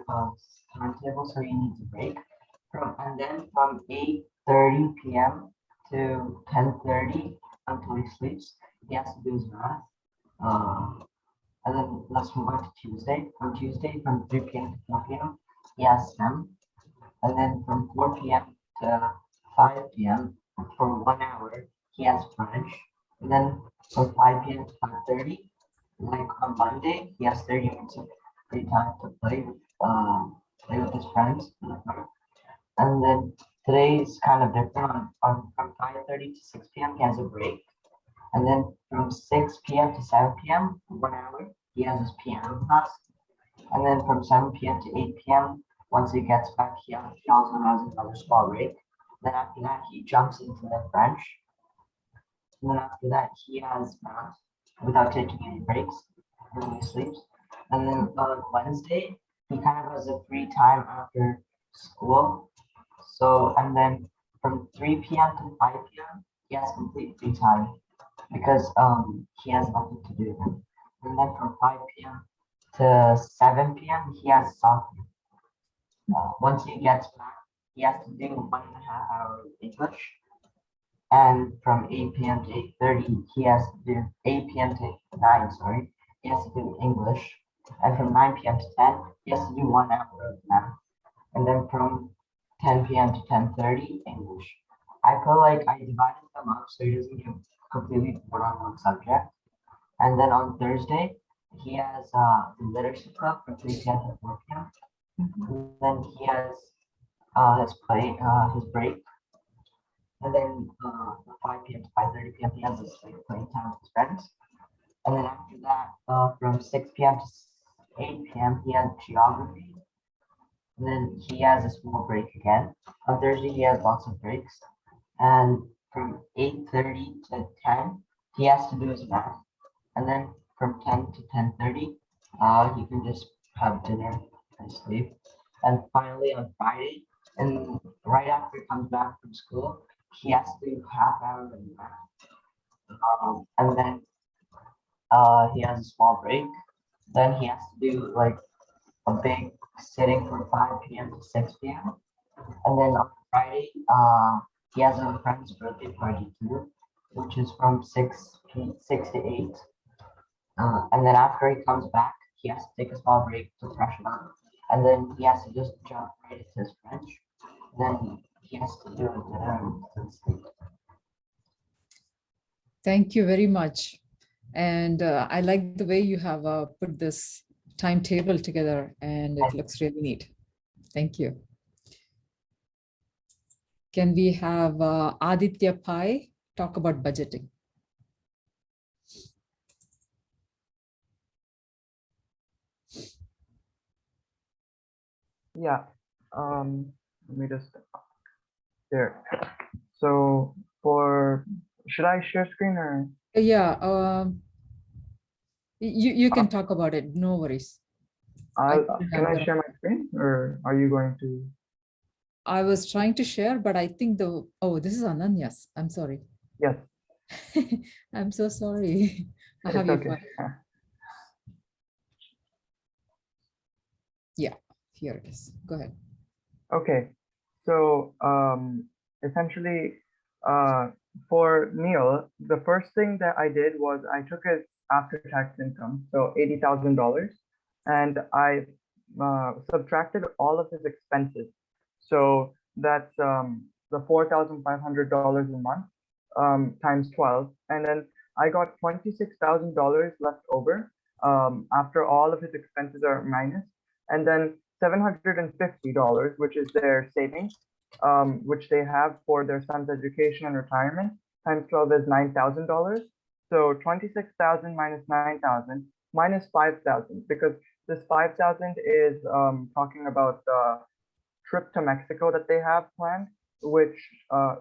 timetable, so he needs a break. And then from 8:30 p.m. to 10:30 until he sleeps, he has to do his math. And then let's move on to Tuesday. On Tuesday, from 3 p.m. to 4 p.m., he has STEM. And then from 4 p.m. to 5 p.m. for 1 hour, he has French. And then from 5 p.m. to 5:30, like on Monday, he has 30 minutes of free time to play with his friends. And then today is kind of different. From 5:30 to 6 p.m. he has a break. And then from 6 p.m. to 7 p.m., 1 hour, he has his piano class. And then from 7 p.m. to 8 p.m., once he gets back, he also has another small break. Then after that, he jumps into the French. And then after that, he has math without taking any breaks and then he sleeps. And then on Wednesday, he kind of has a free time after school. So, and then from 3 p.m. to 5 p.m., he has complete free time because he has nothing to do then. And then from 5 p.m. to 7 p.m., he has soccer. Once he gets back, he has to do 1.5 hours English. And from 8 p.m. to 8:30, he has to do 8 p.m. to 9, sorry, he has to do English. And from 9 p.m. to 10, he has to do 1 hour of math. And then from 10 p.m. to 10:30, English. I feel like I divided them up so he doesn't get completely bored on one subject. And then on Thursday, he has the literacy club from 3 p.m. to 4 p.m. And then he has his break. And then from 5 p.m. to 5:30 p.m. he has his playing time with his friends. And then after that, from 6 p.m. to 8 p.m. he has geography. And then he has a small break again. On Thursday he has lots of breaks. And from 8:30 to 10, he has to do his math. And then from 10 to 10:30, he can just have dinner and sleep. And finally on Friday, and right after he comes back from school, he has to do half hour of math. And then he has a small break. Then he has to do like a big sitting from 5 p.m. to 6 p.m. And then on Friday, he has a friend's birthday party too, which is from 6 to 8. And then after he comes back, he has to take a small break to freshen up. And then he has to just jump right into his French. Then he has to do dinner and sleep. Thank you very much. And I like the way you have put this timetable together, and it looks really neat. Thank you. Can we have Aditya Pai talk about budgeting? Yeah, let me just there. So should I share screen or? Yeah, you can talk about it. No worries. Can I share my screen, or are you going to? I was trying to share, but I think this is Ananya's. I'm sorry. Yes. I'm so sorry. I have It's you. okay. Yeah, here it is. Go ahead. Okay, so essentially, for Neil, the first thing that I did was I took his after-tax income, so $80,000, and I subtracted all of his expenses. So that's the $4,500 a month times 12, and then I got $26,000 left over after all of his expenses are minus, and then $750, which is their savings, which they have for their son's education and retirement, times 12 is $9,000. So 26,000 minus 9,000 minus 5,000, because this 5,000 is talking about the trip to Mexico that they have planned, which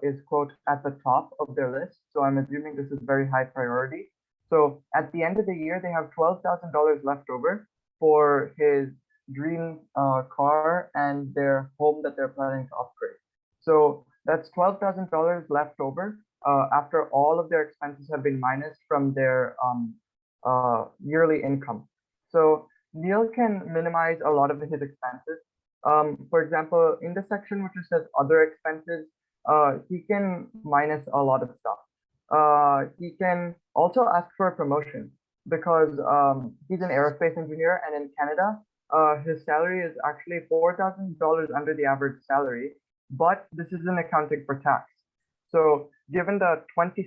is, quote, at the top of their list. So I'm assuming this is very high priority. So at the end of the year, they have $12,000 left over for his dream car and their home that they're planning to upgrade. So that's $12,000 left over after all of their expenses have been minus from their yearly income. So Neil can minimize a lot of his expenses. For example, in the section which says other expenses, he can minus a lot of stuff. He can also ask for a promotion because he's an aerospace engineer, and in Canada, his salary is actually $4,000 under the average salary, but this isn't accounting for tax. So given the 26%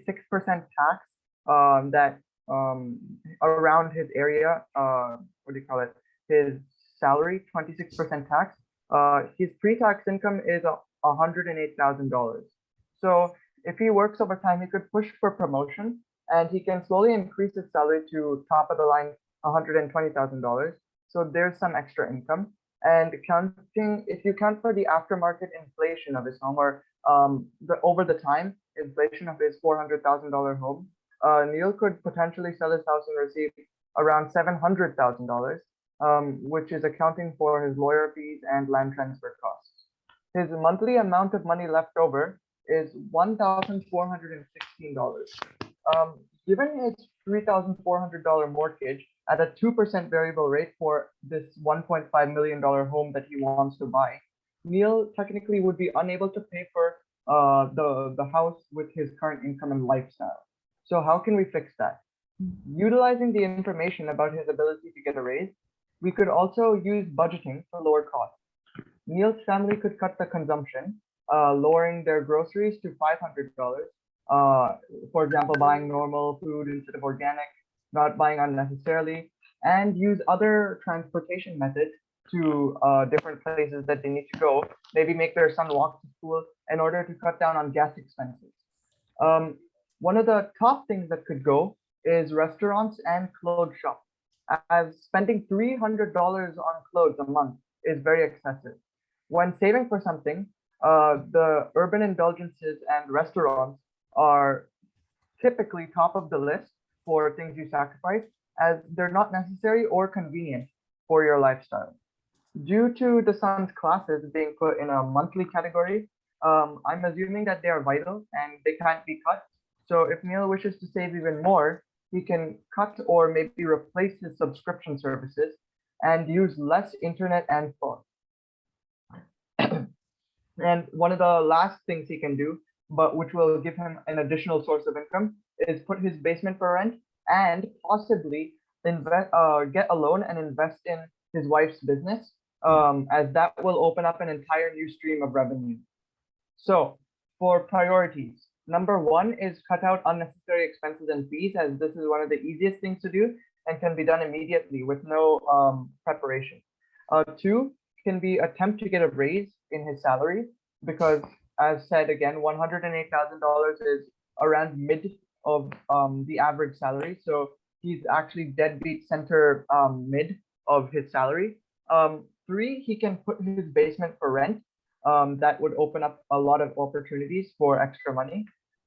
tax that around his area, what do you call it? His salary, 26% tax, his pre-tax income is $108,000. So if he works overtime, he could push for promotion, and he can slowly increase his salary to top of the line $120,000. So there's some extra income. And counting, if you count for the aftermarket inflation of his home, or over the time inflation of his $400,000 home, Neil could potentially sell his house and receive around $700,000, which is accounting for his lawyer fees and land transfer costs. His monthly amount of money left over is $1,416. Given his $3,400 mortgage at a 2% variable rate for this $1.5 million home that he wants to buy, Neil technically would be unable to pay for the house with his current income and lifestyle. So how can we fix that? Utilizing the information about his ability to get a raise, we could also use budgeting to lower costs. Neil's family could cut the consumption, lowering their groceries to $500. For example, buying normal food instead of organic, not buying unnecessarily, and use other transportation methods to different places that they need to go. Maybe make their son walk to school in order to cut down on gas expenses. One of the top things that could go is restaurants and clothes shops, as spending $300 on clothes a month is very excessive. When saving for something, the urban indulgences and restaurants are typically top of the list for things you sacrifice, as they're not necessary or convenient for your lifestyle. Due to the son's classes being put in a monthly category, I'm assuming that they are vital and they can't be cut. So if Neil wishes to save even more, he can cut or maybe replace his subscription services and use less internet and phone. And one of the last things he can do, but which will give him an additional source of income, is put his basement for rent and possibly get a loan and invest in his wife's business, as that will open up an entire new stream of revenue. So for priorities, number one is cut out unnecessary expenses and fees, as this is one of the easiest things to do and can be done immediately with no preparation. Two can be attempt to get a raise in his salary, because as said again, $108,000 is around mid of the average salary. So he's actually deadbeat center mid of his salary. Three, he can put his basement for rent. That would open up a lot of opportunities for extra money.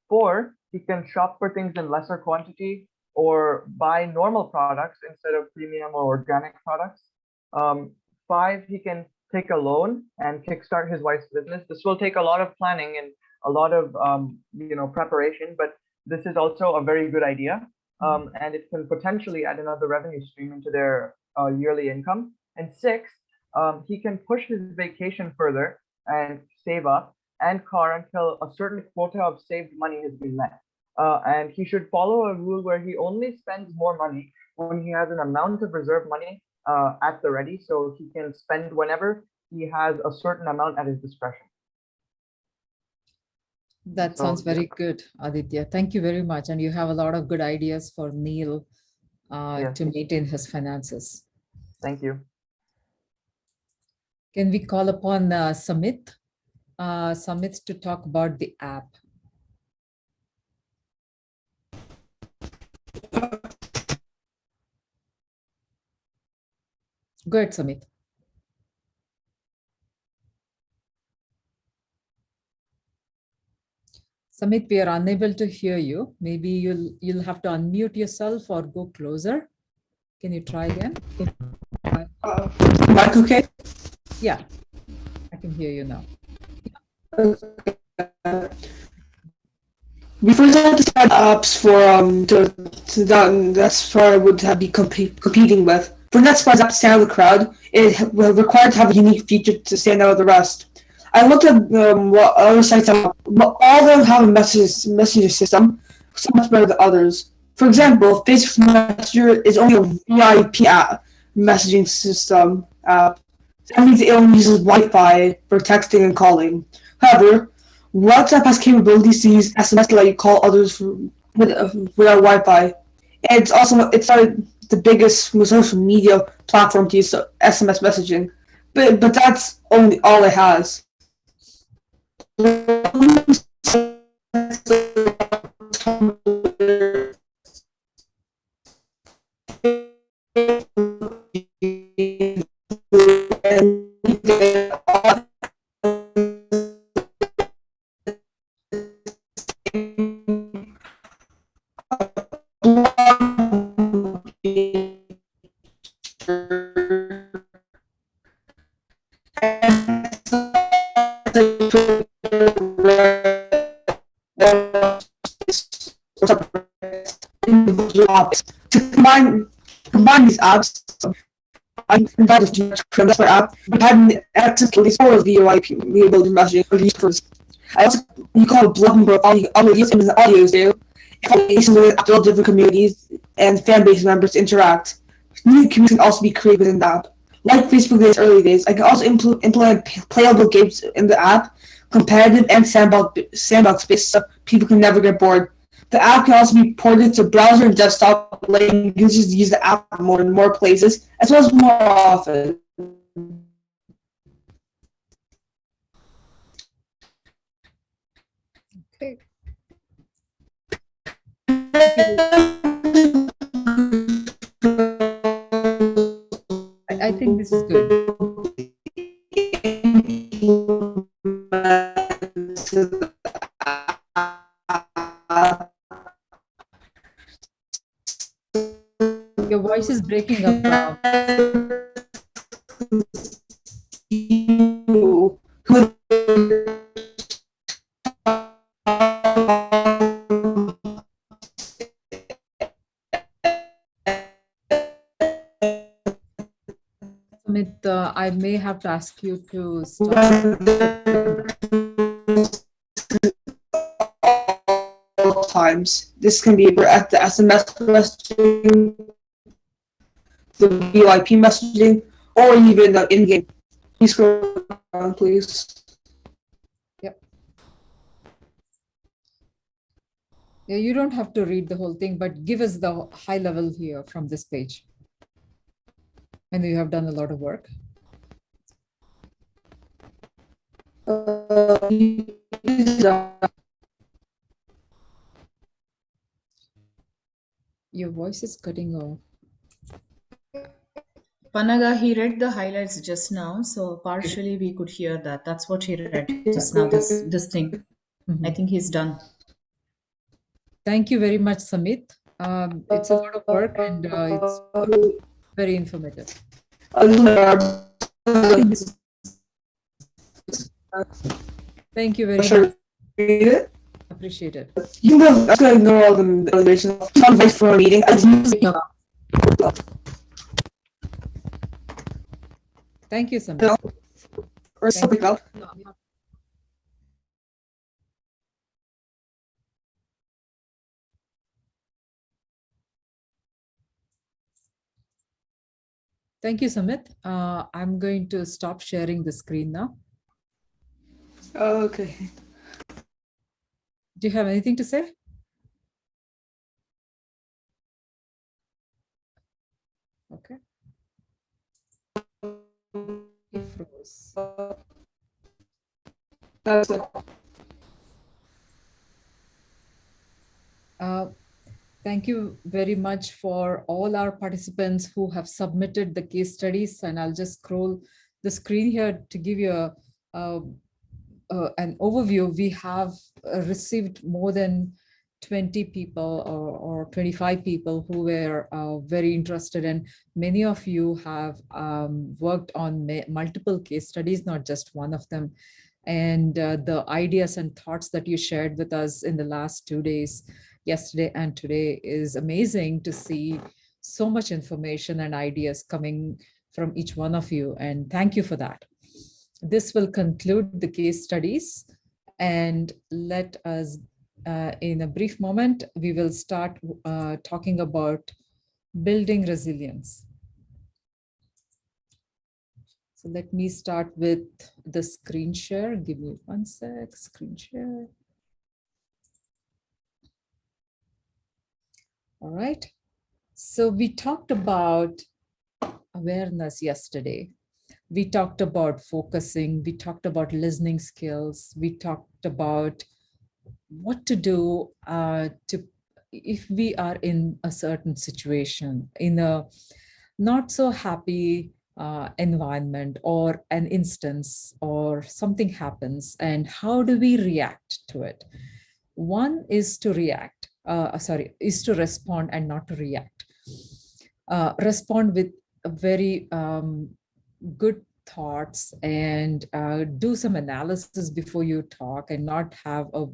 Four, he can shop for things in lesser quantity or buy normal products instead of premium or organic products. Five, he can take a loan and kickstart his wife's business. This will take a lot of planning and a lot of preparation, but this is also a very good idea, and it can potentially add another revenue stream into their yearly income. And six, he can push his vacation further and save up and car until a certain quota of saved money has been met. And he should follow a rule where he only spends more money when he has an amount of reserve money at the ready, so he can spend whenever he has a certain amount at his discretion. That sounds very good, Aditya. Thank you very much. And you have a lot of good ideas for Neil to maintain his finances. Thank you. Can we call upon Samit? Samit to talk about the app. Go ahead, Samit. Samit, we are unable to hear you. Maybe you'll have to unmute yourself or go closer. Can you try again? Mic okay? Yeah, I can hear you now. We first have to start apps for that's where I would be competing with. For next prize app to stand out of the crowd, it required to have a unique feature to stand out of the rest. I looked at what other sites have, but all of them have a messenger system, so much better than others. For example, Facebook Messenger is only a VIP app messaging system app. That means it only uses Wi-Fi for texting and calling. However, WhatsApp has capabilities to use SMS to let you call others without Wi-Fi. And it's the biggest social media platform to use SMS messaging. But that's only all it has. To combine these apps, I'm invited to that's my app. But having access to at least 4 VoIP ability messaging for these first. I also you call it blogging profile, you can use images and audios too. Combinations with all different communities and fan base members interact. New communities can also be created within the app. Like Facebook in its early days, I can also implement playable games in the app, competitive and sandbox based, so people can never get bored. The app can also be ported to browser and desktop, letting users use the app more in more places, as well as more often. Okay. I think this is good. Your voice is breaking up. Amit, I may have to ask you to stop. All times. This can be at the SMS messaging, the VIP messaging, or even the in-game. Please scroll down, please. Yep. Yeah, you don't have to read the whole thing, but give us the high level here from this page. And you have done a lot of work. Your voice is cutting off. Panaga, he read the highlights just now, so partially we could hear that. That's what he read just now, this thing. I think he's done. Thank you very much, Samit. It's a lot of work and it's very informative. Thank you very much. Read it? Appreciate it. You can go, I'm going to ignore all the original. Some advice for a meeting. Thank you, Samit. Or something else. Thank you, Samit. I'm going to stop sharing the screen now. Okay. Do you have anything to say? Okay. He froze. That's it. Thank you very much for all our participants who have submitted the case studies. And I'll just scroll the screen here to give you an overview. We have received more than 20 people or 25 people who were very interested, and many of you have worked on multiple case studies, not just one of them. And the ideas and thoughts that you shared with us in the last 2 days, yesterday and today, is amazing to see so much information and ideas coming from each one of you. And thank you for that. This will conclude the case studies, and let us, in a brief moment, we will start talking about building resilience. So let me start with the screen share. Give me 1 sec, screen share. All right. So we talked about awareness yesterday. We talked about focusing. We talked about listening skills. We talked about what to do if we are in a certain situation, in a not so happy environment or an instance, or something happens, and how do we react to it? One is to react, is to respond and not to react. Respond with a very good thoughts, and do some analysis before you talk, and not have a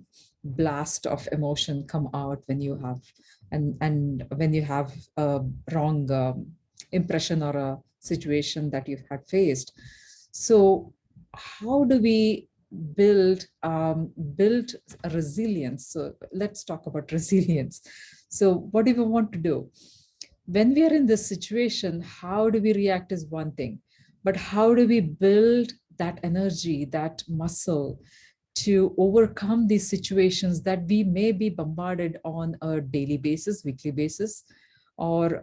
blast of emotion come out when you have and when you have a wrong impression or a situation that you've had faced. So how do we build a resilience? So let's talk about resilience. So what do we want to do when we are in this situation? How do we react is one thing, but how do we build that energy, that muscle, to overcome these situations that we may be bombarded on a daily basis, weekly basis, or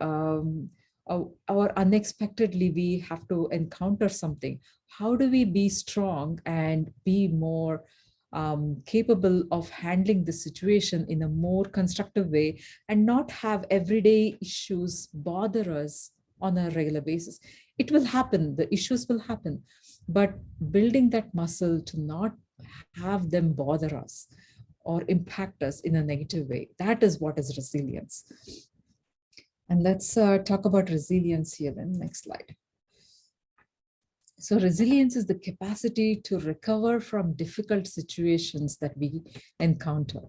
unexpectedly we have to encounter something? How do we be strong and be more capable of handling the situation in a more constructive way, and not have everyday issues bother us on a regular basis? It will happen, the issues will happen, but building that muscle to not have them bother us or impact us in a negative way, that is what is resilience. And let's talk about resilience here then. Next slide. So resilience is the capacity to recover from difficult situations that we encounter.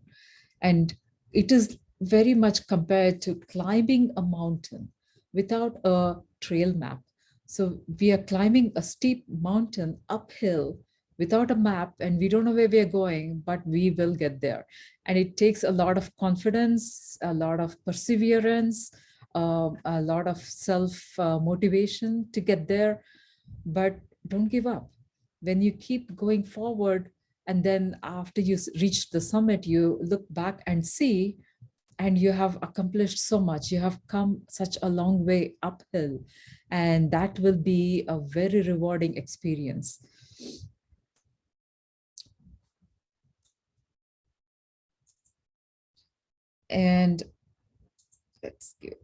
And it is very much compared to climbing a mountain without a trail map. So we are climbing a steep mountain uphill without a map, and we don't know where we are going, but we will get there. And it takes a lot of confidence, a lot of perseverance, a lot of self-motivation to get there, but don't give up. When you keep going forward, and then after you reach the summit, you look back and see, and you have accomplished so much. You have come such a long way uphill, and that will be a very rewarding experience. And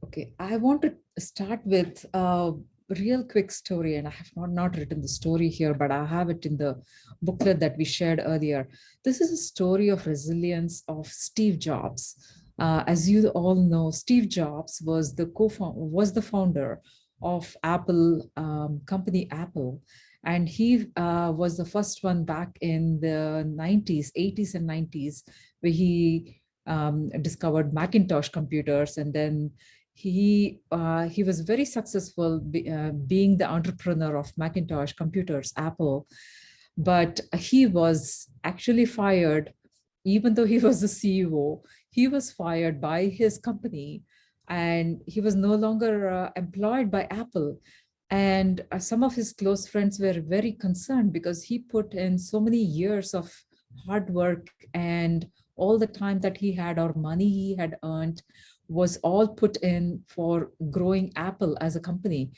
okay, I want to start with a real quick story, and I have not written the story here, but I have it in the booklet that we shared earlier. This is a story of resilience of Steve Jobs. As you all know, Steve Jobs was the founder of Apple, company Apple, and he was the first one back in the 90s, 80s and 90s, where he discovered Macintosh computers, and then he was very successful being the entrepreneur of Macintosh computers, Apple. But he was actually fired, even though he was the CEO. He was fired by his company, and he was no longer employed by Apple. And some of his close friends were very concerned because he put in so many years of hard work, and all the time that he had or money he had earned was all put in for growing Apple as a company.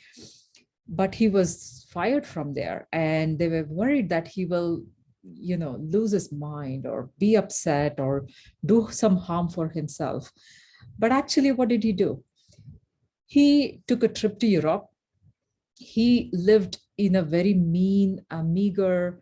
But he was fired from there, and they were worried that he will, lose his mind or be upset or do some harm for himself. But actually, what did he do? He took a trip to Europe. He lived in a very meager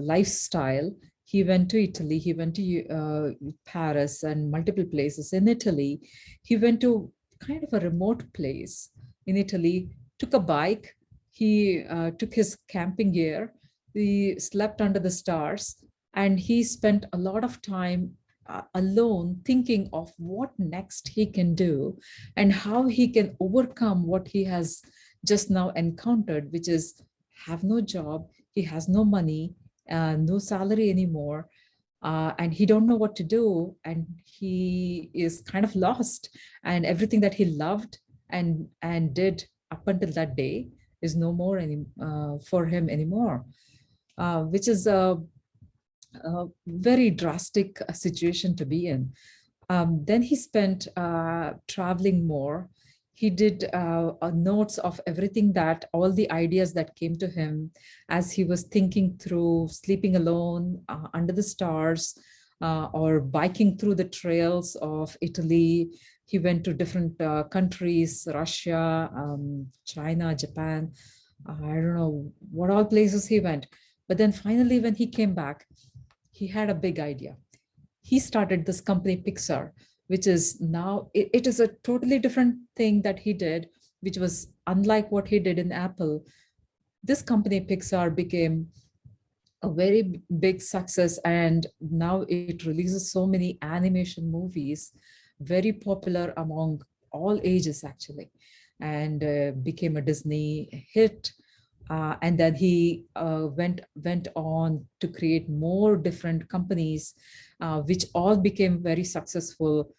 lifestyle. He went to Italy, he went to Paris and multiple places in Italy. He went to kind of a remote place in Italy, took a bike, he took his camping gear, he slept under the stars, and he spent a lot of time alone thinking of what next he can do and how he can overcome what he has just now encountered, which is have no job, he has no money, no salary anymore, and he don't know what to do, and he is kind of lost, and everything that he loved and did up until that day is no more for him anymore, which is a very drastic situation to be in. Then he spent traveling more. He did notes of everything, that all the ideas that came to him as he was thinking through sleeping alone under the stars, or biking through the trails of Italy. He went to different countries, Russia, China, Japan. I don't know what all places he went. But then finally, when he came back, he had a big idea. He started this company Pixar, which is now, it is a totally different thing that he did, which was unlike what he did in Apple. This company Pixar became a very big success, and now it releases so many animation movies, very popular among all ages actually, and became a Disney hit. And then he went on to create more different companies, which all became very successful.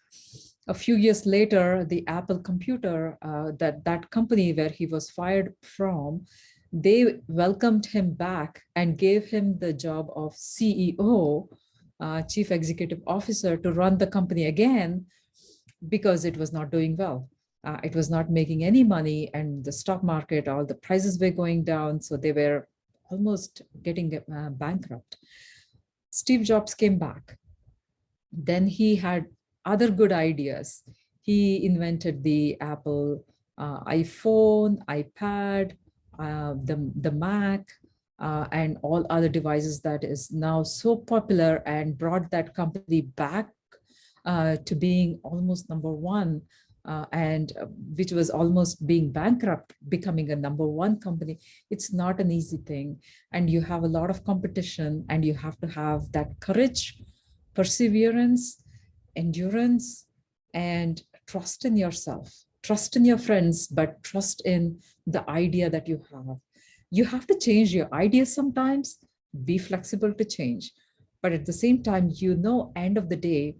A few years later, the Apple computer, that company where he was fired from, they welcomed him back and gave him the job of CEO, Chief Executive Officer, to run the company again, because it was not doing well. It was not making any money, and the stock market, all the prices were going down, so they were almost getting bankrupt. Steve Jobs came back. Then he had other good ideas. He invented the Apple iPhone, iPad, the Mac, and all other devices that is now so popular, and brought that company back to being almost number one, and which was almost being bankrupt, becoming a number one company. It's not an easy thing, and you have a lot of competition, and you have to have that courage, perseverance, endurance, and trust in yourself. Trust in your friends, but trust in the idea that you have. You have to change your ideas sometimes, be flexible to change. But at the same time, end of the day,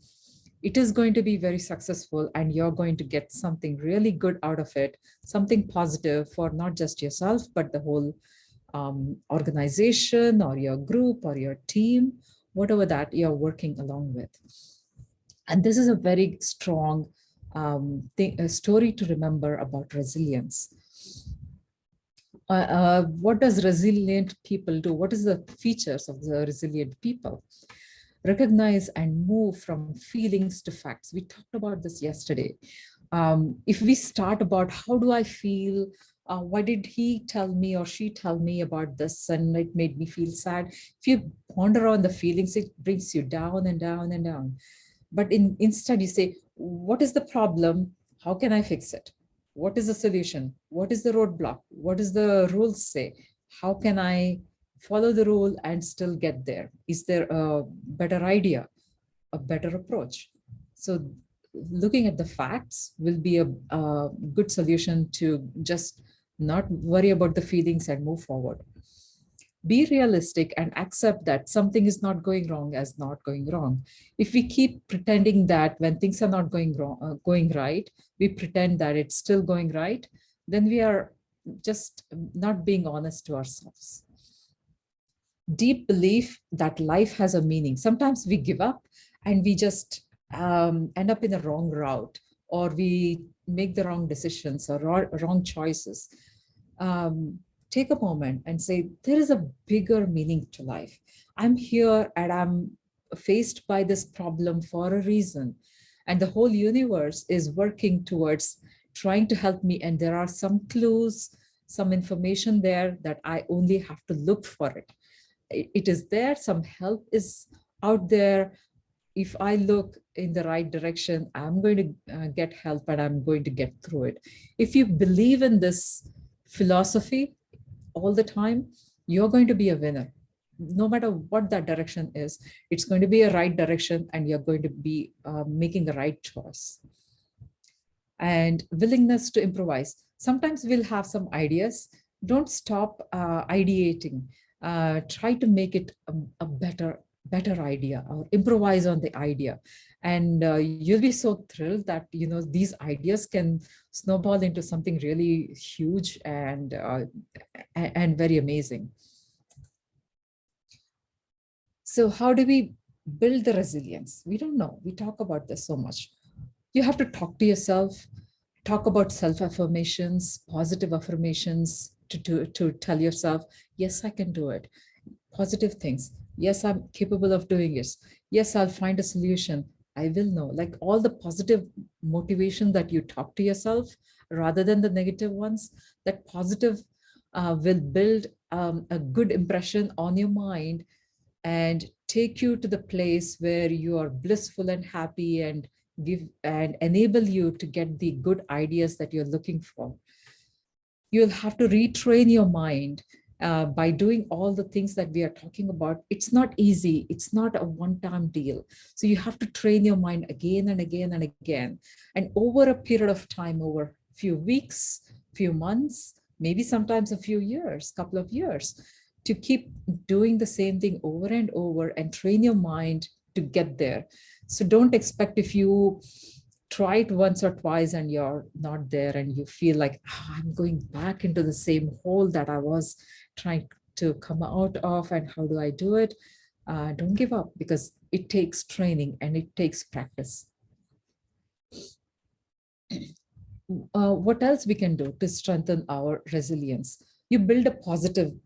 it is going to be very successful and you're going to get something really good out of it, something positive for not just yourself, but the whole organization or your group or your team, whatever that you're working along with. And this is a very strong story to remember about resilience. What does resilient people do? What is the features of the resilient people? Recognize and move from feelings to facts. We talked about this yesterday. If we start about how do I feel, why did he tell me or she tell me about this and it made me feel sad? If you ponder on the feelings, it brings you down and down and down. But instead you say, what is the problem? How can I fix it? What is the solution? What is the roadblock? What does the rules say? How can I follow the rule and still get there? Is there a better idea, a better approach? So looking at the facts will be a good solution to just not worry about the feelings and move forward. Be realistic and accept that something is not going wrong as not going wrong. If we keep pretending that when things are not going wrong, going right, we pretend that it's still going right, then we are just not being honest to ourselves. Deep belief that life has a meaning. Sometimes we give up and we just end up in the wrong route, or we make the wrong decisions or wrong choices. Take a moment and say, there is a bigger meaning to life. I'm here and I'm faced by this problem for a reason. And the whole universe is working towards trying to help me. And there are some clues, some information there that I only have to look for it. It is there, some help is out there. If I look in the right direction, I'm going to get help and I'm going to get through it. If you believe in this philosophy all the time, you're going to be a winner. No matter what that direction is, it's going to be a right direction and you're going to be making the right choice. And willingness to improvise. Sometimes we'll have some ideas. Don't stop ideating. Try to make it a better idea, or improvise on the idea. And you'll be so thrilled that, these ideas can snowball into something really huge and very amazing. So how do we build the resilience? We don't know. We talk about this so much. You have to talk to yourself, talk about self-affirmations, positive affirmations to tell yourself, yes, I can do it. Positive things. Yes, I'm capable of doing this. Yes, I'll find a solution. I will know. Like all the positive motivation that you talk to yourself rather than the negative ones, that positive will build a good impression on your mind and take you to the place where you are blissful and happy and enable you to get the good ideas that you're looking for. You'll have to retrain your mind by doing all the things that we are talking about. It's not easy. It's not a one-time deal. So you have to train your mind again and again and again. And over a period of time, over a few weeks, few months, maybe sometimes a few years, couple of years, to keep doing the same thing over and over and train your mind to get there. So don't expect if you try it once or twice and you're not there and you feel like, I'm going back into the same hole that I was trying to come out of, and how do I do it? Don't give up, because it takes training and it takes practice. What else we can do to strengthen our resilience? You build a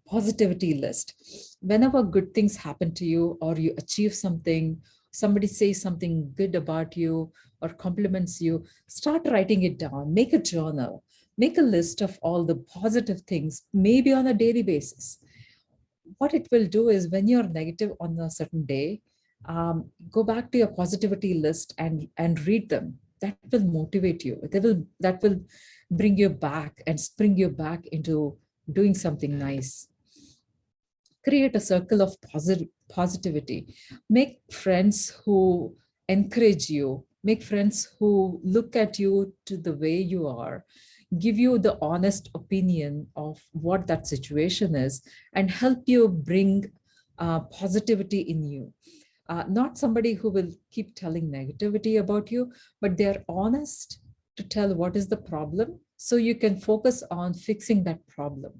positivity list. Whenever good things happen to you or you achieve something, somebody says something good about you or compliments you, start writing it down. Make a journal. Make a list of all the positive things, maybe on a daily basis. What it will do is when you're negative on a certain day, go back to your positivity list and read them. That will motivate you. That will bring you back and spring you back into doing something nice. Create a circle of positivity. Make friends who encourage you Make friends who look at you to the way you are, give you the honest opinion of what that situation is, and help you bring positivity in you. Not somebody who will keep telling negativity about you, but they're honest to tell what is the problem so you can focus on fixing that problem.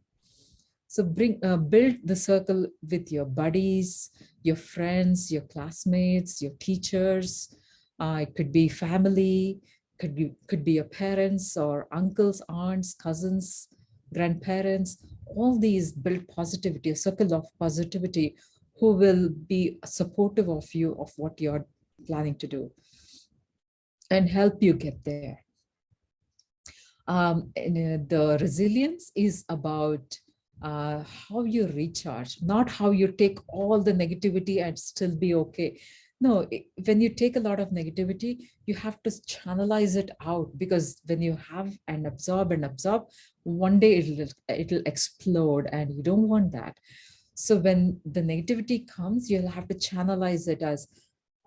So build the circle with your buddies, your friends, your classmates, your teachers. It could be family, could be your parents or uncles, aunts, cousins, grandparents. All these build positivity, a circle of positivity who will be supportive of you of what you're planning to do and help you get there. The resilience is about how you recharge, not how you take all the negativity and still be okay. No, when you take a lot of negativity, you have to channelize it out, because when you have and absorb, one day it'll explode, and you don't want that. So when the negativity comes, you'll have to channelize it as,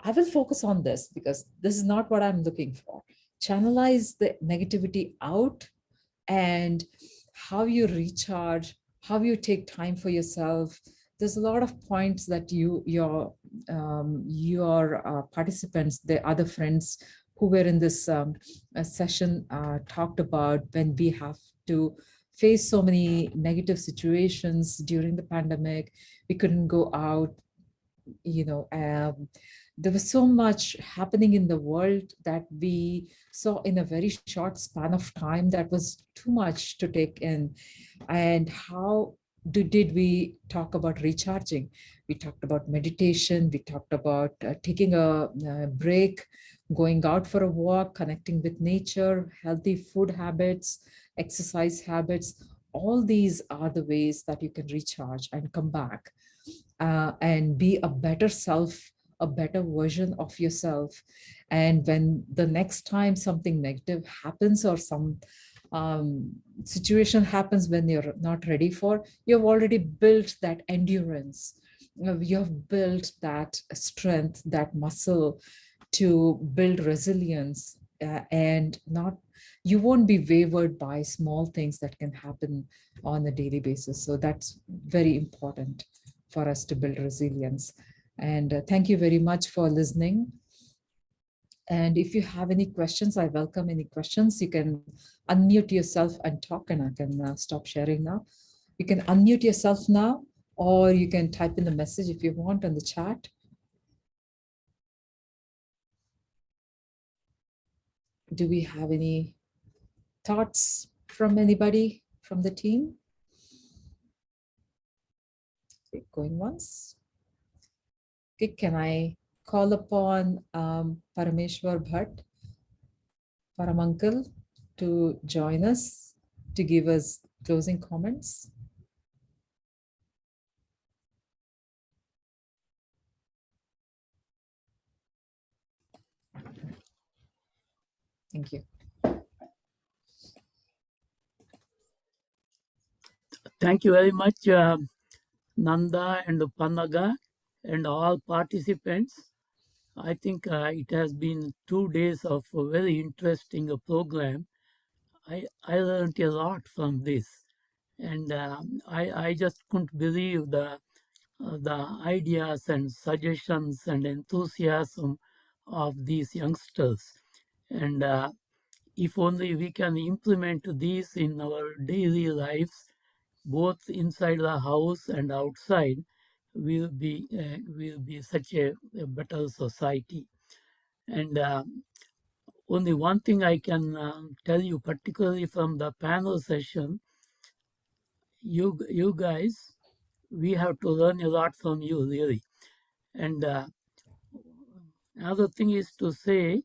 I will focus on this because this is not what I'm looking for. Channelize the negativity out, and how you recharge, how you take time for yourself. There's a lot of points that your participants, the other friends who were in this session talked about, when we have to face so many negative situations during the pandemic. We couldn't go out, there was so much happening in the world that we saw in a very short span of time that was too much to take in. And how did we talk about recharging? We talked about meditation. We talked about taking a break, going out for a walk, connecting with nature, healthy food habits, exercise habits. All these are the ways that you can recharge and come back and be a better self, a better version of yourself. And when the next time something negative happens, or some situation happens when you're not ready for, you've already built that endurance. You have built that strength, that muscle to build resilience, and you won't be wavered by small things that can happen on a daily basis. So that's very important for us to build resilience. And thank you very much for listening. And if you have any questions, I welcome any questions. You can unmute yourself and talk, and I can stop sharing now. You can unmute yourself now, or you can type in the message if you want on the chat. Do we have any thoughts from anybody from the team? Okay, going once. Okay, can I call upon Parameshwar Bhatt, Paramankal, to join us, to give us closing comments? Thank you. Thank you very much, Nanda and Pannaga and all participants. I think it has been 2 days of a very interesting program. I learned a lot from this, and I just couldn't believe the ideas and suggestions and enthusiasm of these youngsters. And if only we can implement these in our daily lives, both inside the house and outside, will be such a better society. And only one thing I can tell you, particularly from the panel session, you guys, we have to learn a lot from you, really. And another thing is to say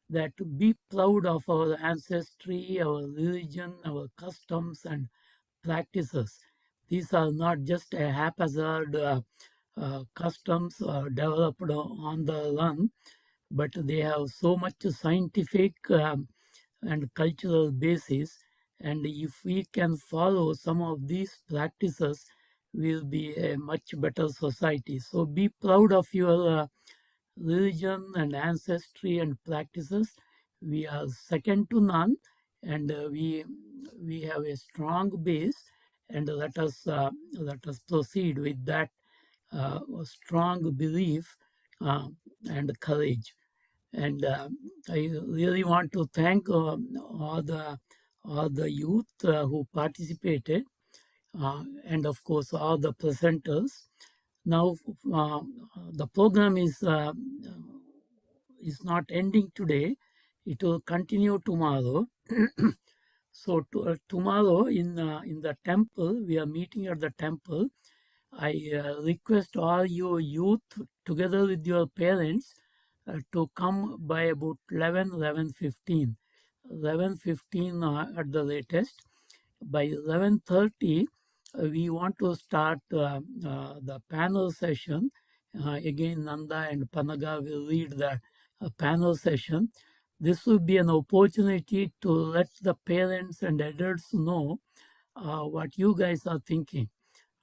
that to be proud of our ancestry, our religion, our customs and practices. These are not just a haphazard customs developed on the run, but they have so much scientific and cultural basis. And if we can follow some of these practices, we'll be a much better society. So be proud of your religion and ancestry and practices, we are second to none, and we have a strong base. And let us proceed with that strong belief and courage. And I really want to thank all the youth who participated, and of course all the presenters. Now the program is not ending today; it will continue tomorrow. So tomorrow in the temple, we are meeting at the temple. I request all your youth, together with your parents, to come by about 11:15 at the latest. By 11:30, we want to start the panel session. Again, Nanda and Panaga will lead the panel session. This will be an opportunity to let the parents and adults know what you guys are thinking.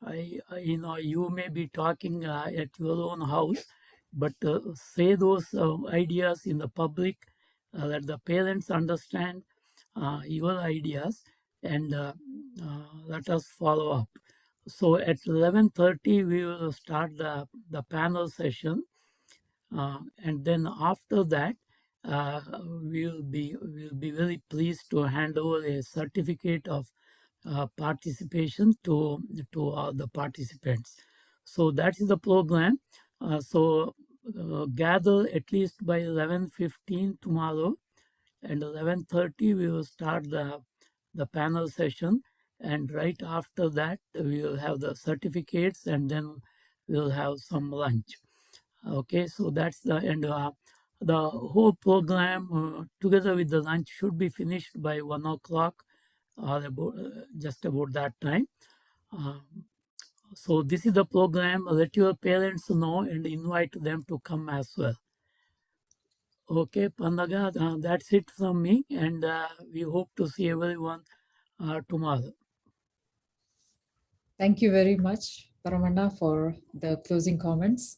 You may be talking at your own house, but say those ideas in the public, let the parents understand your ideas, and let us follow up. So at 11:30 we will start the panel session, and then after that we'll be very pleased to hand over a certificate of participation to the participants. So that is the program. So gather at least by 11:15 tomorrow, and 11:30 we will start the panel session, and right after that we will have the certificates, and then we'll have some lunch. Okay, so that's the end. The whole program together with the lunch should be finished by 1 o'clock, or just about that time. So this is the program. Let your parents know and invite them to come as well. Okay, Pandaga, that's it from me, and we hope to see everyone tomorrow. Thank you very much, Paramana, for the closing comments.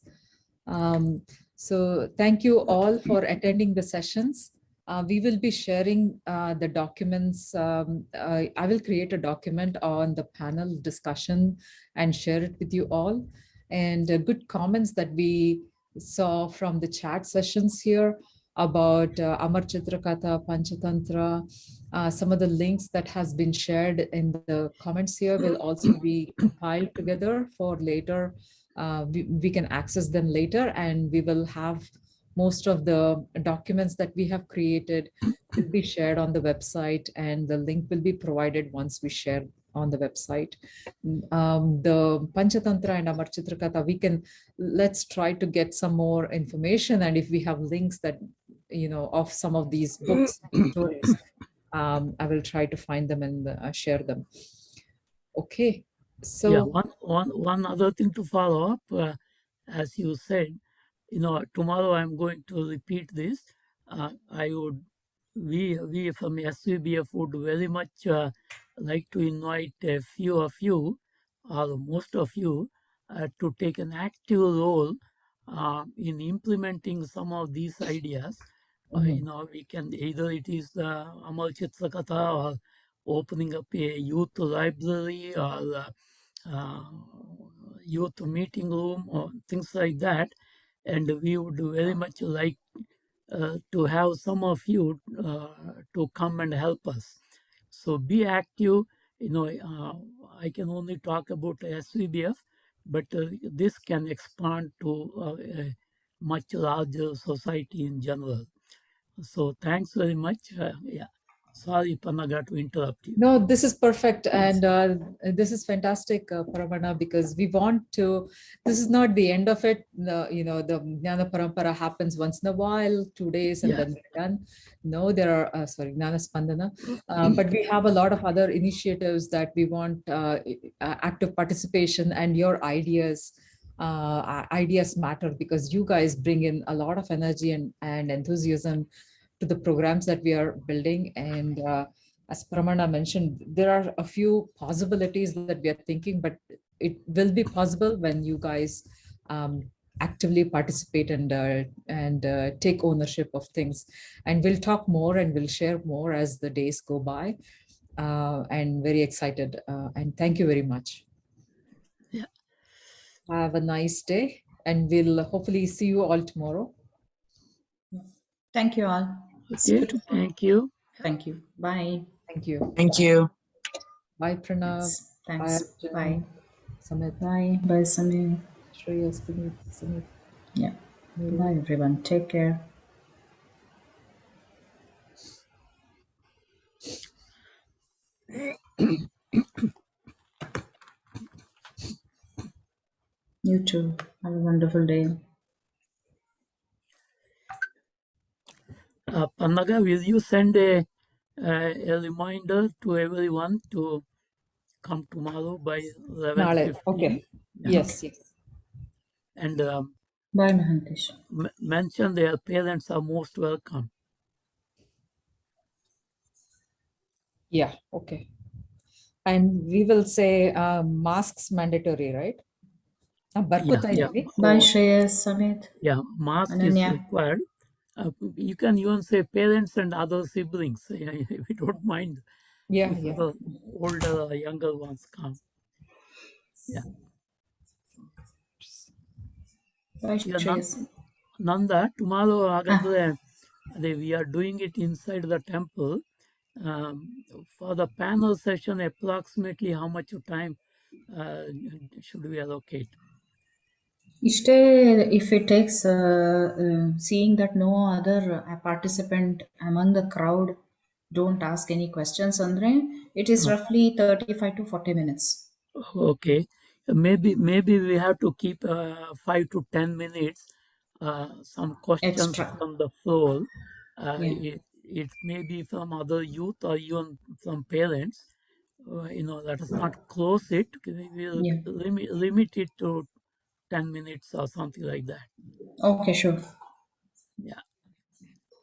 So thank you all for attending the sessions. We will be sharing the documents. I will create a document on the panel discussion and share it with you all. And good comments that we saw from the chat sessions here about Amar Chitrakatha, Panchitantra. Some of the links that has been shared in the comments here will also be compiled together for later. We can access them later, and we will have most of the documents that we have created will be shared on the website, and the link will be provided once we share on the website. The Panchatantra and Amar Chitrakatha, let's try to get some more information, and if we have links that, of some of these books and stories, I will try to find them and share them. Okay. So yeah, one other thing to follow up, as you said, tomorrow I'm going to repeat this. We from SVBF would very much like to invite a few of you, or most of you, to take an active role in implementing some of these ideas. We can either it is the Amal Chitrakatha, or opening up a youth library, or youth meeting room, or things like that. And we would very much like to have some of you to come and help us. So be active. I can only talk about SVBF, but this can expand to a much larger society in general. So thanks very much. Yeah. Sorry, Panaga, to interrupt you. No, this is perfect. And this is fantastic, Paramana, because we want to, this is not the end of it. The Jnana Parampara happens once in a while, 2 days, and then we're done. No, there are, Jnana Spandana. But we have a lot of other initiatives that we want active participation, and your ideas. Ideas matter because you guys bring in a lot of energy and enthusiasm to the programs that we are building. And as Pramana mentioned, there are a few possibilities that we are thinking, but it will be possible when you guys actively participate and take ownership of things. And we'll talk more and we'll share more as the days go by. And very excited. And thank you very much. Yeah. Have a nice day, and we'll hopefully see you all tomorrow. Thank you all. See Okay. you tomorrow. Thank you. Thank you. Bye. Thank you. Thank you. Bye, Pranav. Thanks. Bye, Bye. Samit. Bye. Bye, Samir. Shreyas, Samit. Yeah. Bye, everyone. Take care. You too. Have a wonderful day. Pannaga, will you send a reminder to everyone to come tomorrow by 11:15? Okay. Yeah. Yes, yes. And Bye, Mahantesh. Mention their parents are most welcome. Yeah, okay. And we will say masks mandatory, right? Yeah. Bye, Shreyas, Samit. Yeah, mask Ananya. is required. You can even say parents and other siblings. We don't mind if the older or younger ones come. Yeah. Bye, Yeah, Shreyas. Nanda, tomorrow we are doing it inside the temple. For the panel session, approximately how much time should we allocate? If it takes seeing that no other participant among the crowd don't ask any questions, Andre, it is roughly 35 to 40 minutes. Okay, maybe we have to keep 5 to 10 minutes. Some questions Extra. from the floor. Yeah. It may be from other youth or even from parents. Let us not close it. We will Yeah. limit it to 10 minutes or something like that. Okay, sure. Yeah.